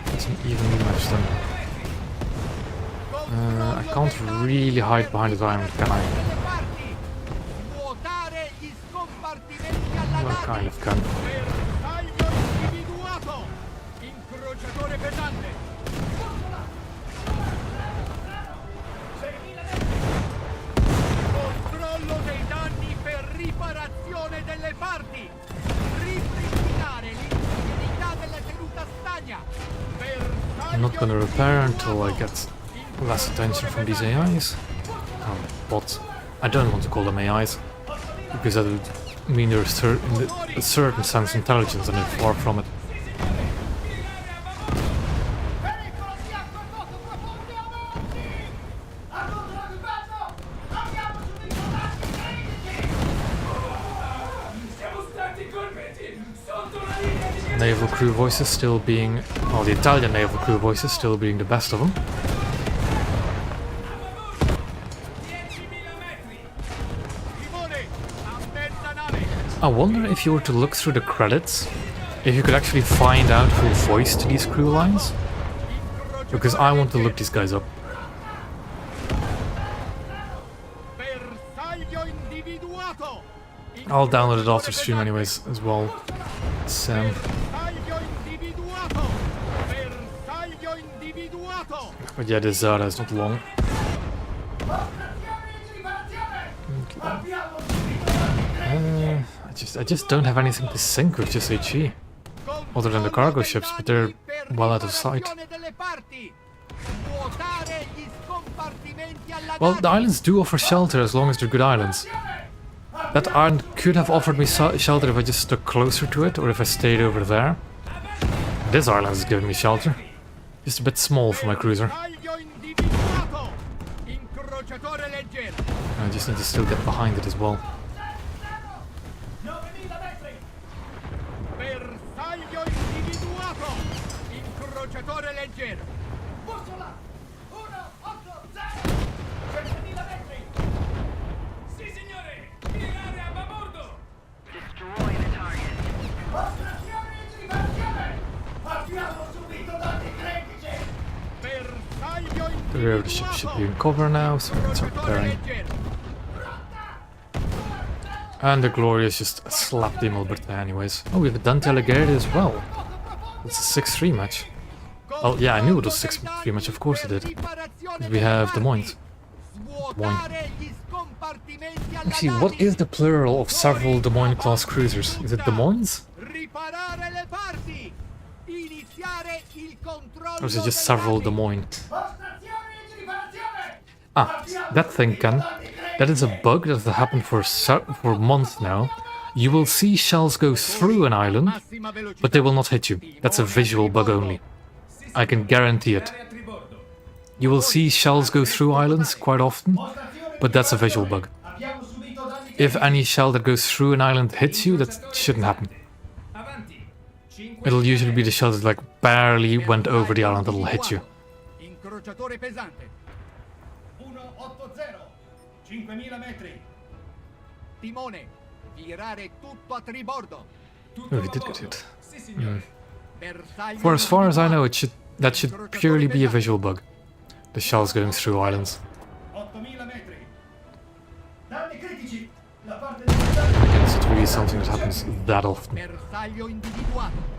That's an evenly matched then. I can't really hide behind the diamond, can I? Vuotare gli scompartimenti alla Well, nave. kind of can. Bersaglio individuato. Incrociatore pesante. Controllo dei danni per riparazione delle parti. Ripristinare l'integrità della tenuta stagna. I'm not gonna repair until I get less attention from these AIs. Oh, bots. I don't want to call them AIs. because that would mean they're in a certain sense intelligence, and they're far from it. Pericolo di acqua e moto profondi avanti! A tutto l'equipaggio! Abbiamo subito danni critici! Siamo stati colpiti sotto la linea di Naval crew voices still being, well, the Italian naval crew voices still being the best of them. 10.000 metri. Timone, a mezza nave. I wonder if you were to look through the credits, if you could actually find out who voiced these crew lines. Because I want to look these guys up. Bersaglio individuato. I'll download it after stream anyways as well. Sam. Bersaglio individuato. Bersaglio individuato. But yeah, this Zara is not long. Operazione di riparazione! Abbiamo subito danni critici! I just don't have anything to sync with just HE. Other than the cargo ships, but they're well out of sight. Delle parti. Nuotare gli scompartimenti alla Well, the islands do offer shelter as long as they're good islands. That island could have offered me shelter if I just stuck closer to it, or if I stayed over there. This island is giving me shelter. Just a bit small for my cruiser. Bersaglio individuato. Incrociatore leggero. I just need to still get behind it as well. 9.000 metri! Bersaglio individuato. Incrociatore leggero. Bussola! 180! 100.000 metri! Sì, signore! Virare a babordo! Destroy the target. Operazione di riparazione! Abbiamo subito danni critici! Bersaglio The rear of the ship should be in cover now, so we can start preparing. And the Glorious just slapped the Milberta anyways. Oh, we have a Dante Alighieri as well. It's a 6-3 match. Oh yeah, I knew it was 6-3 match, of course it did. Because we have Des Moines. Actually, what is the plural of several Des Moines class cruisers? Is it Des Moines? Riparare le parti. Iniziare il controllo. Or is it just several Des Moines? Operazione di riparazione! Ah, that thing, Ken. That is a bug that has happened for months now. You will see shells go through an island, but they will not hit you. That's a visual bug only. I can guarantee it. A tribordo. You will see shells go through islands quite often, but that's a visual bug. Abbiamo subito danni If any shell that goes through an island hits you, that shouldn't happen. Avanti. 5.000 It'll usually be the shells that like barely went over the island that'll hit you. Incrociatore pesante. 180! 5.000 metri! Timone. Virare tutto a tribordo. Oh, he did get hit. Sì, signore. Bersaglio For as far as I know, individuato. that should purely be a visual bug. The shells going through islands. 8.000 metri! Danni critici! La parte Again, it's not really something that happens that often. Bersaglio individuato.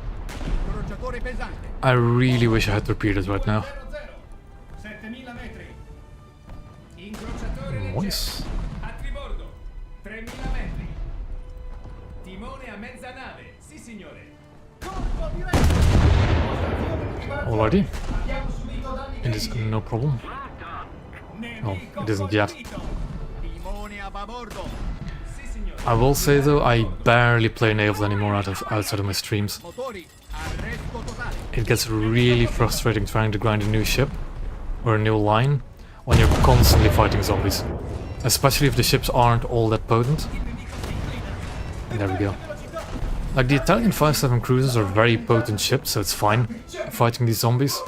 Incrociatore pesante. I really wish I had torpedoes right now. 7.000 metri! Incrociatore Nice. leggero. A tribordo. 3.000 metri. Timone a mezza nave. Sì, signore. Colpo diretto! Postazione di riparazione! Alrighty. Abbiamo subito danni It is critici! no problem. Nemico Oh, it isn't yet. colpito! Timone a babordo. Sì, signore. I will say though, I barely play Naval anymore outside of my streams. Motori. Arresto totale. It gets really frustrating trying to grind a new ship or a new line when you're constantly fighting zombies. Especially if the ships aren't all that potent. And there we go. Like the Italian 5-7 cruisers are very potent ships, so it's fine fighting these zombies.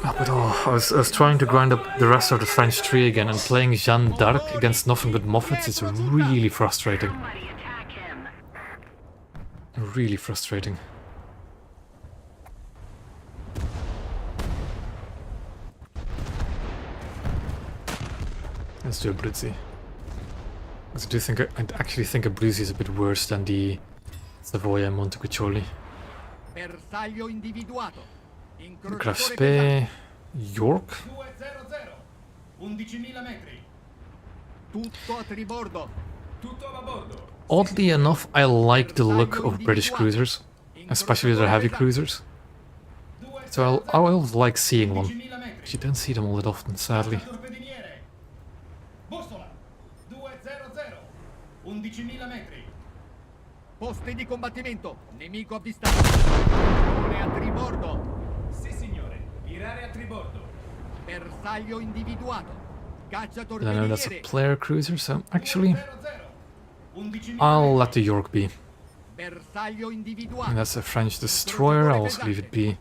Ah, but oh, I was trying to grind up the rest of the French tree again, and playing Jeanne d'Arc against nothing but Moffats is really frustrating. Somebody attack him. Really frustrating. Let's do a Brizzy. Because I actually think a Brizzy is a bit worse than the Savoia and Montecuccoli. Bersaglio individuato. Incrociatore Graf pesante. Spee, York. 200! 11.000 metri! Tutto a tribordo. Tutto a babordo. Oddly enough, I like the look of British cruisers, especially their heavy cruisers. So I always like seeing one. 11.000 metri! You don't see them all that often, sadly. Torpediniere! Bussola! 200! 11.000 metri. Posti di combattimento. Nemico avvistato. Timone a tribordo. Sì, signore. Virare a tribordo. Bersaglio individuato. Caccia I know that's a torpediniere. player cruiser, so actually 11.000 I'll let metri. the York be. Bersaglio And individuato. that's a French destroyer, I'll also leave it be.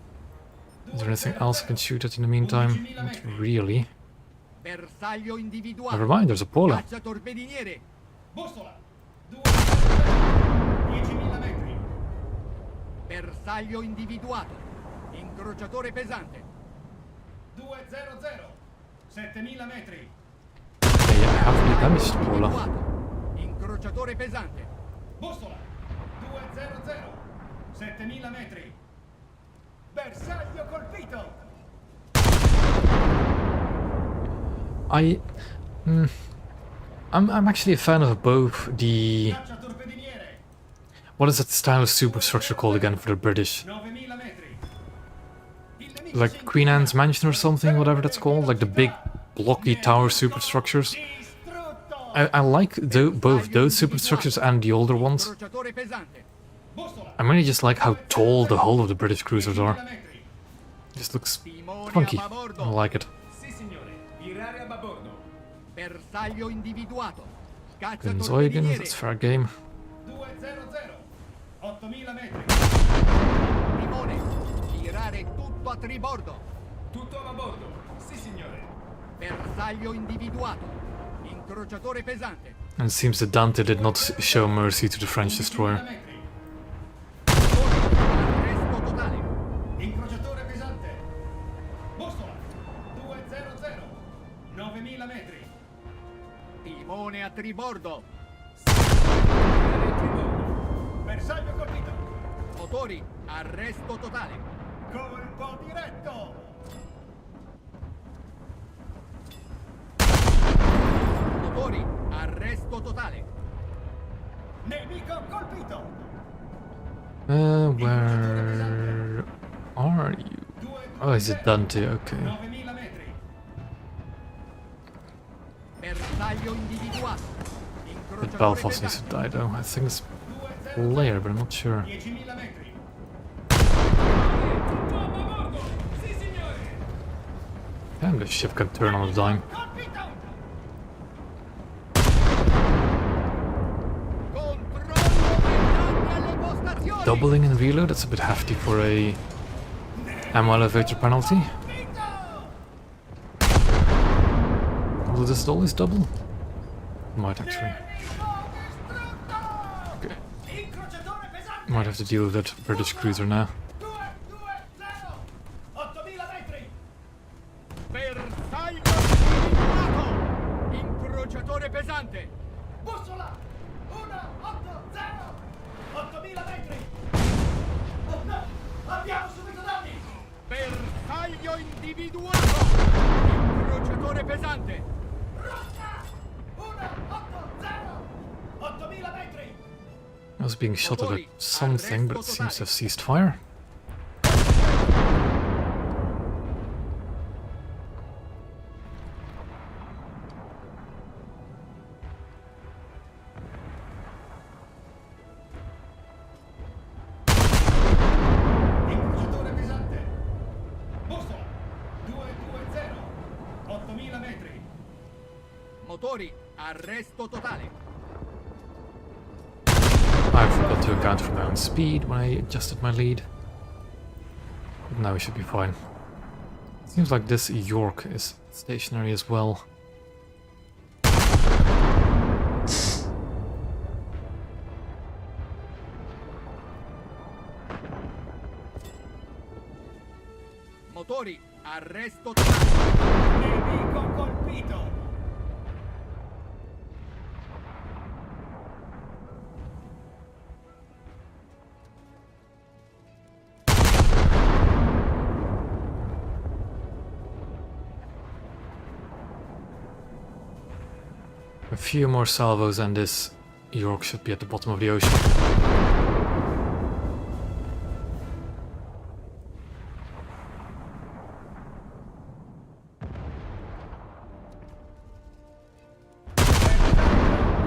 Is there anything else I can shoot at in the meantime? Not really. Bersaglio individuato. Never mind, there's a polo. Caccia torpediniere. Bussola. 10.000 metri. Bersaglio individuato. Incrociatore pesante. 200. 7.000 metri. Okay, yeah, I have the damaged polo. Individuato. Incrociatore pesante. Bussola. 200. 7.000 metri. Bersaglio colpito. I'm actually a fan of both the... Caccia torpediniere. What is that style of superstructure called again for the British? 9.000 metri. Il nemico Like si Queen Anne's infiltra. Mansion or something, whatever that's called? Like the big blocky tower superstructures? Distrutto. I like both those superstructures and the older ones. Incrociatore pesante. Bussola. I really just like how tall the hull of the British cruisers are. 10.000 metri. Just looks Timone funky. a I babordo. like it. Sì, signore. Virare a babordo. Bersaglio individuato. Caccia Gunzoigen, torpediniere. that's fair game. 200. 8.000 metri. Timone. Tirare tutto a tribordo. Tutto a babordo. Sì, signore. Bersaglio individuato. Incrociatore pesante. And it seems that Dante did not show mercy to the French 11.000 destroyer. metri. Arresto totale. Incrociatore pesante. Bussola. 200. 9.000 metri. Timone a tribordo. Virare a tribordo. Bersaglio colpito. Motori. Arresto totale. Colpo diretto. Motori. Arresto totale. Nemico colpito. Where are you? Oh, is it Dante? Okay. 9.000 metri. Bersaglio individuato. But Incrociatore Belfast needs to pesante. die though. I think it's player, but I'm not sure. 10.000 metri. Sì, signore. Damn, the ship can turn on a dime. Colpito. Controllo dei danni alle postazioni. Doubling in reload, that's a bit hefty for a ammo elevator penalty. Will this always double? Might actually. Okay. Incrociatore pesante. Might have to deal with that British cruiser now. 220. 8.000 metri. Bersaglio individuato. Incrociatore pesante. Bussola. 180. 8.000 metri. Oh no. Abbiamo subito danni. Bersaglio individuato. Incrociatore pesante. Rocca. 180. 8.000 metri. I was being shot at something, but it seems to have ceased fire. Incrociatore pesante. Bussola. 220. 8.000 metri. Motori. Arresto totale. I forgot to account for my own speed when I adjusted my lead. But now we should be fine. Seems like this York is stationary as well. Motori. Arresto totale. Nemico colpito. A few more salvos and this York should be at the bottom of the ocean.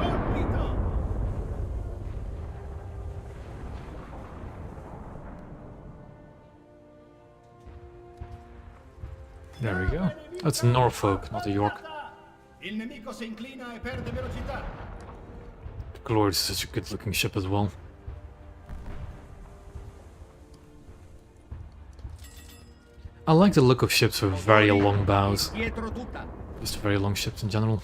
Colpito. There we go. That's Norfolk, not a York. Il nemico si inclina e perde velocità. The Glory is such a good looking ship as well. I like the look of ships with very long bows. Dietro tutta. Just very long ships in general.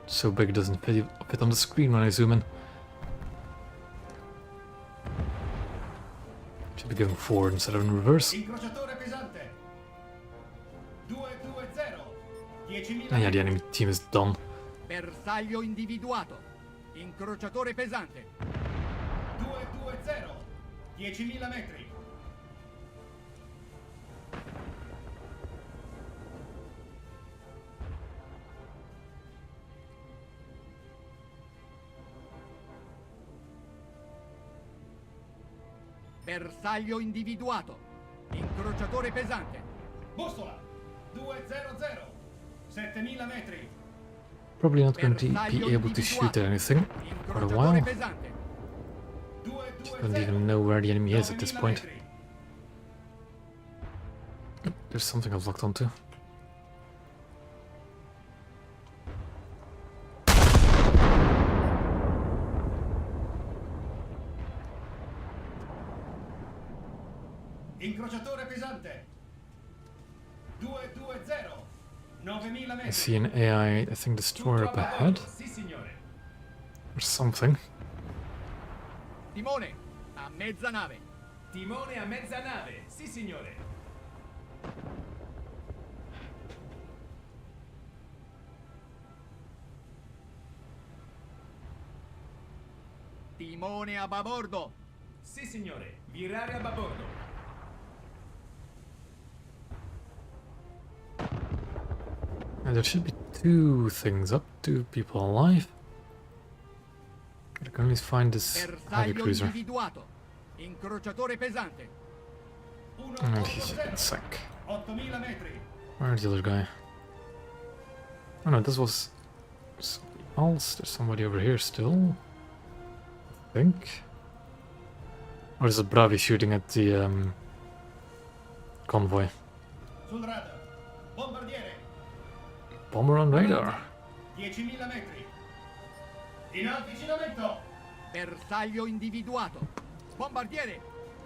So big it doesn't fit on the screen when I zoom in. Should be going forward instead of in reverse. Incrociatore pesante. 220. 10.000 And yeah, the enemy team is done. Bersaglio individuato. Incrociatore pesante. 220. 10.000 metri. Bersaglio individuato. Incrociatore pesante. Bussola. 200. 7.000 metri. Probably not going to be able to shoot at anything for a while. Incrociatore pesante. Don't even know where the enemy is at this point. There's something I've locked onto. Incrociatore pesante. 220. 9.000 I metri. see an AI, I think, destroyer up ahead. Sì, signore. Or something. Timone. A mezza nave. Timone a mezza nave. Sì, signore. Timone a babordo. Sì, signore. Virare a babordo. And there should be two things up, two people alive. I can only find this heavy Bersaglio cruiser. individuato. Incrociatore pesante. And he's in sec. 8.000 metri. Where's the other guy? Oh no, this was somebody else. There's somebody over here still. I think. Or is it Bravi shooting at the convoy? Sul radar. Bombardiere. Bomber on radar. 10.000 metri. In avvicinamento. Bersaglio individuato. Bombardiere.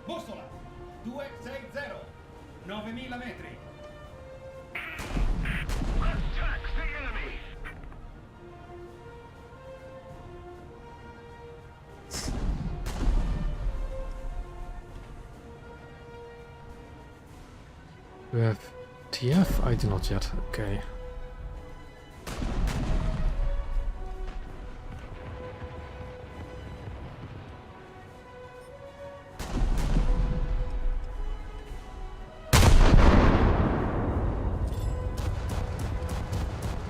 Bussola. 260. 9.000 metri. Attack the enemy! Do we have TF? I do not yet. Okay.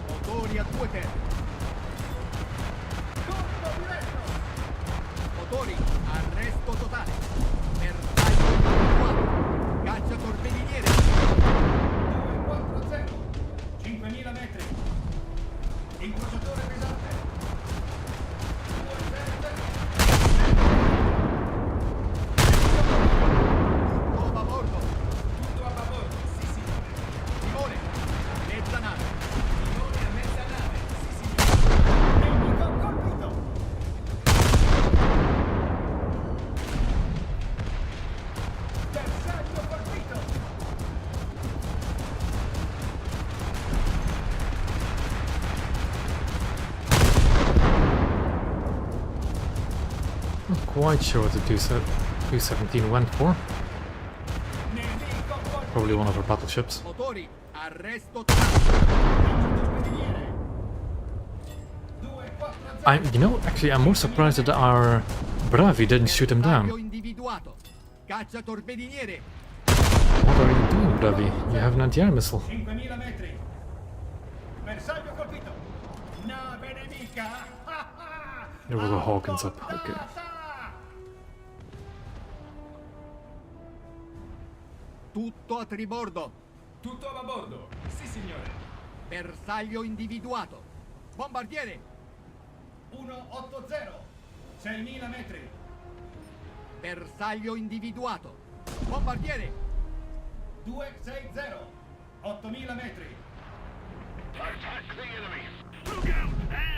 Motori a 2 terre. Colpo diretto. Motori, arresto totale. Bersaglio individuato. Caccia torpediniere. 240. 5.000 metri. Incrociatore pesante. 200. Tutto a babordo. Tutto a babordo. Sì, signore. Timone. Mezza nave. Timone a mezza nave. Sì, signore. Nemico colpito. Bersaglio colpito. Not quite sure what the 217 went for. Nemico colpito. Probably one of our battleships. Motori, arresto totale. Torpediniere. 240. You know, actually, I'm more surprised that our Bravi didn't shoot him Bersaglio down. individuato. Caccia torpediniere. What are you doing, Bravi? You have an anti-air missile. 5.000 metri. Bersaglio colpito. Nave nemica. There were the Hawkins up. Okay. Tutto a tribordo. Tutto a babordo. Sì, signore. Bersaglio individuato. Bombardiere. 180. 6.000 metri. Bersaglio individuato. Bombardiere, 260, 8000 metri. Attack the enemy. Look out! There!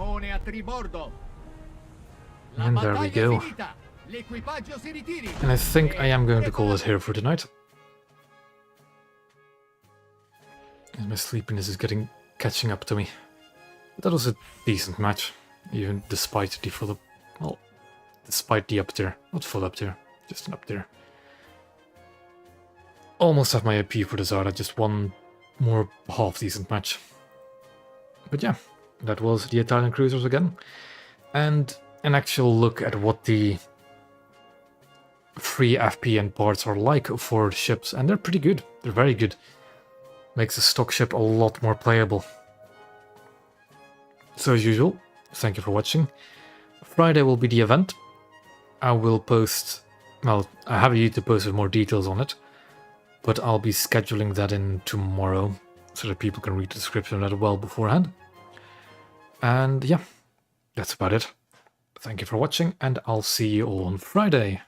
timone a tribordo. La And there we battaglia go. è finita. L'equipaggio si ritiri. And I think I am going to call it here for tonight. As my sleepiness is catching up to me. But that was a decent match, even despite the full up, well, despite the up tier, not full up tier, just an up tier. Almost have my AP for the Zara, just one more half decent match. But yeah, that was the Italian cruisers again, and an actual look at what the free FPE parts are like for ships, and they're pretty good. They're very good. Makes a stock ship a lot more playable. So as usual, thank you for watching. Friday will be the event. I will post, well, I have a YouTube post with more details on it, but I'll be scheduling that in tomorrow so that people can read the description of that well beforehand. And yeah, that's about it. Thank you for watching, and I'll see you all on Friday.